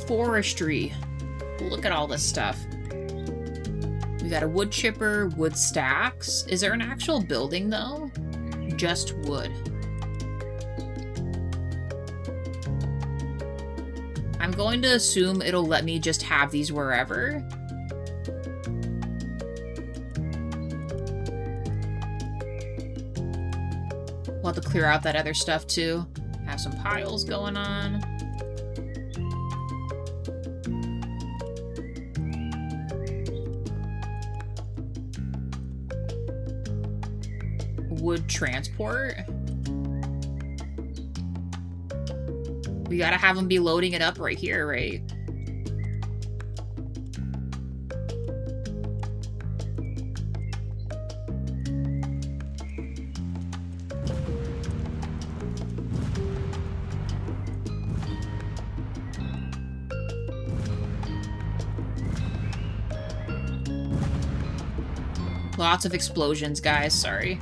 A: forestry. Look at all this stuff. We got a wood chipper, wood stacks. Is there an actual building, though? Just wood. I'm going to assume it'll let me just have these wherever. We'll have to clear out that other stuff, too. Have some piles going on. Wood transport. We gotta have them be loading it up right here, right? Lots of explosions, guys. Sorry.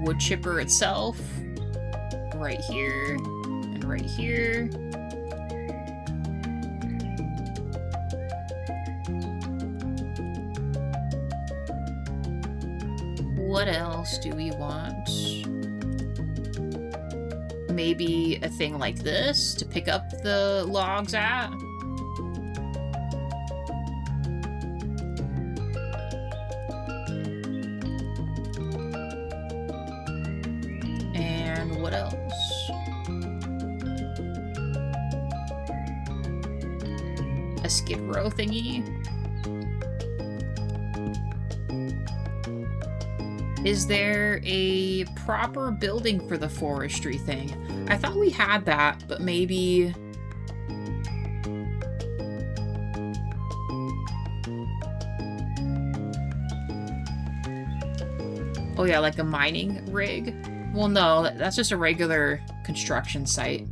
A: Wood chipper itself, right here, and right here. What else do we want? Maybe a thing like this to pick up the logs at. What else? A skid row thingy? Is there a proper building for the forestry thing? I thought we had that, but maybe... Oh yeah, like a mining rig? Well, no, that's just a regular construction site.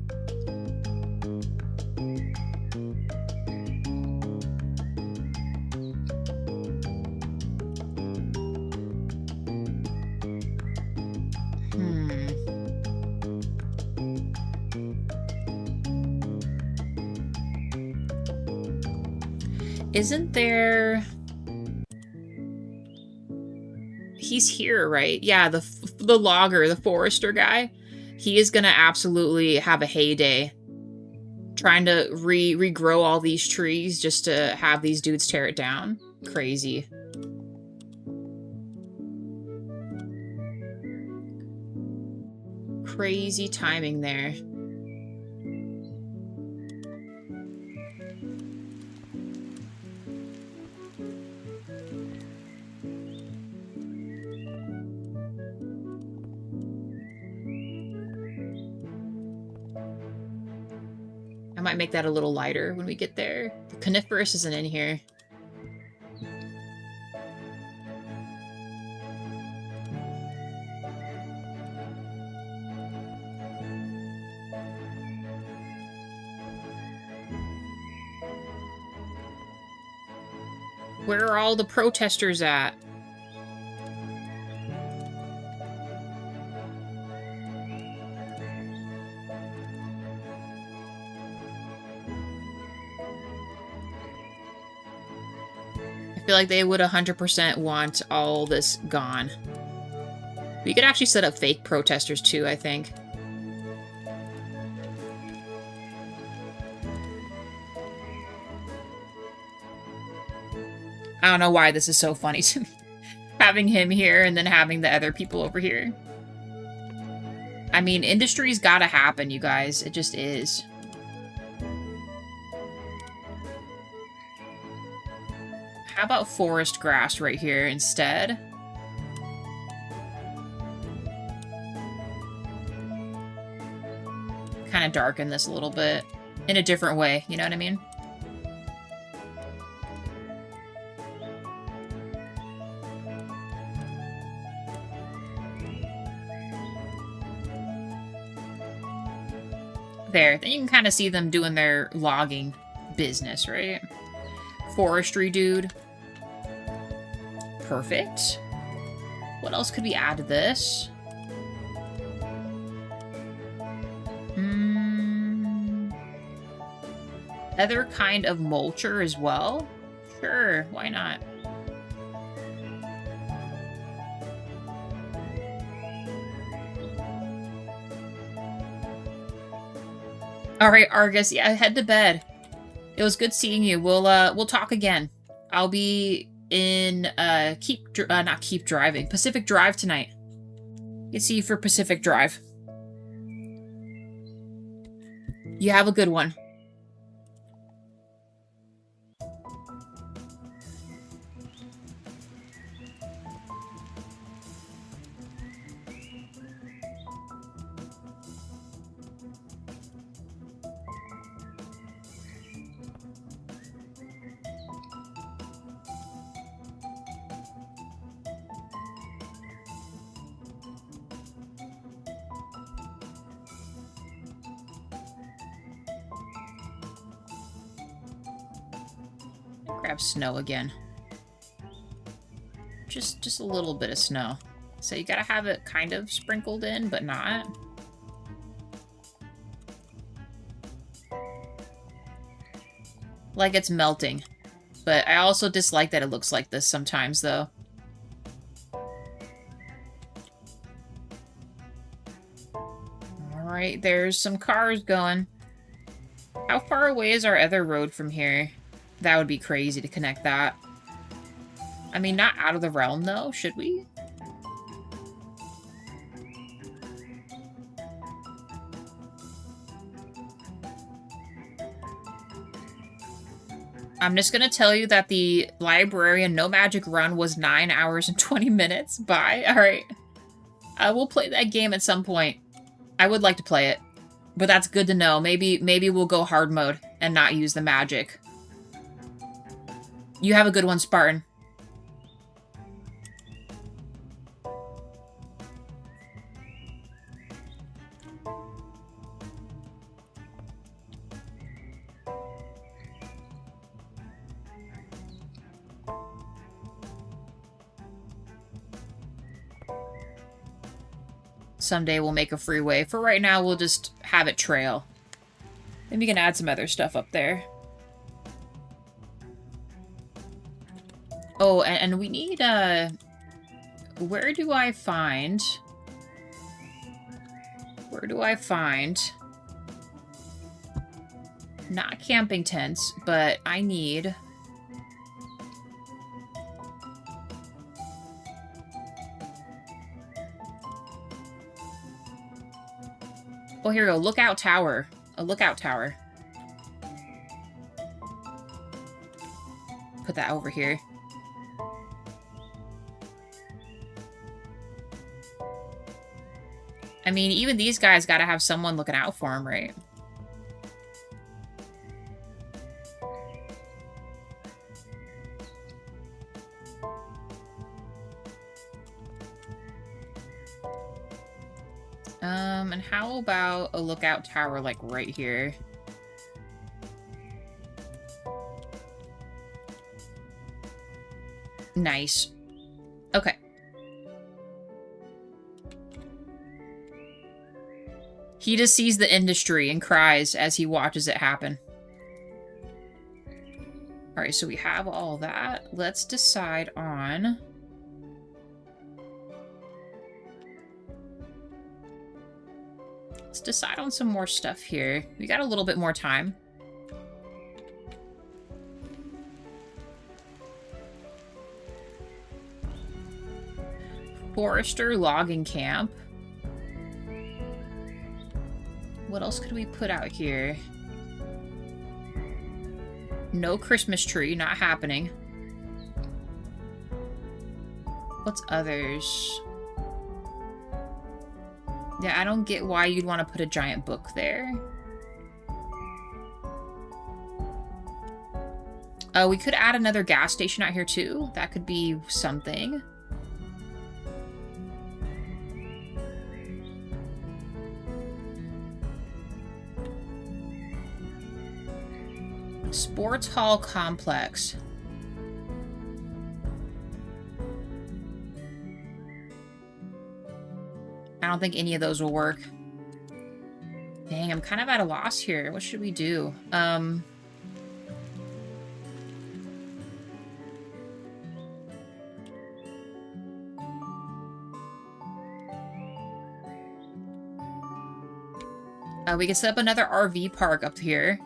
A: Isn't there... He's here, right? Yeah, the logger, the forester guy. He is gonna absolutely have a heyday trying to regrow all these trees just to have these dudes tear it down. Crazy. crazy timing there. I might make that a little lighter when we get there. The coniferous isn't in here. Where are all the protesters at? I feel like they would 100% want all this gone. We could actually set up fake protesters too, I think. I don't know why this is so funny to me. Having him here and then having the other people over here. I mean, industry's gotta happen, you guys. It just is. How about forest grass right here instead? Kind of darken this a little bit. In a different way, you know what I mean? There. Then you can kind of see them doing their logging business, right? Forestry dude. Perfect. What else could we add to this? Other kind of mulcher as well? Sure, why not? All right, Argus. Yeah, head to bed. It was good seeing you. We'll talk again. I'll be in not Keep Driving, Pacific Drive tonight. You see you for Pacific Drive. You have a good one. Grab snow again. Just a little bit of snow. So you gotta have it kind of sprinkled in, but not. Like it's melting. But I also dislike that it looks like this sometimes, though. Alright, there's some cars going. How far away is our other road from here? That would be crazy to connect that. I mean, not out of the realm, though, should we? I'm just gonna tell you that the Librarian No Magic run was 9 hours and 20 minutes. Bye. Alright. I will play that game at some point. I would like to play it. But that's good to know. Maybe we'll go hard mode and not use the magic. You have a good one, Spartan. Someday we'll make a freeway. For right now, we'll just have it trail. Then we can add some other stuff up there. Oh, and we need, where do I find not camping tents, but I need Oh, here we go. Lookout tower. A lookout tower. Put that over here. I mean, even these guys gotta have someone looking out for them, right? And how about a lookout tower, like, right here? Nice. Okay. He just sees the industry and cries as he watches it happen. Alright, so we have all that. Let's decide on... Let's decide on some more stuff here. We got a little bit more time. Forester logging camp. What else could we put out here? No Christmas tree, not happening. What's others? Yeah, I don't get why you'd want to put a giant book there. We could add another gas station out here too. That could be something. Sports Hall Complex. I don't think any of those will work. Dang, I'm kind of at a loss here. What should we do? We can set up another RV park up here.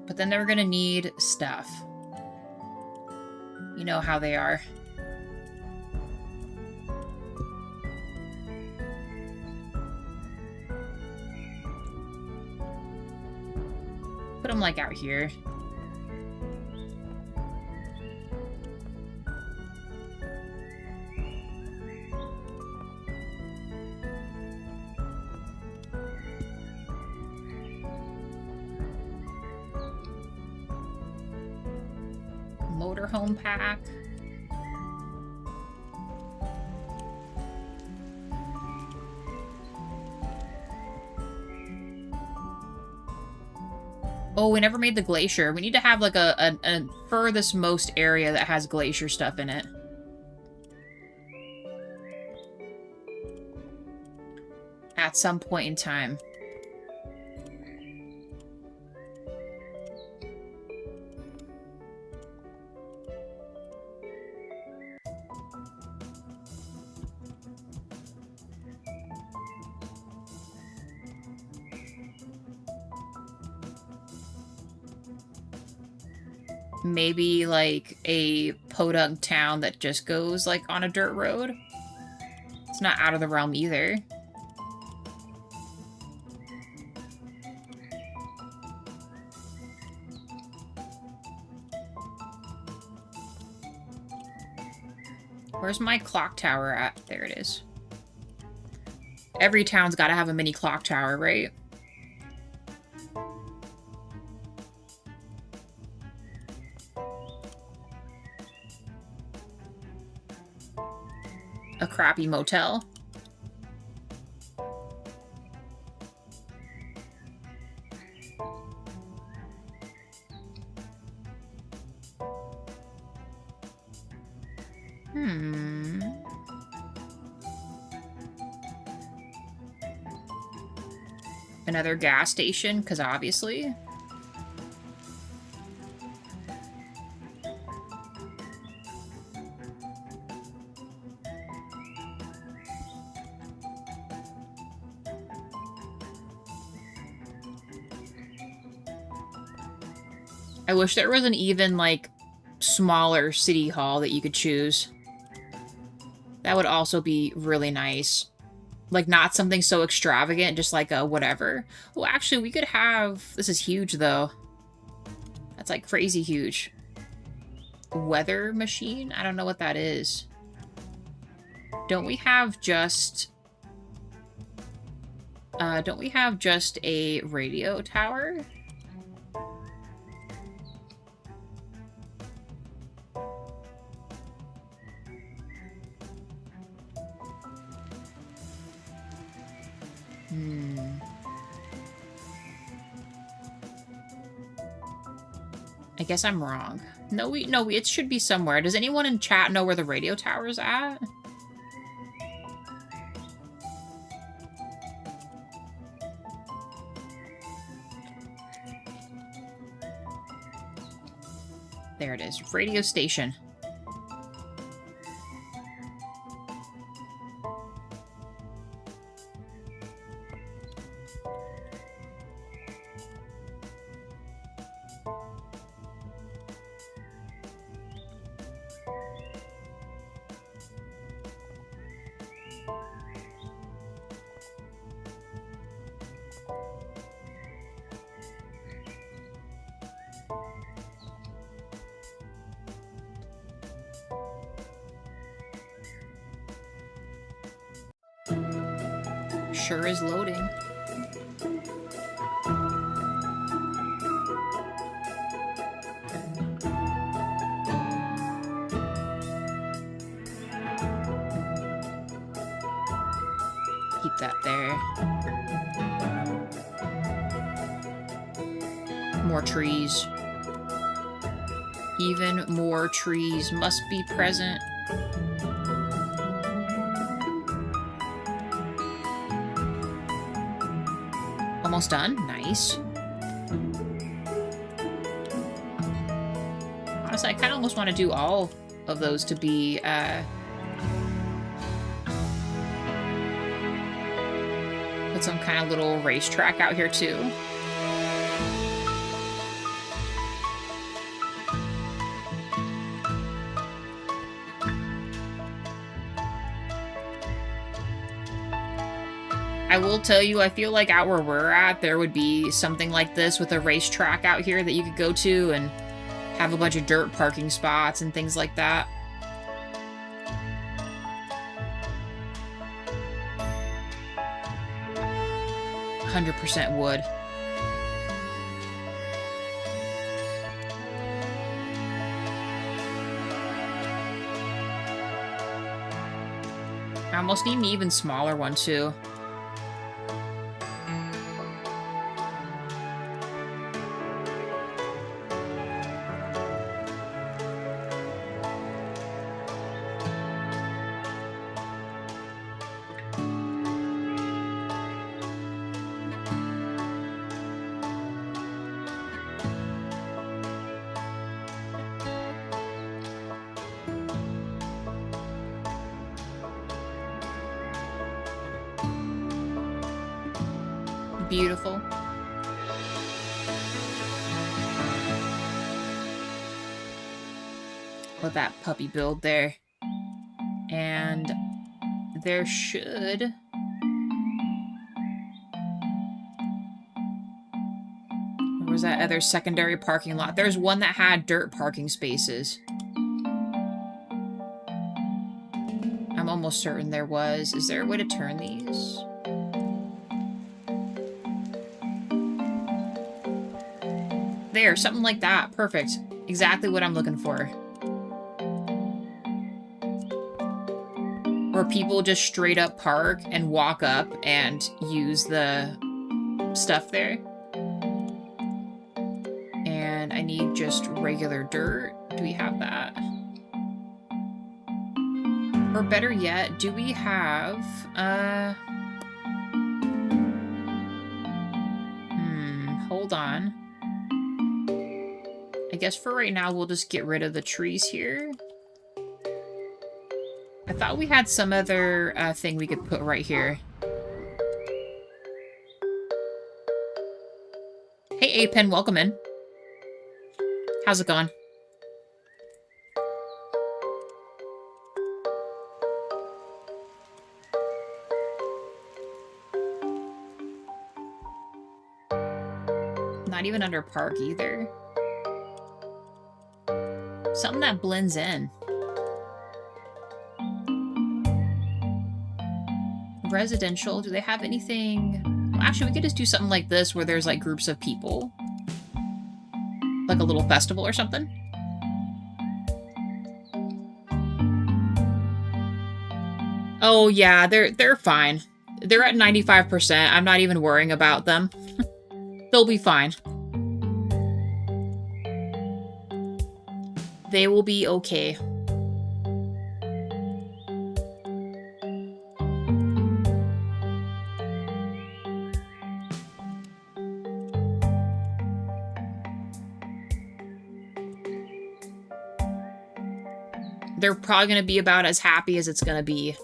A: But then they're gonna need stuff. You know how they are. Put them like out here. Motorhome pack. Oh, we never made the glacier. We need to have like a furthest most area that has glacier stuff in it. At some point in time. Maybe like a podunk town that just goes like on a dirt road. It's not out of the realm either. Where's my clock tower at? There it is. Every town's got to have a mini clock tower, right? A crappy motel. Another gas station, because obviously. I wish there was an even, like, smaller city hall that you could choose. That would also be really nice. Like, not something so extravagant, just like a whatever. Well, actually, we could have... This is huge, though. That's, like, crazy huge. Weather machine? I don't know what that is. Don't we have just... don't we have just a radio tower? I guess I'm wrong. No, it should be somewhere. Does anyone in chat know where the radio tower is at? There it is. Radio station. Sure is loading. Keep that there. More trees. Even more trees must be present. Almost done. Nice. Honestly, I kind of almost want to do all of those to be, put some kind of little racetrack out here, too. I will tell you, I feel like out where we're at, there would be something like this with a racetrack out here that you could go to and have a bunch of dirt parking spots and things like that. %100% wood. I almost need an even smaller one, too. Beautiful. Let that puppy build there. And there should... Where was that other secondary parking lot? There's one that had dirt parking spaces. I'm almost certain there was. Is there a way to turn these? There, something like that. Perfect. Exactly what I'm looking for. Where people just straight up park and walk up and use the stuff there. And I need just regular dirt. Do we have that? Or better yet, do we have, hold on. I guess for right now, we'll just get rid of the trees here. I thought we had some other thing we could put right here. Hey, Apen, welcome in. How's it going? Not even under park either. Something that blends in. Residential, do they have anything? Well, actually, we could just do something like this where there's like groups of people. Like a little festival or something. Oh yeah, they're fine. They're at 95%. I'm not even worrying about them. They'll be fine. They will be okay. They're probably going to be about as happy as it's going to be.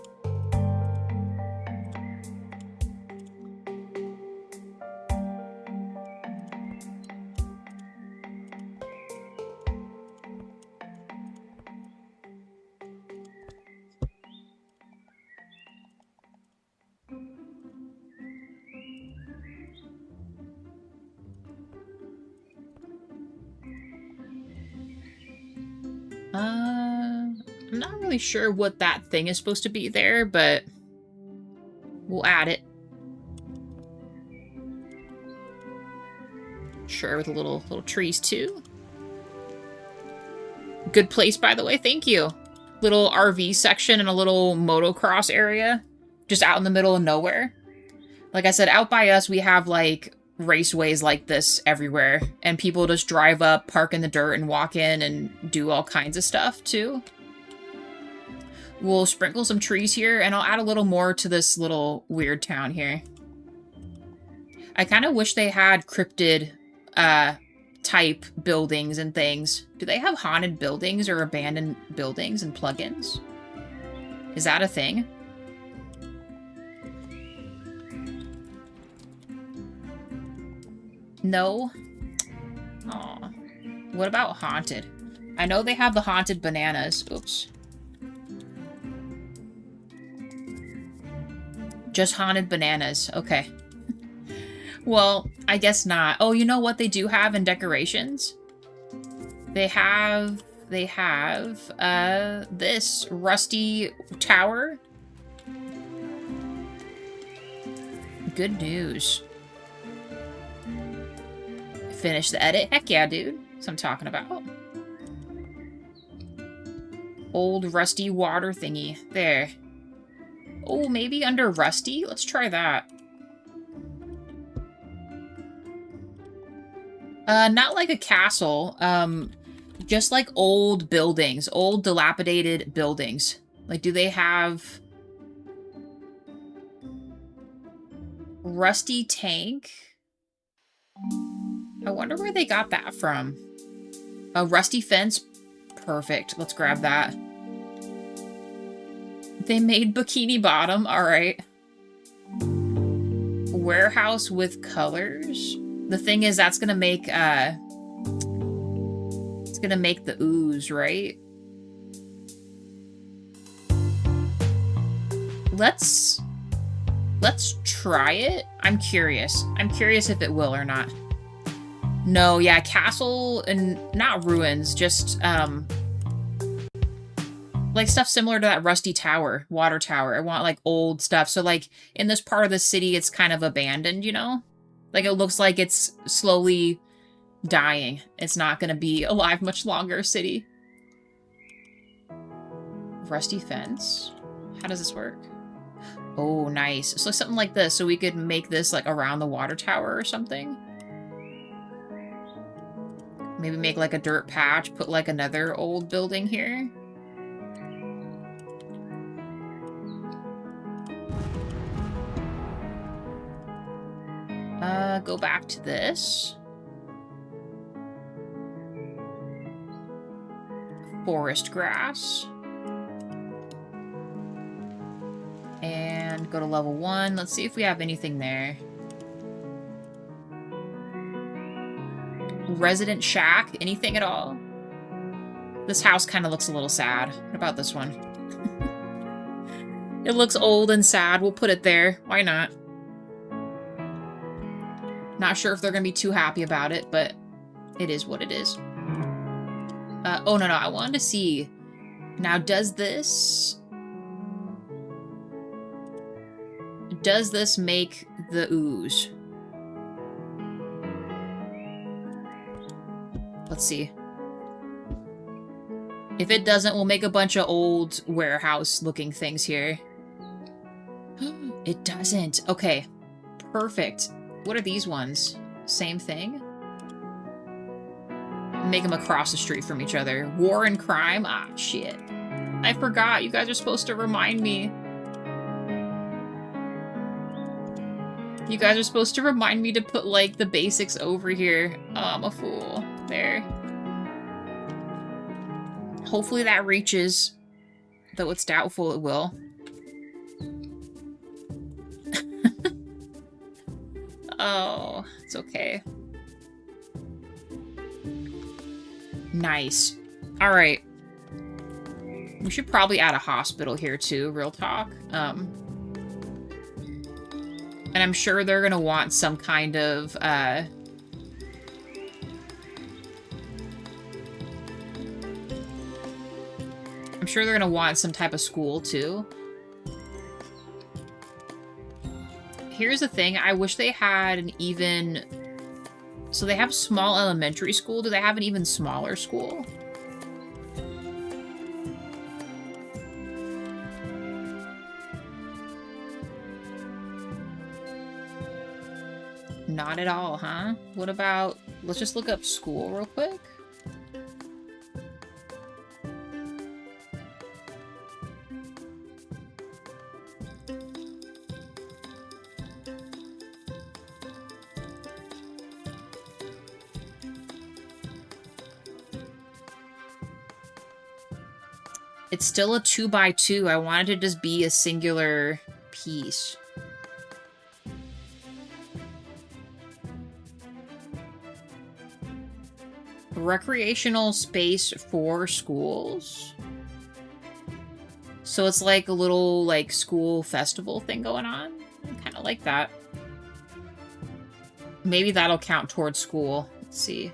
A: I'm not really sure what that thing is supposed to be there, but we'll add it. Sure, with a little trees too. Good place, by the way. Thank you. Little RV section and a little motocross area, just out in the middle of nowhere. Like I said, out by us, we have like raceways like this everywhere, and people just drive up, park in the dirt, and walk in and do all kinds of stuff too. We'll sprinkle some trees here, and I'll add a little more to this little weird town here. I kind of wish they had cryptid type buildings and things. Do they have haunted buildings or abandoned buildings and plugins? Is that a thing? No? Aw. What about haunted? I know they have the haunted bananas. Oops. Just haunted bananas. Okay. Well, I guess not. Oh, you know what they do have in decorations? They have this rusty tower. Good news. Finish the edit? Heck yeah, dude. That's what I'm talking about. Old rusty water thingy. There. Oh, maybe under rusty? Let's try that. Not like a castle. Just like old buildings. Old dilapidated buildings. Like, do they have... Rusty tank? I wonder where they got that from. A rusty fence? Perfect. Let's grab that. They made Bikini Bottom. Alright. Warehouse with colors? The thing is, that's gonna make, it's gonna make the ooze, right? Let's try it. I'm curious. I'm curious if it will or not. No, yeah, castle and not ruins, just, like stuff similar to that rusty tower, water tower. I want like old stuff. So like in this part of the city, it's kind of abandoned, you know? Like it looks like it's slowly dying. It's not going to be alive much longer, city. Rusty fence. How does this work? Oh, nice. So something like this. So we could make this like around the water tower or something. Maybe make like a dirt patch, put like another old building here. Go back to this. Forest grass. And go to level 1. Let's see if we have anything there. Resident shack? Anything at all? This house kind of looks a little sad. What about this one? It looks old and sad. We'll put it there. Why not? Not sure if they're gonna be too happy about it, but it is what it is. Oh, no, I wanted to see. Now, does this make the ooze? Let's see. If it doesn't, we'll make a bunch of old warehouse-looking things here. It doesn't. Okay. Perfect. What are these ones? Same thing? Make them across the street from each other. War and crime? Ah, shit. I forgot. You guys are supposed to remind me. You guys are supposed to remind me to put, like, the basics over here. Oh, I'm a fool. There. Hopefully that reaches, though it's doubtful it will. Oh, it's okay. Nice. All right. We should probably add a hospital here too, real talk. And I'm sure they're gonna want some kind of, I'm sure they're gonna want some type of school too. Here's the thing, I wish they had an even... So they have small elementary school. Do they have an even smaller school? Not at all, huh? What about... Let's just look up school real quick. It's still a 2x2. I wanted to just be a singular piece. Recreational space for schools. So it's like a little, like, school festival thing going on. I kind of like that. Maybe that'll count towards school. Let's see.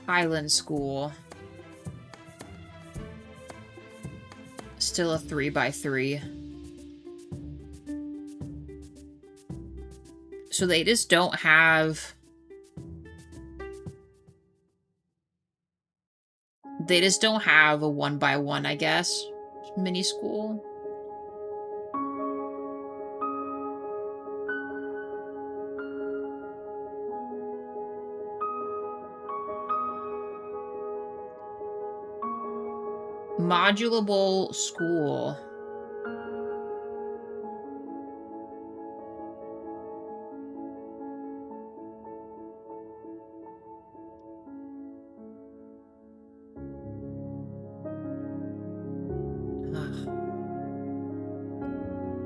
A: Highland School. Still a 3x3. So they just don't have... They just don't have a 1x1, I guess, mini school. Modulable school.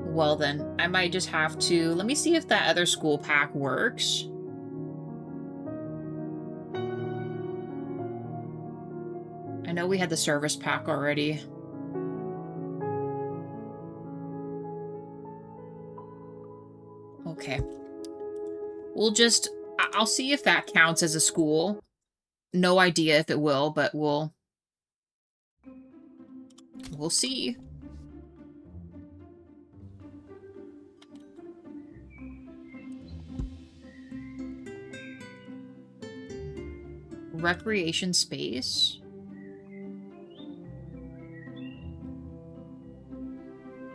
A: Well then, I might just have to... Let me see if that other school pack works. I know we had the service pack already. Okay. We'll just... I'll see if that counts as a school. No idea if it will, but we'll see. Recreation space.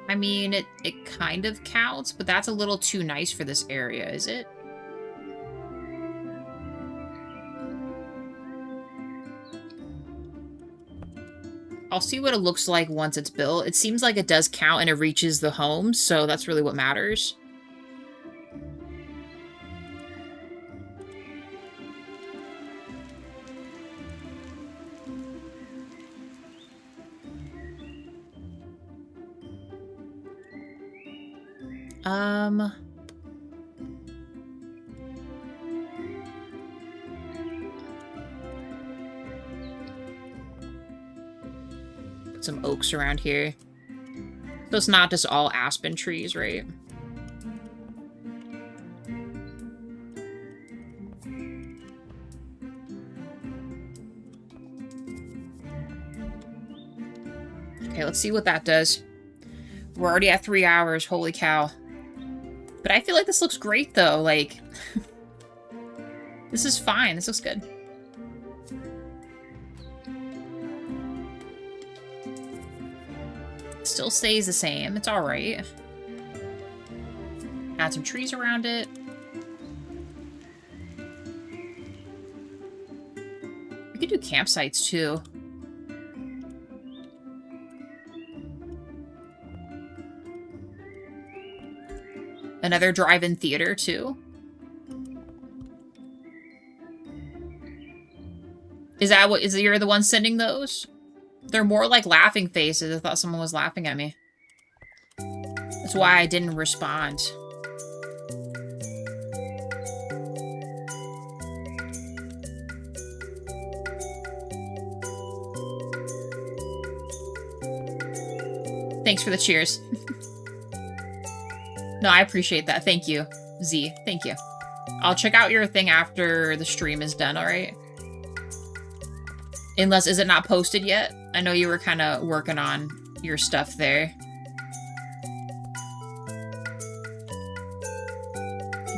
A: I mean, it kind of counts, but that's a little too nice for this area, is it? I'll see what it looks like once it's built. It seems like it does count and it reaches the home, so that's really what matters. Put some oaks around here. So it's not just all aspen trees, right? Okay, let's see what that does. We're already at 3 hours, holy cow. But I feel like this looks great, though. Like, this is fine. This looks good. Still stays the same. It's all right. Add some trees around it. We could do campsites, too. Another drive-in theater, too. Is that what, is you're the one sending those? They're more like laughing faces. I thought someone was laughing at me. That's why I didn't respond. Thanks for the cheers. No, I appreciate that. Thank you, Z. Thank you. I'll check out your thing after the stream is done, alright? Unless, is it not posted yet? I know you were kind of working on your stuff there.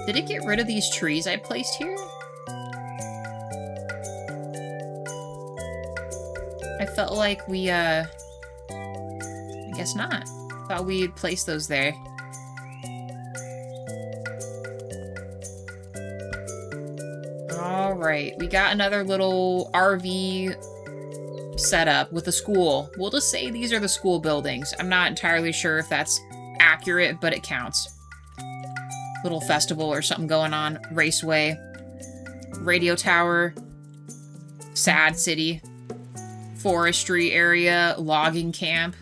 A: Did it get rid of these trees I placed here? I felt like we, I guess not. Thought we'd place those there. Alright, we got another little RV setup with a school. We'll just say these are the school buildings. I'm not entirely sure if that's accurate, but it counts. Little festival or something going on. Raceway. Radio tower. Sad city. Forestry area. Logging camp.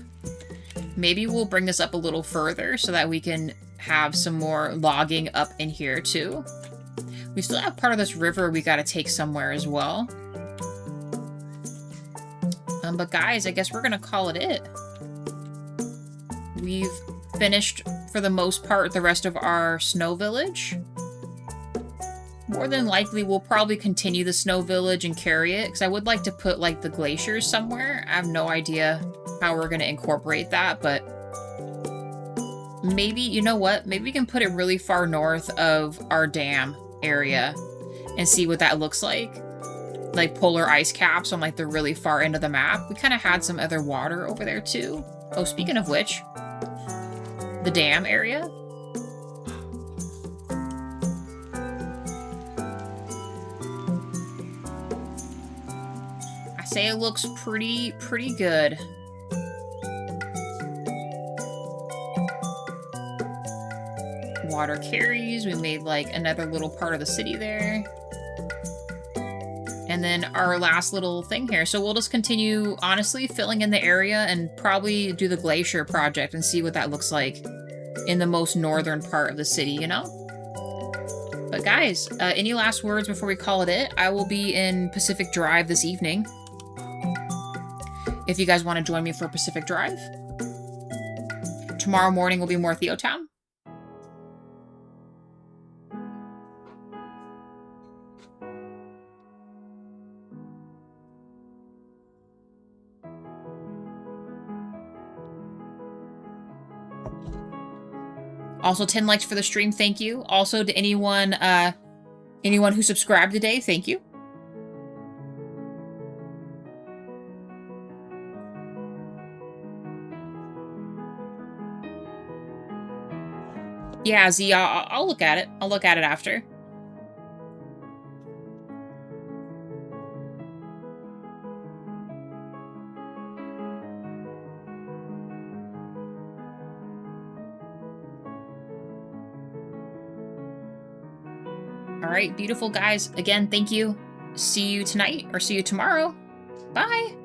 A: Maybe we'll bring this up a little further so that we can have some more logging up in here too. We still have part of this river we gotta take somewhere as well. But guys, I guess we're gonna call it. We've finished, for the most part, the rest of our snow village. More than likely, we'll probably continue the snow village and carry it, because I would like to put, like, the glaciers somewhere. I have no idea how we're gonna incorporate that, but maybe, you know what? Maybe we can put it really far north of our dam area and see what that looks like. Like polar ice caps on like the really far end of the map. We kind of had some other water over there too. Oh, speaking of which, the dam area. I say it looks pretty good. Water carries. We made like another little part of the city there. And then our last little thing here. So we'll just continue, honestly, filling in the area and probably do the glacier project and see what that looks like in the most northern part of the city, you know? But guys, any last words before we call it? I will be in Pacific Drive this evening. If you guys want to join me for Pacific Drive. Tomorrow morning will be more TheoTown. Also, 10 likes for the stream, thank you. Also, to anyone who subscribed today, thank you. Yeah, Z, I'll look at it. I'll look at it after. All right, beautiful guys. Again, thank you. See you tonight or see you tomorrow. Bye.